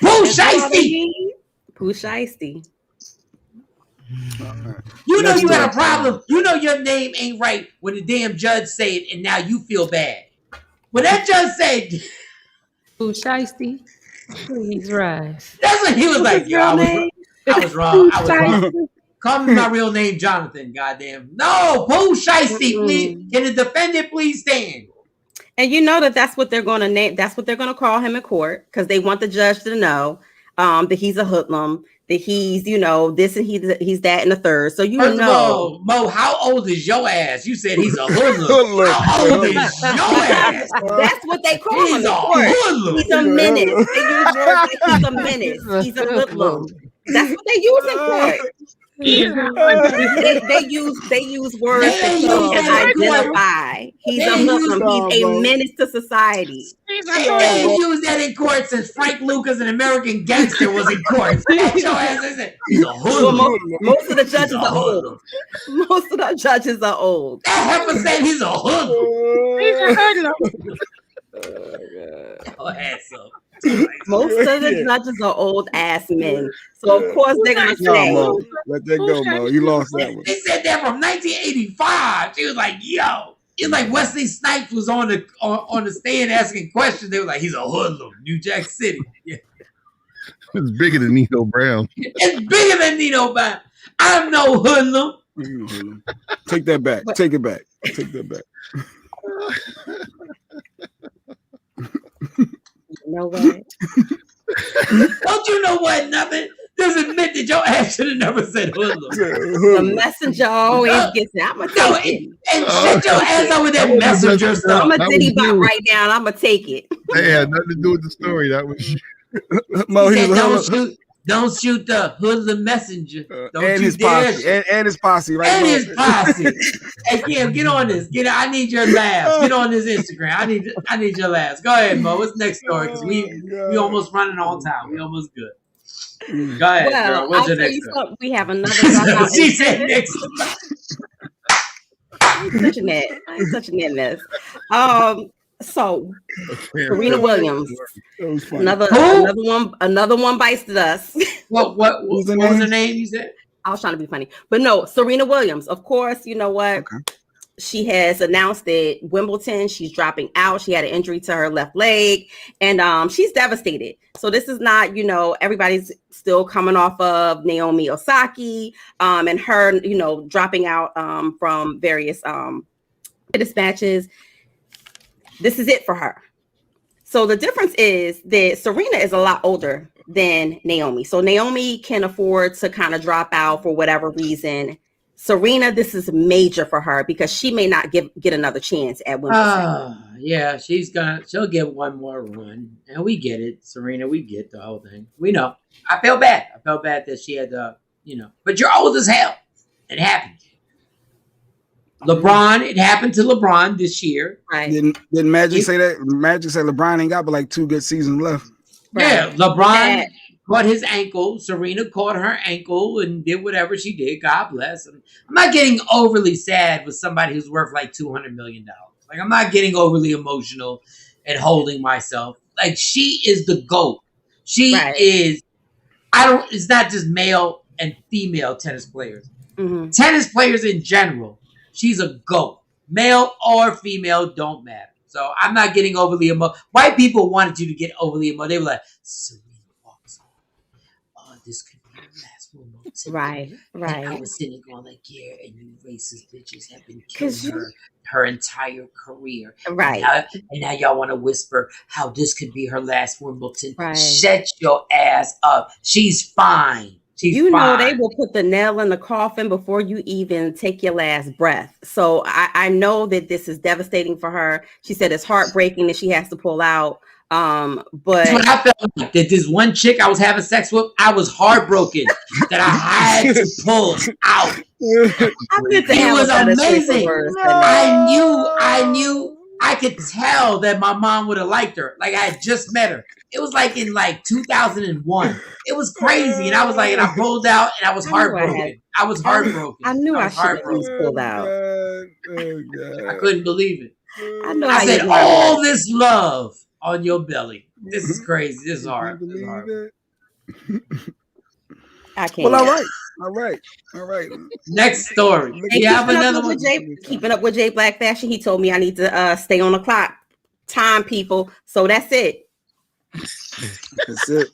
S13: Pooh Shiesty!
S15: Pooh Shiesty.
S13: You know you had a problem. You know your name ain't right when the damn judge said it, and now you feel bad. When that judge said
S5: Pooh Shiesty, please rise.
S13: That's when he was like, yo, I was wrong. Call me my real name, Jonathan. Goddamn. No, Pooh Shiesty, please. Can the defendant please stand?
S15: And you know that's what they're going to name. That's what they're going to call him in court because they want the judge to know that he's a hoodlum, that he's this and he's that and the third. So
S13: First of all, Mo, how old is your ass? You said he's a hoodlum. How old is your ass?
S15: That's what they call him
S13: He's
S15: in
S13: a
S15: court.
S13: hoodlum.
S15: He's a menace. They use words like he's a menace. He's a hoodlum. That's what they use in court. They use words that you can identify. He's a hoodlum. He's a menace to society.
S13: They use that in court since Frank Lucas, an American Gangster, was in court. He's a hoodlum.
S15: Well, most of the judges are old. Most of the judges are old.
S13: That heifer said he's a hoodlum.
S15: He's a hoodlum. Most of the judges are old ass men, so of course they're gonna say,
S4: Mo, let that go, Mo. You lost that one.
S13: They said that from 1985. She was like, "Yo," it's like Wesley Snipes was on the stand asking questions. They were like, "He's a hoodlum, New Jack City." Yeah.
S6: It's bigger than Nino Brown.
S13: It's bigger than Nino Brown. I'm no hoodlum.
S4: Take that back. Take it back. Take that back.
S15: You know what?
S13: Don't you know what? Nothing. Just admit that your ass should have never said hoodlum.
S15: The messenger always gets it. I'm gonna take it.
S13: And shut your ass over that messenger stuff.
S15: I'm a diddy bop right now, and I'm gonna take it.
S6: They had nothing to do with the story. That was
S4: Mo.
S13: He said, don't shoot the hoodlum messenger. Don't
S4: and
S13: you
S4: his
S13: dare
S4: posse. And his posse, right?
S13: And
S4: Mo?
S13: his posse. Hey Kim, get on this. I need your laughs. Get on this Instagram. I need your laughs. Go ahead, Mo. What's the next story? Because we almost running on time. We almost good. Go ahead, girl. What's your next story?
S15: We have another dropout.
S13: She said next.
S15: I'm such a net. I'm such a net mess. So Serena Williams, another one bites at us.
S13: What was her name? You said?
S15: I was trying to be funny, but no, Serena Williams. Of course, you know what? Okay. She has announced that Wimbledon, she's dropping out. She had an injury to her left leg, and she's devastated. So this is not, everybody's still coming off of Naomi Osaka, and her, dropping out from various tennis matches. This is it for her. So the difference is that Serena is a lot older than Naomi. So Naomi can afford to kind of drop out for whatever reason. Serena, this is major for her because she may not get another chance at Wimbledon.
S13: Yeah, she'll get one more run. And we get it, Serena. We get the whole thing. We know. I felt bad. I felt bad that she had to, but you're old as hell. It happened. LeBron, it happened to LeBron this year.
S15: Right.
S4: Didn't Magic say that? Magic said LeBron ain't got but like 2 good seasons left.
S13: Yeah, LeBron caught his ankle. Serena caught her ankle and did whatever she did. God bless. I'm not getting overly sad with somebody who's worth like $200 million. Like, I'm not getting overly emotional and holding myself. Like, she is the GOAT. She is. It's not just male and female tennis players.
S15: Mm-hmm.
S13: Tennis players in general. She's a GOAT. Male or female, don't matter. So I'm not getting overly emotional. White people wanted you to get overly emotional. They were like, Serena walks on. Oh, this could be her last woman.
S15: Right.
S13: And I was sitting going like, yeah, and you racist bitches have been killing her entire career.
S15: Right.
S13: And now y'all want to whisper how this could be her last Wimbledon.
S15: Right.
S13: Shut your ass up. She's fine.
S15: You know they will put the nail in the coffin before you even take your last breath. So I know that this is devastating for her. She said it's heartbreaking that she has to pull out. But
S13: that's what I felt like. That this one chick I was having sex with, I was heartbroken that I had to pull out. It was amazing. I knew I could tell that my mom would have liked her. Like I had just met her. It was like in like 2001. It was crazy. And I was like, and I pulled out and I was heartbroken. I was heartbroken.
S15: I knew I should have pulled out.
S13: I couldn't believe it.
S15: I
S13: said, all this love on your belly. This is crazy. This is hard. This is hard.
S15: I can't.
S4: Well, all right.
S13: Next story. You have another one.
S15: Keeping up with Jay Black fashion. He told me I need to stay on the clock. Time, people. So that's it.
S4: That's it.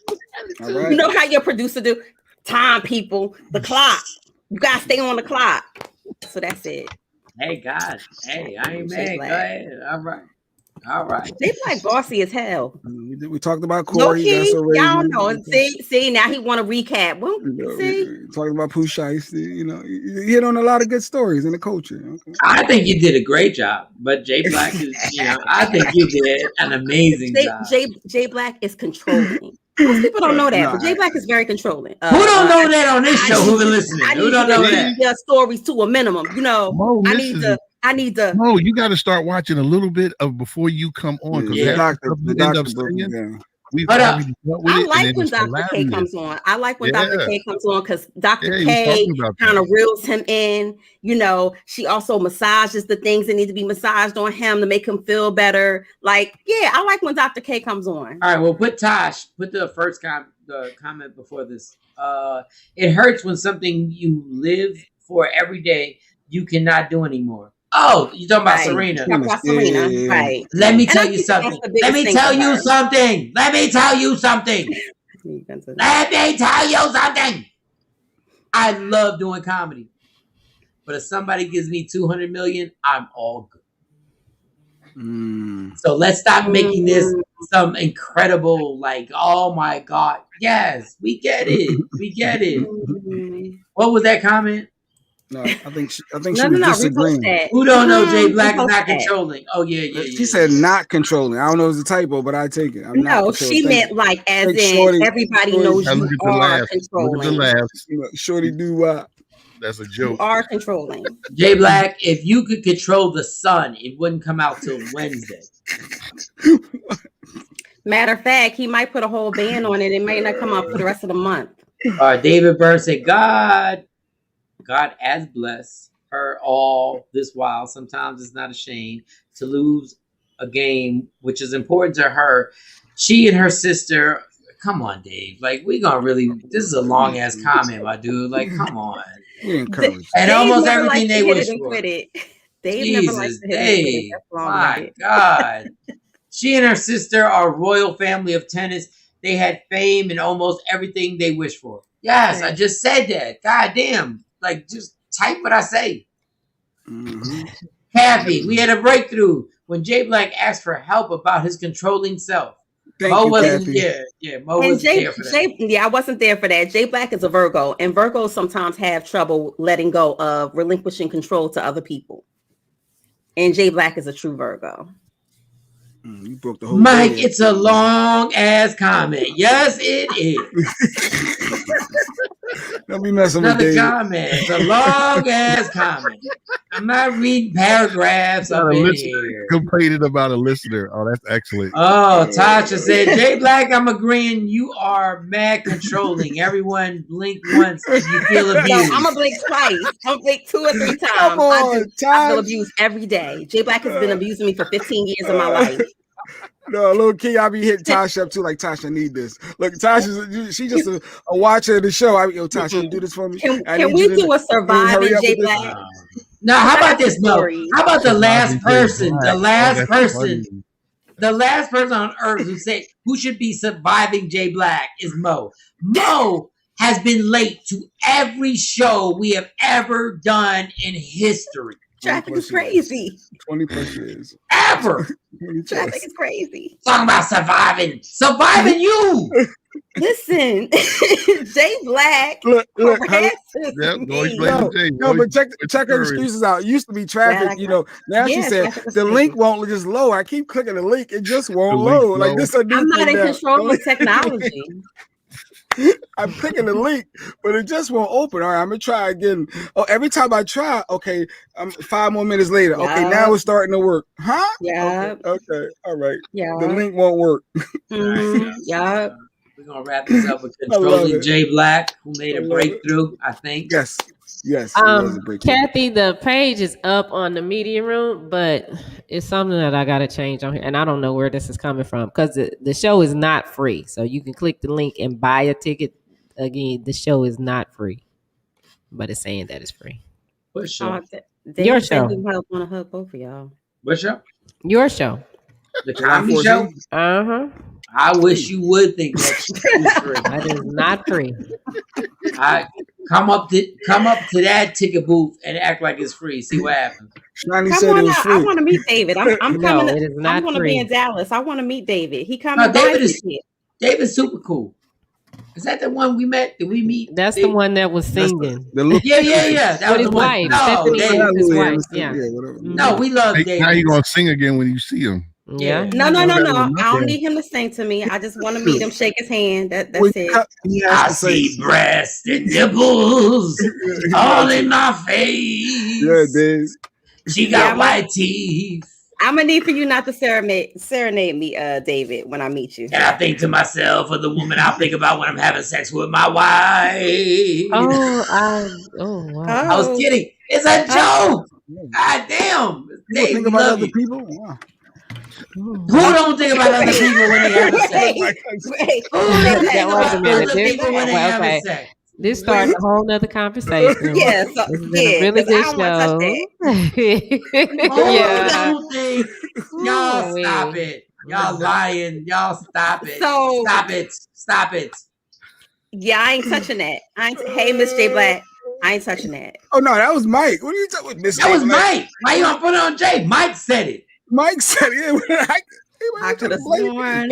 S4: All right.
S15: You know how your producer do? Time, people. The clock. You gotta stay on the clock. So that's it.
S13: Hey, God. Hey, I ain't mad. Go ahead. All right.
S15: They like bossy as hell.
S4: We talked about Corey.
S15: Y'all know. See, now he want to recap. Well,
S4: talking about Pooh Shiesty. You hit on a lot of good stories in the culture. Okay.
S13: I think you did a great job, but Jay Black is, I think you did an amazing job.
S15: Jay Black is controlling. Most people don't know that, but Jay Black is very controlling.
S13: Who don't know that on this show? Who been listening? Who don't know that?
S15: Their stories to a minimum. I need to.
S6: No, you got to start watching a little bit of before you come on.
S4: The doctor
S15: I like when Dr. K comes on. Dr. K comes on because Dr. K kind of reels him in. She also massages the things that need to be massaged on him to make him feel better. I like when Dr. K comes on.
S13: All right, well, put the first comment before this. It hurts when something you live for every day you cannot do anymore. Oh, you're talking about Serena.
S15: Right.
S13: Let me tell you something. Let me tell you something. I love doing comedy. But if somebody gives me $200 million, I'm all good. So let's stop making this some incredible, oh my God. Yes, we get it. What was that comment?
S4: No, I think she was disagreeing.
S13: Who don't know Jay Black is not controlling? Oh, yeah.
S4: She said not controlling. I don't know if it's a typo, but I take it.
S15: She meant as in everybody knows you are controlling.
S6: Look at the laughs.
S4: Shorty do what?
S6: That's a joke.
S15: You are controlling.
S13: Jay Black, if you could control the sun, it wouldn't come out till Wednesday.
S15: Matter of fact, he might put a whole ban on it. It may not come out for the rest of the month.
S13: David Byrne said, God has blessed her all this while. Sometimes it's not a shame to lose a game, which is important to her. She and her sister, come on, Dave. We gonna really, this is a long ass comment, my dude. Come on. And almost everything they wish for. Jesus, Dave. My God. She and her sister are a royal family of tennis. They had fame and almost everything they wish for. Yes, I just said that. God damn. Just type what I say. Kathy, we had a breakthrough when Jay Black asked for help about his controlling self.
S4: Thank you,
S13: wasn't.
S4: Kathy.
S13: Mo wasn't there for that.
S15: I wasn't there for that. Jay Black is a Virgo, and Virgos sometimes have trouble letting go of relinquishing control to other people. And Jay Black is a true Virgo.
S4: You broke the whole
S13: Mike,
S4: day.
S13: it's a long ass comment. Yes, it is.
S4: Don't be messing
S13: Another
S4: with David.
S13: comment. It's a long ass comment. I'm not reading paragraphs up in here.
S6: Complaining about a listener. Oh, that's excellent.
S13: Oh, Tasha said, Jay Black, I'm agreeing. You are mad controlling. Everyone blink once if you feel abused.
S15: No, I'm gonna blink twice. I'm gonna blink 2 or 3 times.
S4: Come on,
S15: I feel abused every day. Jay Black has been abusing me for 15 years of my life.
S4: No, little kid, I be hitting Tasha up too. Like, Tasha, I need this. Look, Tasha, she just a watcher of the show. Yo, Tasha, can you do this for me?
S15: Can we do a surviving Jay Black?
S13: Now, how about this, Mo? How about the last person? The last person on earth who should be surviving Jay Black is Mo. Mo has been late to every show we have ever done in history.
S15: Traffic is crazy.
S4: 20 plus years.
S13: Ever.
S15: Traffic is crazy.
S13: Talking about surviving. Surviving you.
S15: Listen, Jay Black.
S4: Look.
S6: No,
S4: but check her excuses out. It used to be traffic, Now she said the link won't just load. I keep clicking the link, it just won't load. Like this,
S15: I'm not in control of technology.
S4: I'm clicking the link, but it just won't open. All right, I'm gonna try again. Oh, every time I try, okay, 5 more minutes later. Yeah. Okay, now it's starting to work. Huh?
S15: Yeah.
S4: Okay. All right.
S15: Yeah.
S4: The link won't work.
S15: Yeah.
S13: We're gonna wrap this up with controlling Jay Black, who made a breakthrough, I think.
S4: Yes.
S5: Kathy, the page is up on the media room, but it's something that I gotta change on here, and I don't know where this is coming from because the show is not free. So you can click the link and buy a ticket. Again, the show is not free, but it's saying that it's free.
S13: What show?
S5: Your show.
S15: I want to hug both of y'all.
S13: What show?
S5: Your show.
S13: The comedy show. I wish you would think that's free.
S5: That is not free.
S13: I come up to that ticket booth and act like it's free. See what happens.
S4: Shani said it was free.
S15: I want to meet David. I'm coming.
S5: No, it is not
S15: I'm going to
S5: free.
S15: be in Dallas. I want to meet David. He coming.
S13: No, David's super cool. Is that the one we met? Did we meet?
S5: That's the one that was singing.
S13: Yeah. That was
S5: his wife.
S13: No,
S5: his wife. Yeah.
S13: No, we love David.
S6: Now you gonna sing again when you see him.
S5: Yeah.
S15: No. I don't need him to sing to me. I just want to meet him, shake his hand. That's it.
S13: I see breasts and nipples all in my face.
S4: Yeah, Dave.
S13: She got white teeth.
S15: I'm gonna need for you not to serenade me, David, when I meet you.
S13: And I think to myself, of the woman I think about when I'm having sex with my wife.
S5: Wow.
S13: I was kidding. It's a joke. God damn.
S4: They think about other people. Wow.
S13: Who don't think about other people when they have sex? Who think about other people when they have sex?
S5: This started a whole nother conversation.
S15: Yeah,
S5: this has been a really good show.
S13: Y'all stop it. Y'all lying. Y'all stop it. Stop it.
S15: Yeah, I ain't touching that. Hey, Miss J Black. I ain't touching that.
S4: Oh no, that was Mike. What are you talking about, Miss?
S13: That was Mike. Why you gonna put it on Jay? Mike said it.
S4: Mike said it.
S15: I could have sworn.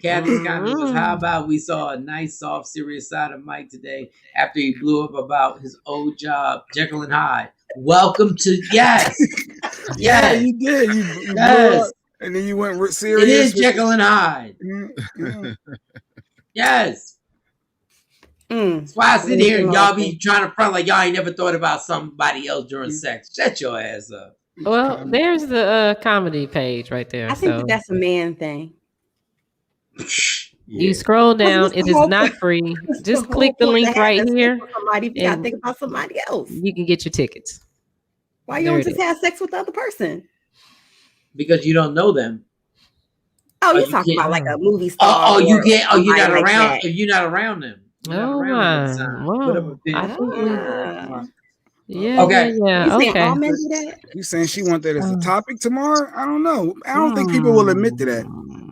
S13: Kathy's comment was, how about we saw a nice, soft, serious side of Mike today after he blew up about his old job, Jekyll and Hyde. Welcome to, yes.
S4: Yeah, you did. You blew up, and then you went serious.
S13: It is Jekyll and Hyde. Yes. That's why I sit here and y'all be trying to front like y'all ain't never thought about somebody else during sex. Shut your ass up.
S5: Well, there's the comedy page right there.
S15: I think that's a man thing.
S5: You scroll down. It is not free. Just click the link right here.
S15: Somebody got to think about somebody else.
S5: You can get your tickets.
S15: Why you don't just have sex with the other person?
S13: Because you don't know them.
S15: Oh, you're talking about like a movie star.
S13: You're not around. If you're not around them.
S5: Oh my! Yeah.
S13: Okay.
S5: Yeah. Okay.
S4: You saying she want that as a topic tomorrow? I don't know. I don't think people will admit to that.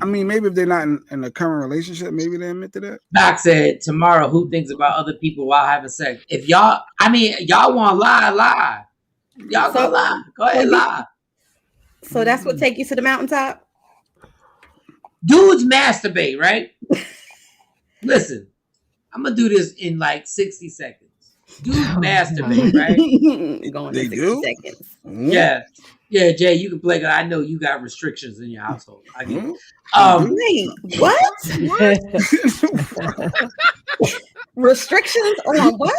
S4: I mean, maybe if they're not in a current relationship, maybe they admit to that.
S13: Doc said, tomorrow, who thinks about other people while having sex? If y'all want to lie. Y'all go lie. Go ahead, lie.
S15: So that's what take you to the mountaintop?
S13: Dudes masturbate, right? Listen, I'm gonna do this in like 60 seconds. Dudes masturbate, right?
S15: Going
S4: They
S15: in 60
S4: do?
S15: seconds.
S13: Yeah. Yeah, Jay, you can play. I know you got restrictions in your household. I get it.
S15: Wait, what? Restrictions on what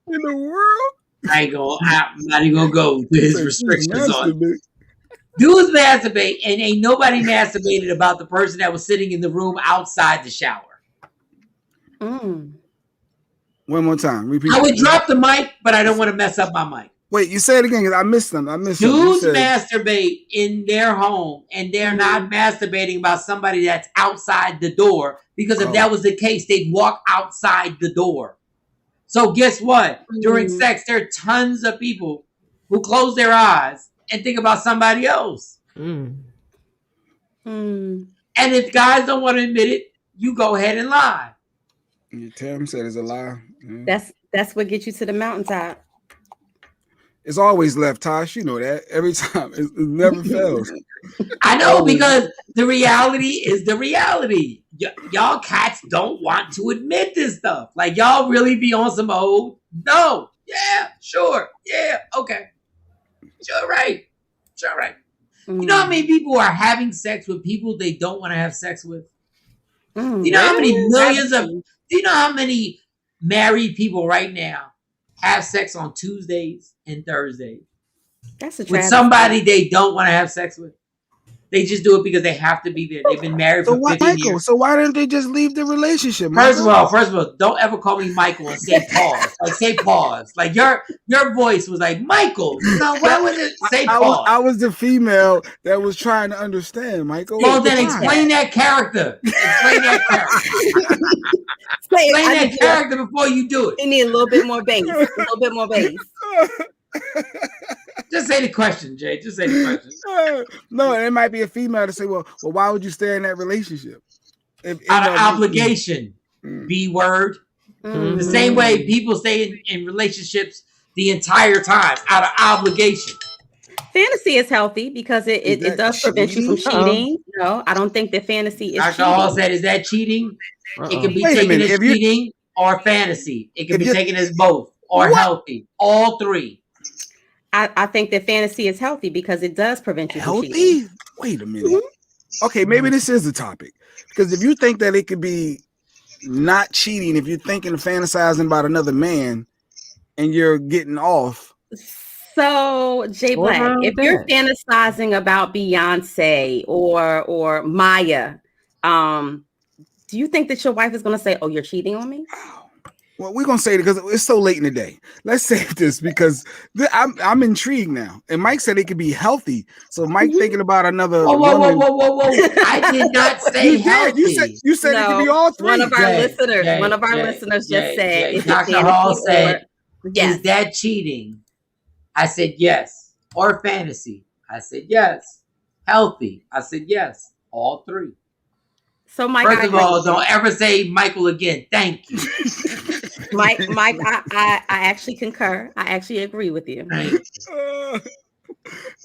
S4: in the world?
S13: I'm not even gonna go to his restrictions on. Dudes masturbate, and ain't nobody masturbated about the person that was sitting in the room outside the shower.
S4: One more time. Repeat.
S13: I would drop the mic, but I don't want to mess up my mic.
S4: Wait, you say it again because I missed them.
S13: Dudes masturbate in their home, and they're not masturbating about somebody that's outside the door, because if that was the case, they'd walk outside the door. So guess what? During sex, there are tons of people who close their eyes and think about somebody else. And if guys don't want to admit it, you go ahead and lie.
S4: Tim said it's a lie. Yeah.
S15: That's what gets you to the mountaintop.
S4: It's always left, Tosh. You know that. Every time. It never fails.
S13: I know, because the reality is the reality. Y'all cats don't want to admit this stuff. Like, y'all really be on some old, no, yeah, sure, yeah, okay. Sure, right. Sure, right. You know how many people are having sex with people they don't want to have sex with? Do you know how many millions of, do you know how many married people right now have sex on Tuesdays and Thursdays?
S15: That's a
S13: with somebody they don't want to have sex with. They just do it because they have to be there. They've been married for 15 years.
S4: So why didn't they just leave the relationship?
S13: First of all, don't ever call me Michael and say pause. Like, say pause. Like, your voice was like, Michael. No, why would it say pause?
S4: I was the female that was trying to understand, Michael.
S13: Well, then explain that character. Explain that character. Explain that character before you do it.
S15: You need a little bit more bass. A little bit more bass.
S13: Just say the question, Jay. Just say the question.
S4: No, it might be a female to say, well, why would you stay in that relationship?
S13: Out of obligation. B word. The same way people stay in relationships the entire time, out of obligation.
S15: Fantasy is healthy because it does prevent you from cheating. No, I don't think that fantasy is
S13: Dr.
S15: cheating.
S13: Hall said, is that cheating? It can be taken as cheating or fantasy. It can be taken as both or healthy. All three.
S15: I think that fantasy is healthy because it does prevent you from cheating.
S4: Wait a minute. Okay, maybe this is the topic. Because if you think that it could be not cheating, if you're thinking of fantasizing about another man and you're getting off.
S15: So, Jay Black, if you're fantasizing about Beyonce or Maya, do you think that your wife is going to say, "Oh, you're cheating on me"?
S4: Well, we're gonna say it because it's so late in the day. Let's save this because I'm intrigued now. And Mike said it could be healthy. So Mike thinking about another.
S13: Whoa! I did not say healthy.
S4: You said it could be all three.
S15: One of our listeners just said.
S13: Dr. Hall said, "Is that cheating?" I said yes. Or fantasy? I said yes. Healthy? I said yes. All three.
S15: So Mike,
S13: first of all, don't ever say Michael again. Thank you.
S15: Mike, I actually concur. I actually agree with you.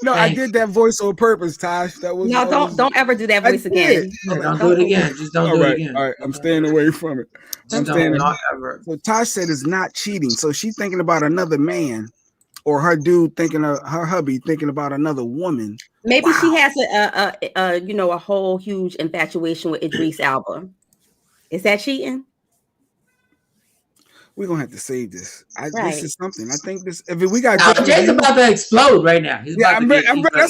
S4: No, I did that voice on purpose, Tosh. That was
S15: don't ever do that voice again.
S13: Don't do it again. Just don't do it again.
S4: All right, I'm staying away from it.
S13: I'm staying away.
S4: So Tosh said it's not cheating. So she's thinking about another man, or her dude thinking of her hubby thinking about another woman.
S15: Maybe she has a whole huge infatuation with Idris Elba. Is that cheating?
S4: We're gonna have to save this. This is something. I think this. If we got,
S13: Jay's about to explode right now.
S4: That's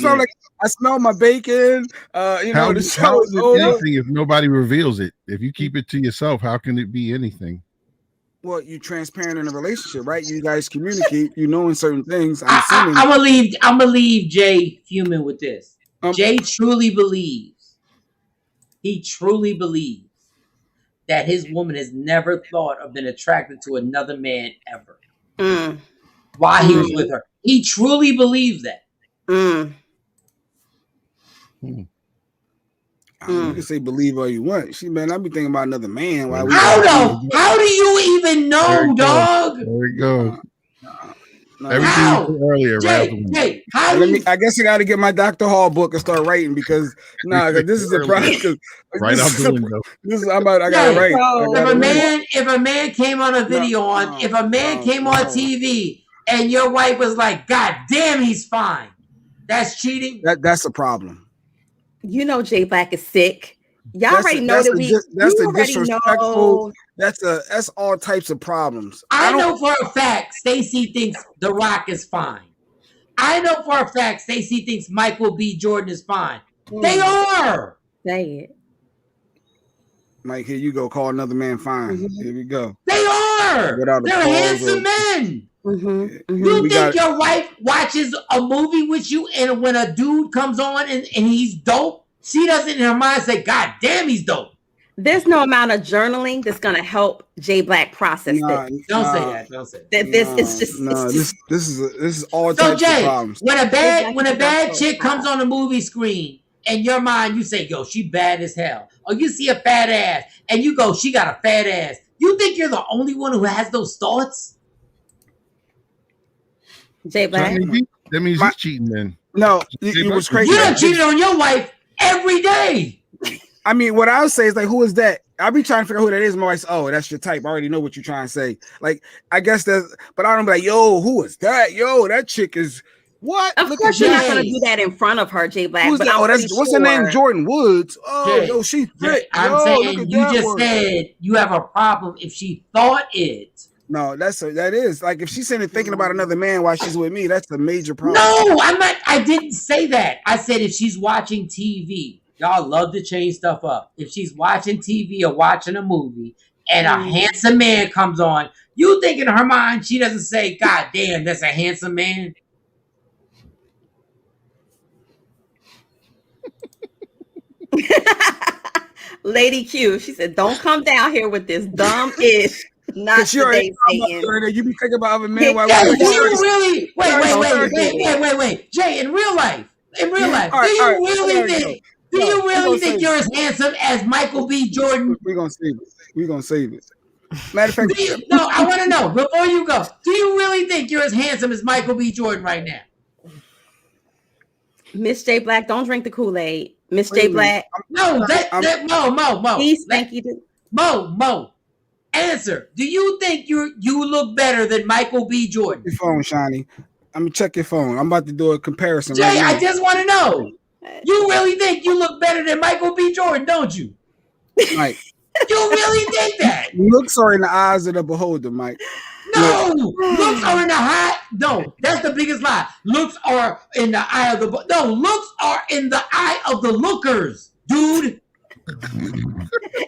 S4: why I'm like. I smell my bacon.
S6: How
S4: the
S6: is
S4: show is over.
S6: Anything if nobody reveals it? If you keep it to yourself, how can it be anything?
S4: Well, you're transparent in a relationship, right? You guys communicate. You knowing certain things.
S13: I'm gonna leave Jay fuming with this. Jay truly believes. He truly believes that his woman has never thought of being attracted to another man ever. While he was with her. He truly believes that.
S4: You can say believe all you want. I be thinking about another man.
S13: How do you even know, dog?
S6: There we go. Everything you said earlier, right?
S13: Jay,
S4: I guess I got to get my Dr. Hall book and start writing because this is a problem.
S6: Right out the window.
S4: I got to write.
S13: If a man came on a video if a man came on TV and your wife was like, God damn, he's fine, that's cheating.
S4: That's a problem.
S15: You know, Jay Black is sick. Y'all already know that
S4: that's a disrespectful. That's all types of problems.
S13: I know for a fact Stacey thinks The Rock is fine. I know for a fact Stacey thinks Michael B. Jordan is fine. They are.
S15: Say it.
S4: Mike, here you go. Call another man fine. Here we go.
S13: They are. They're handsome men. You think your wife watches a movie with you, and when a dude comes on and he's dope, she doesn't in her mind say, God damn, he's dope.
S15: There's no amount of journaling that's going to help Jay Black process this.
S13: Don't say that. Don't say that.
S4: This is all types of problems.
S13: When a bad chick comes on the movie screen, in your mind you say, yo, she bad as hell. Or you see a fat ass and you go, she got a fat ass. You think you're the only one who has those thoughts?
S15: Jay Black?
S6: That means he's cheating then.
S4: No, it was crazy.
S13: You done cheated on your wife every day.
S4: I mean, what I would say is like, who is that? I'll be trying to figure out who that is. My wife's, oh, that's your type. I already know what you're trying to say. Like, I guess that's, but I don't be like, yo, who is that? Yo, that chick is what?
S15: Of course, you're not going to do that in front of her, Jay Black.
S4: Who's that? What's her name? Jordan Woods. Oh, yo, she's thick.
S13: I'm saying you just said you have a problem if she thought it.
S4: No, that is like if she's sitting thinking about another man while she's with me, that's a major problem.
S13: No, I'm not. I didn't say that. I said if she's watching TV. Y'all love to change stuff up. If she's watching TV or watching a movie and a handsome man comes on, you think in her mind she doesn't say, God damn, that's a handsome man?
S15: Lady Q, she said, don't come down here with this dumb ish. Not today, Satan.
S4: You be thinking about other men.
S13: Wait. Jay, in real life, do you really think you're as handsome as Michael B. Jordan?
S4: We're gonna save it. Matter of fact,
S13: no, I want to know before you go. Do you really think you're as handsome as Michael B. Jordan right now?
S15: Miss J Black, don't drink the Kool-Aid. Miss J Black.
S13: No, Mo.
S15: Please, thank you.
S13: Mo. Answer. Do you think you look better than Michael B. Jordan?
S4: Your phone, Shiny. I'm gonna check your phone. I'm about to do a comparison.
S13: Jay,
S4: right now.
S13: I just want to know. You really think you look better than Michael B. Jordan, don't you?
S4: Mike.
S13: You really think that?
S4: Looks are in the eyes of the beholder, Mike.
S13: No, looks are in the eye. No, that's the biggest lie. Looks are in the eye of the. No, looks are in the eye of the lookers, dude.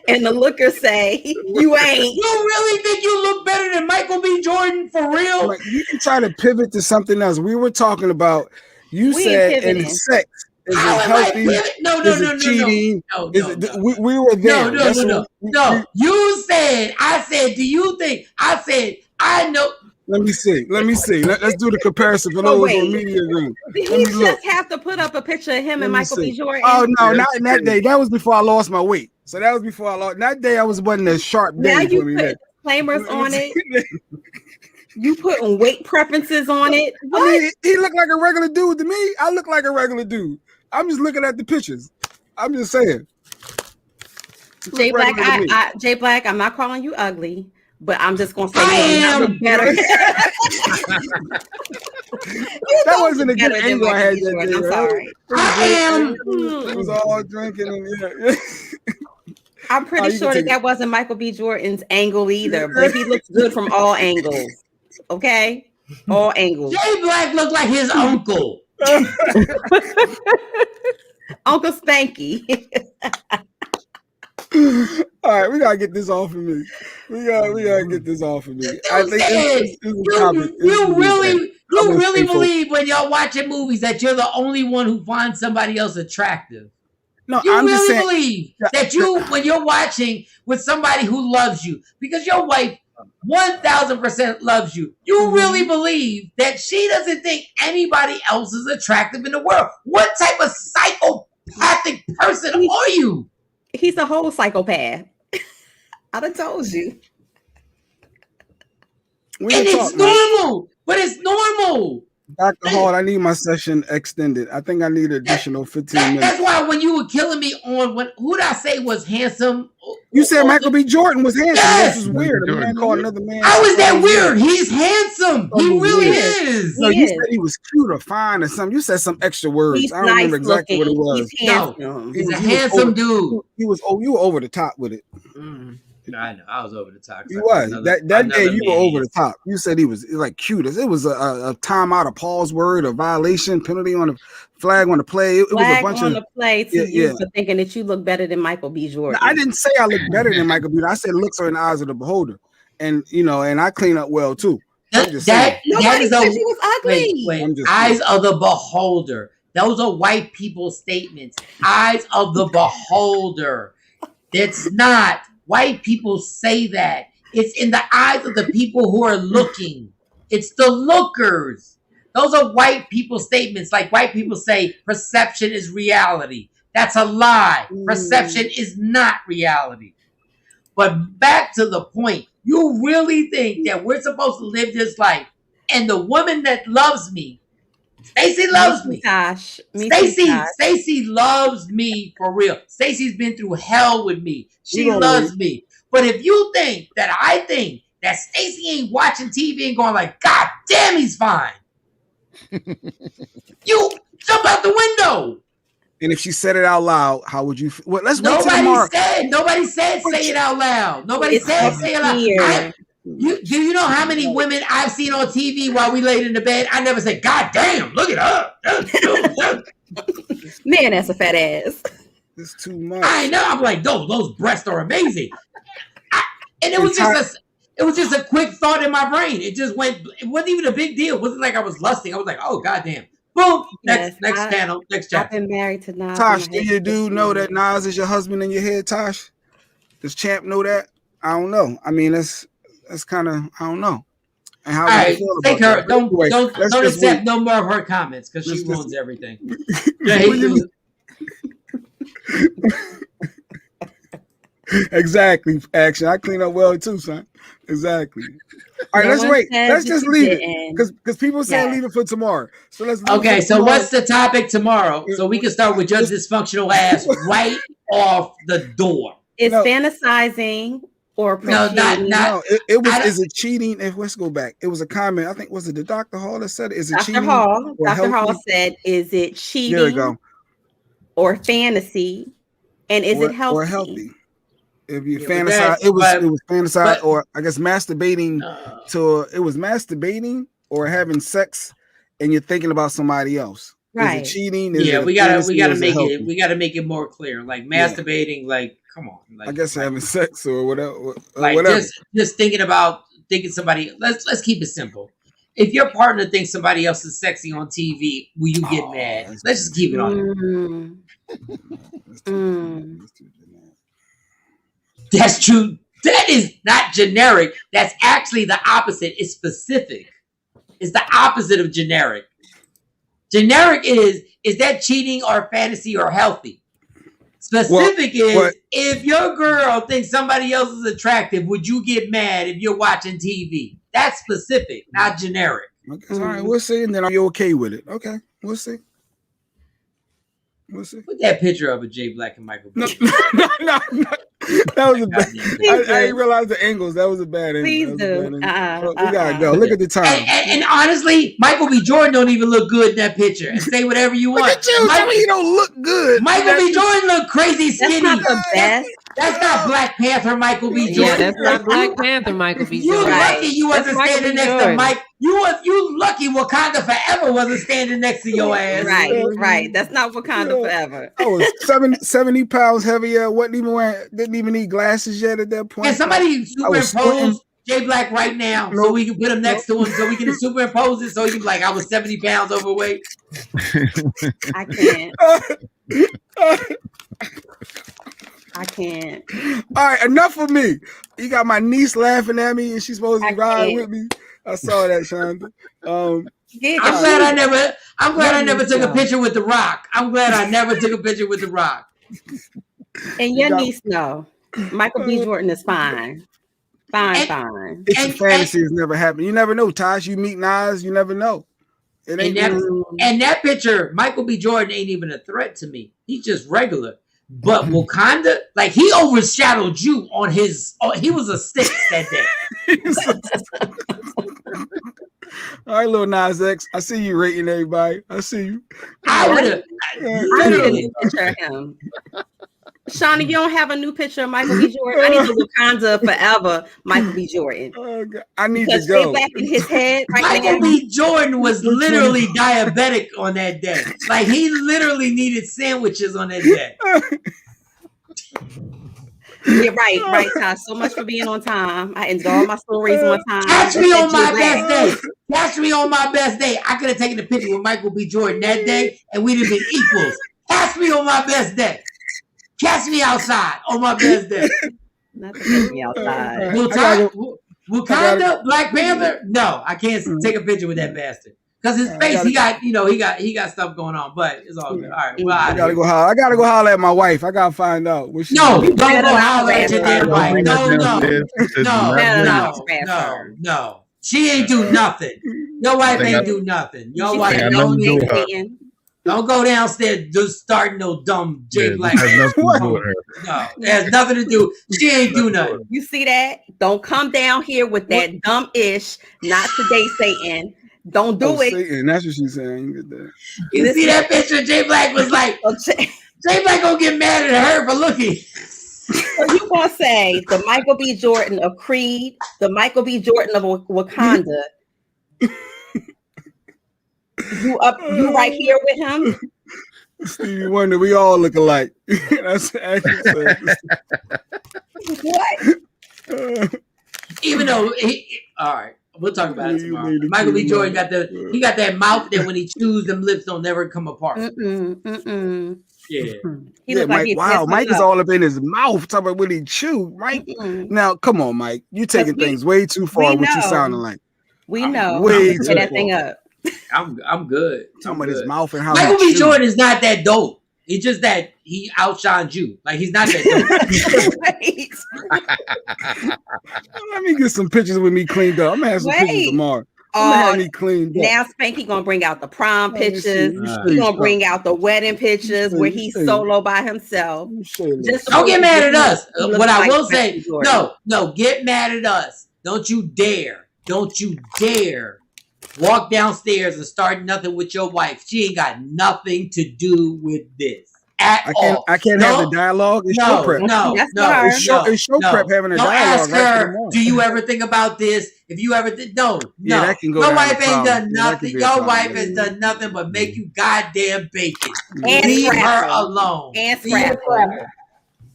S15: And the lookers say you ain't.
S13: You really think you look better than Michael B. Jordan for real?
S4: Like, you can try to pivot to something else. We were talking about. You said in sex. Is it healthy?
S13: No.
S4: Cheating?
S13: No.
S4: We were there.
S13: No. You said. I said. Do you think? I said. I know.
S4: Let me see. Let's do the comparison for those on media room.
S15: He just have to put up a picture of him and Michael B. Jordan.
S4: Oh no, not in that day. That was before I lost my weight. So that was before I lost. That day I wasn't a sharp day.
S15: Now you put disclaimers on it. You putting weight preferences on it.
S4: What? I mean, he looked like a regular dude to me. I look like a regular dude. I'm just looking at the pictures. I'm just saying.
S15: Jay Black, Jay Black, I'm not calling you ugly. But I'm just gonna say I look better.
S4: That wasn't a good angle I had that day.
S15: I'm sorry.
S4: It was all drinking and yeah.
S15: I'm pretty sure that wasn't Michael B. Jordan's angle either, but he looks good from all angles. Okay, all angles.
S13: Jay Black looked like his uncle.
S15: Uncle Spanky.
S4: All right, we gotta get this off of me. We gotta get this off of me. I think
S13: you really believe when y'all watching movies that you're the only one who finds somebody else attractive.
S4: No,
S13: you
S4: I'm
S13: really
S4: just saying,
S13: believe that when you're watching with somebody who loves you, because your wife 1000% loves you, you really believe that she doesn't think anybody else is attractive in the world. What type of psychopathic person are you?
S15: He's a whole psychopath. I done told you.
S13: It's normal. but it's normal.
S4: Dr. Hall, I need my session extended. I think I need additional 15 minutes.
S13: That's why when you were killing me on who did I say was handsome?
S4: You said Michael B. Jordan was handsome.
S13: Yes.
S4: This is weird. A man called another man.
S13: How is that weird? He's handsome. He really is.
S4: No, you said he was cute or fine or something. You said some extra words.
S15: He's
S4: I don't remember
S15: nice
S4: exactly what it was.
S15: He's handsome.
S13: He's a handsome dude.
S4: You were over the top with it.
S1: I know. I was over the top.
S4: You was. That day you were over the top. You said he was like cute. It was a time out of Paul's word, a violation, penalty on the flag on the play. It was a bunch
S15: on
S4: of
S15: the play to you for thinking that you look better than Michael B. Jordan.
S4: No, I didn't say I look better than Michael B. I said looks are in the eyes of the beholder. And and I clean up well too.
S13: Nobody
S15: said she was ugly.
S13: Wait. Eyes of the beholder. Those are white people statements. Eyes of the beholder. That's not. White people say that. It's in the eyes of the people who are looking. It's the lookers. Those are white people statements. Like white people say, perception is reality. That's a lie. Perception is not reality. But back to the point. You really think that we're supposed to live this life, and the woman that loves me, Stacey loves me. Stacey loves me for real. Stacey's been through hell with me. She loves me. But if you think that I think that Stacey ain't watching TV and going like, God damn, he's fine. You jump out the window.
S4: And if she said it out loud, how would you? Well, let's wait till tomorrow.
S13: Nobody said say it out loud. Nobody said say it out loud. Do you know how many women I've seen on TV while we laid in the bed? I never said, God damn, look at her.
S15: Man, that's a fat ass.
S4: It's too much.
S13: I know. I'm like, those breasts are amazing. And it was just a quick thought in my brain. It just went. It wasn't even a big deal. It wasn't like I was lusting. I was like, oh goddamn. Boom. Next channel. Next chapter.
S15: I've been married to Nas.
S4: Tosh, do your dude know that Nas is your husband in your head, Tosh? Does Champ know that? I don't know. I mean, that's kind of, I don't know. And how
S13: all right, take her. Don't accept no more of her comments because she ruins everything.
S4: Exactly. Action. I clean up well too, son. Exactly. All right, let's wait. Let's just leave it because people say leave it for tomorrow. So let's.
S13: Okay, so what's the topic tomorrow? So we can start with your dysfunctional ass right off the door.
S15: It's fantasizing or appreciating.
S4: No. It was. Is it cheating? Let's go back. It was a comment. I think was it the Dr. Hall that said it? Is it cheating?
S15: Dr. Hall said, "Is it cheating?
S4: There we go.
S15: Or fantasy, and is it healthy?
S4: Or healthy?" If you fantasize, it was fantasize, or I guess masturbating it was masturbating or having sex, and you're thinking about somebody else.
S15: Right?
S4: Is it cheating?
S13: We gotta make it more clear. Like masturbating, like come on. Like,
S4: I guess having sex or whatever.
S13: Like just thinking somebody. Let's keep it simple. If your partner thinks somebody else is sexy on TV, will you get mad? Let's just keep it on there. That's true. That is not generic. That's actually the opposite. It's specific. It's the opposite of generic. Generic is that cheating or fantasy or healthy? Specific if your girl thinks somebody else is attractive, would you get mad if you're watching TV? That's specific, not generic.
S4: Okay, all right, we'll see. And then are you okay with it? Okay, we'll see. We'll see.
S13: Put that picture of Jay Black and Michael B.
S4: No. That was a bad. I didn't realize the angles. That was a bad angle.
S15: Please do.
S4: We gotta go. Look at the time.
S13: And honestly, Michael B. Jordan don't even look good in that picture. And say whatever you want.
S4: Look at you. Tell me he don't look good.
S13: Michael B. Jordan look crazy skinny.
S15: That's not the best.
S13: That's not Black Panther Michael B. Jordan.
S5: Yeah, that's not Black Panther Michael B. Jordan.
S13: You lucky you wasn't standing next to Mike. You lucky Wakanda Forever wasn't standing next to your ass.
S15: Right. That's not Wakanda Forever.
S4: I was 70 pounds heavier. Didn't even need glasses yet at that point.
S13: Can somebody superimpose Jay Black right now so we can put him next to him so we can superimpose it so he can be like, I was 70 pounds overweight?
S15: I can't. I can't.
S4: All right, enough of me. You got my niece laughing at me and she's supposed to ride with me. I saw that, Shawn.
S13: I'm glad I never took a picture with The Rock. I'm glad I never took a picture with The Rock.
S15: And your niece, no. Michael B. Jordan is fine. Fine.
S4: It's a fantasy. It's never happened. You never know, Tosh. You meet Nas, you never know. It ain't
S13: and that picture, Michael B. Jordan ain't even a threat to me. He's just regular. But Wakanda, like he overshadowed you on his. Oh, he was a 6 that day.
S4: All right, little Nas X. I see you rating everybody. I see you.
S13: I would have.
S15: I need a new picture of him. Shawnee, you don't have a new picture of Michael B. Jordan? I need the Wakanda forever Michael B. Jordan.
S4: I need
S15: because
S4: to go.
S15: Back in his head right
S13: Michael
S15: now.
S13: B. Jordan was literally diabetic on that day. Like he literally needed sandwiches on that day.
S15: Yeah, right, Tosh. So much for being on time. I ended all my stories on time.
S13: Catch me on my best day. Catch me on my best day. I could have taken a picture with Michael B. Jordan that day, and we'd have been equals. Catch me on my best day. Catch me outside on my best day.
S15: Not to catch me outside.
S13: Wakanda, Black Panther? No, I can't take a picture with that bastard. Because his face, he got stuff going on, but it's all good. All right, well,
S4: I gotta go holler at my wife. I gotta find out.
S13: No, don't go holler at your damn wife. No. She ain't do nothing. Your wife ain't do nothing. Your wife don't go downstairs just starting no dumb J Black. No, it has nothing to do. She ain't do nothing.
S15: You see that? Don't come down here with that dumb ish. Not today, Satan. Don't do it.
S4: Satan, that's what she's saying.
S13: You see that picture? J Black was like, J Black gonna get mad at her for looking.
S15: So you gonna say the Michael B. Jordan of Creed, the Michael B. Jordan of Wakanda? You right here with him?
S4: Stevie Wonder, we all look alike. That's accurate.
S15: What?
S13: Even though all right, we'll talk about it tomorrow. Michael B. Jordan got that mouth that when he chews, them lips don't never come apart. Yeah.
S4: Mike, wow, Mike is all up in his mouth talking about when he chew, right? Now, come on, Mike. You taking things way too far what you sounding like.
S15: We know.
S4: Way too
S15: that thing up.
S13: I'm good.
S4: Talking about his mouth and how
S13: Michael B. Jordan is not that dope. It's just that he outshined you. Like he's not that
S15: dope.
S4: Let me get some pictures with me cleaned up. I'm gonna have some pictures tomorrow. I'm gonna cleaned up.
S15: Now Spanky gonna bring out the prom pictures. He's gonna bring out the wedding pictures where he's solo by himself.
S13: Just don't get mad at us. What I will say, no, get mad at us. Don't you dare walk downstairs and start nothing with your wife. She ain't got nothing to do with this at all.
S4: I can't have the dialogue. It's show prep. It's show prep having a dialogue.
S13: Ask her, do you ever think about this? If you ever did, no.
S4: That can go
S13: your wife ain't done nothing. Your wife has done nothing but make you goddamn bacon. Leave her alone.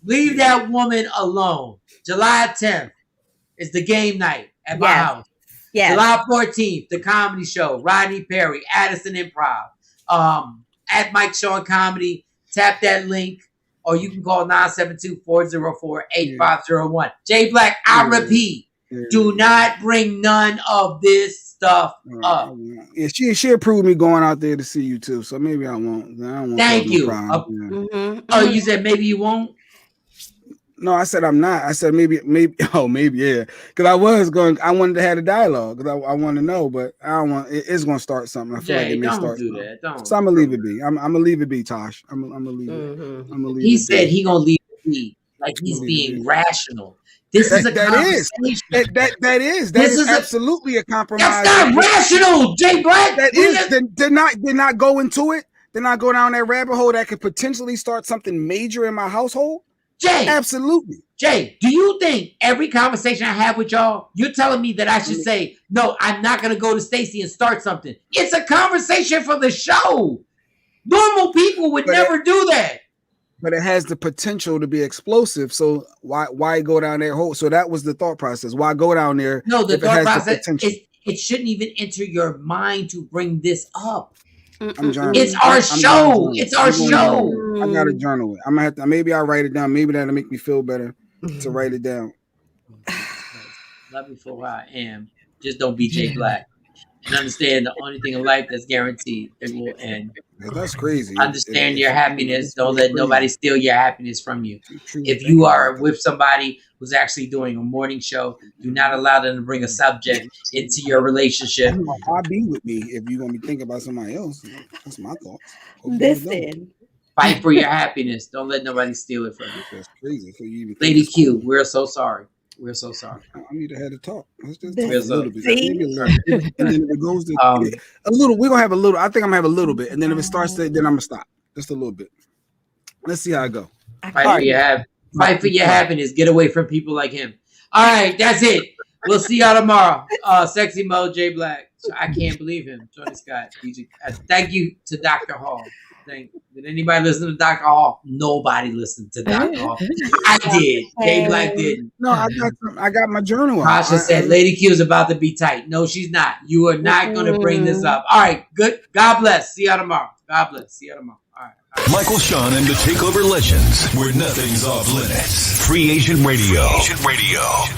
S13: Leave that woman alone. July 10th is the game night at my house. Yes. July 14th, the comedy show, Rodney Perry, Addison Improv, at Mike Shawn Comedy. Tap that link, or you can call 972-404-8501. J Black, I repeat, do not bring none of this stuff up.
S4: Yeah, she approved me going out there to see you too, so maybe I won't.
S13: Thank you. Oh, you said maybe you won't?
S4: No, I said I'm not. I said maybe, yeah. Because I wanted to have a dialogue because I want to know, but I don't want. It's going to start something. I feel like it may start.
S13: Do that. Don't.
S4: So I'm gonna leave it be. I'm gonna leave it be, Tosh. I'm gonna leave it. I'm gonna leave
S13: he said he gonna leave it be, like he's being rational. This is a conversation.
S4: That is absolutely a compromise.
S13: That's not rational, J Black.
S4: That is. Did not go into it. Did not go down that rabbit hole that could potentially start something major in my household.
S13: Jay,
S4: absolutely.
S13: Jay, do you think every conversation I have with y'all, you're telling me that I should say, no, I'm not going to go to Stacy and start something? It's a conversation for the show. Normal people would never do that.
S4: But it has the potential to be explosive. So why go down that hole? So that was the thought process. Why go down there?
S13: No, the thought process, it shouldn't even enter your mind to bring this up. It's our show. It's our show.
S4: I gotta journal it. I'm gonna have to. Maybe I'll write it down. Maybe that'll make me feel better to write it down.
S13: Love me for who I am. Just don't be J Black. and understand the only thing in life that's guaranteed, it will end.
S4: That's crazy.
S13: Understand your happiness. Don't let nobody steal your happiness from you. If you are with somebody who's actually doing a morning show, do not allow them to bring a subject into your relationship.
S4: Why be with me if you're gonna be thinking about somebody else? That's my thoughts.
S15: Listen.
S13: Fight for your happiness. Don't let nobody steal it from you.
S4: That's crazy. So you even
S13: Lady Q, we're so sorry. We're so sorry.
S4: I need to have a talk. Let's just
S13: We're
S4: talk a little bit. Maybe a little. And then if it goes to a little, we're gonna have a little. I think I'm gonna have a little bit. And then if it starts to, then I'm gonna stop. Just a little bit. Let's see how it go.
S13: Fight for your happiness. Get away from people like him. All right, that's it. We'll see y'all tomorrow. Sexy Mo, J Black. I can't believe him. Tony Scott. DJ. Thank you to Dr. Hall. Did anybody listen to Dr. Hall? Nobody listened to Dr. Hall. I did. J Black didn't.
S4: No, I got my journal out.
S13: Tasha said Lady Q is about to be tight. No, she's not. You are not going to bring this up. All right, good. God bless. See y'all tomorrow. God bless. See y'all tomorrow. All right.
S2: Michael Shawn and the TakeOver Legends, where nothing's off limits. Free Agent Radio.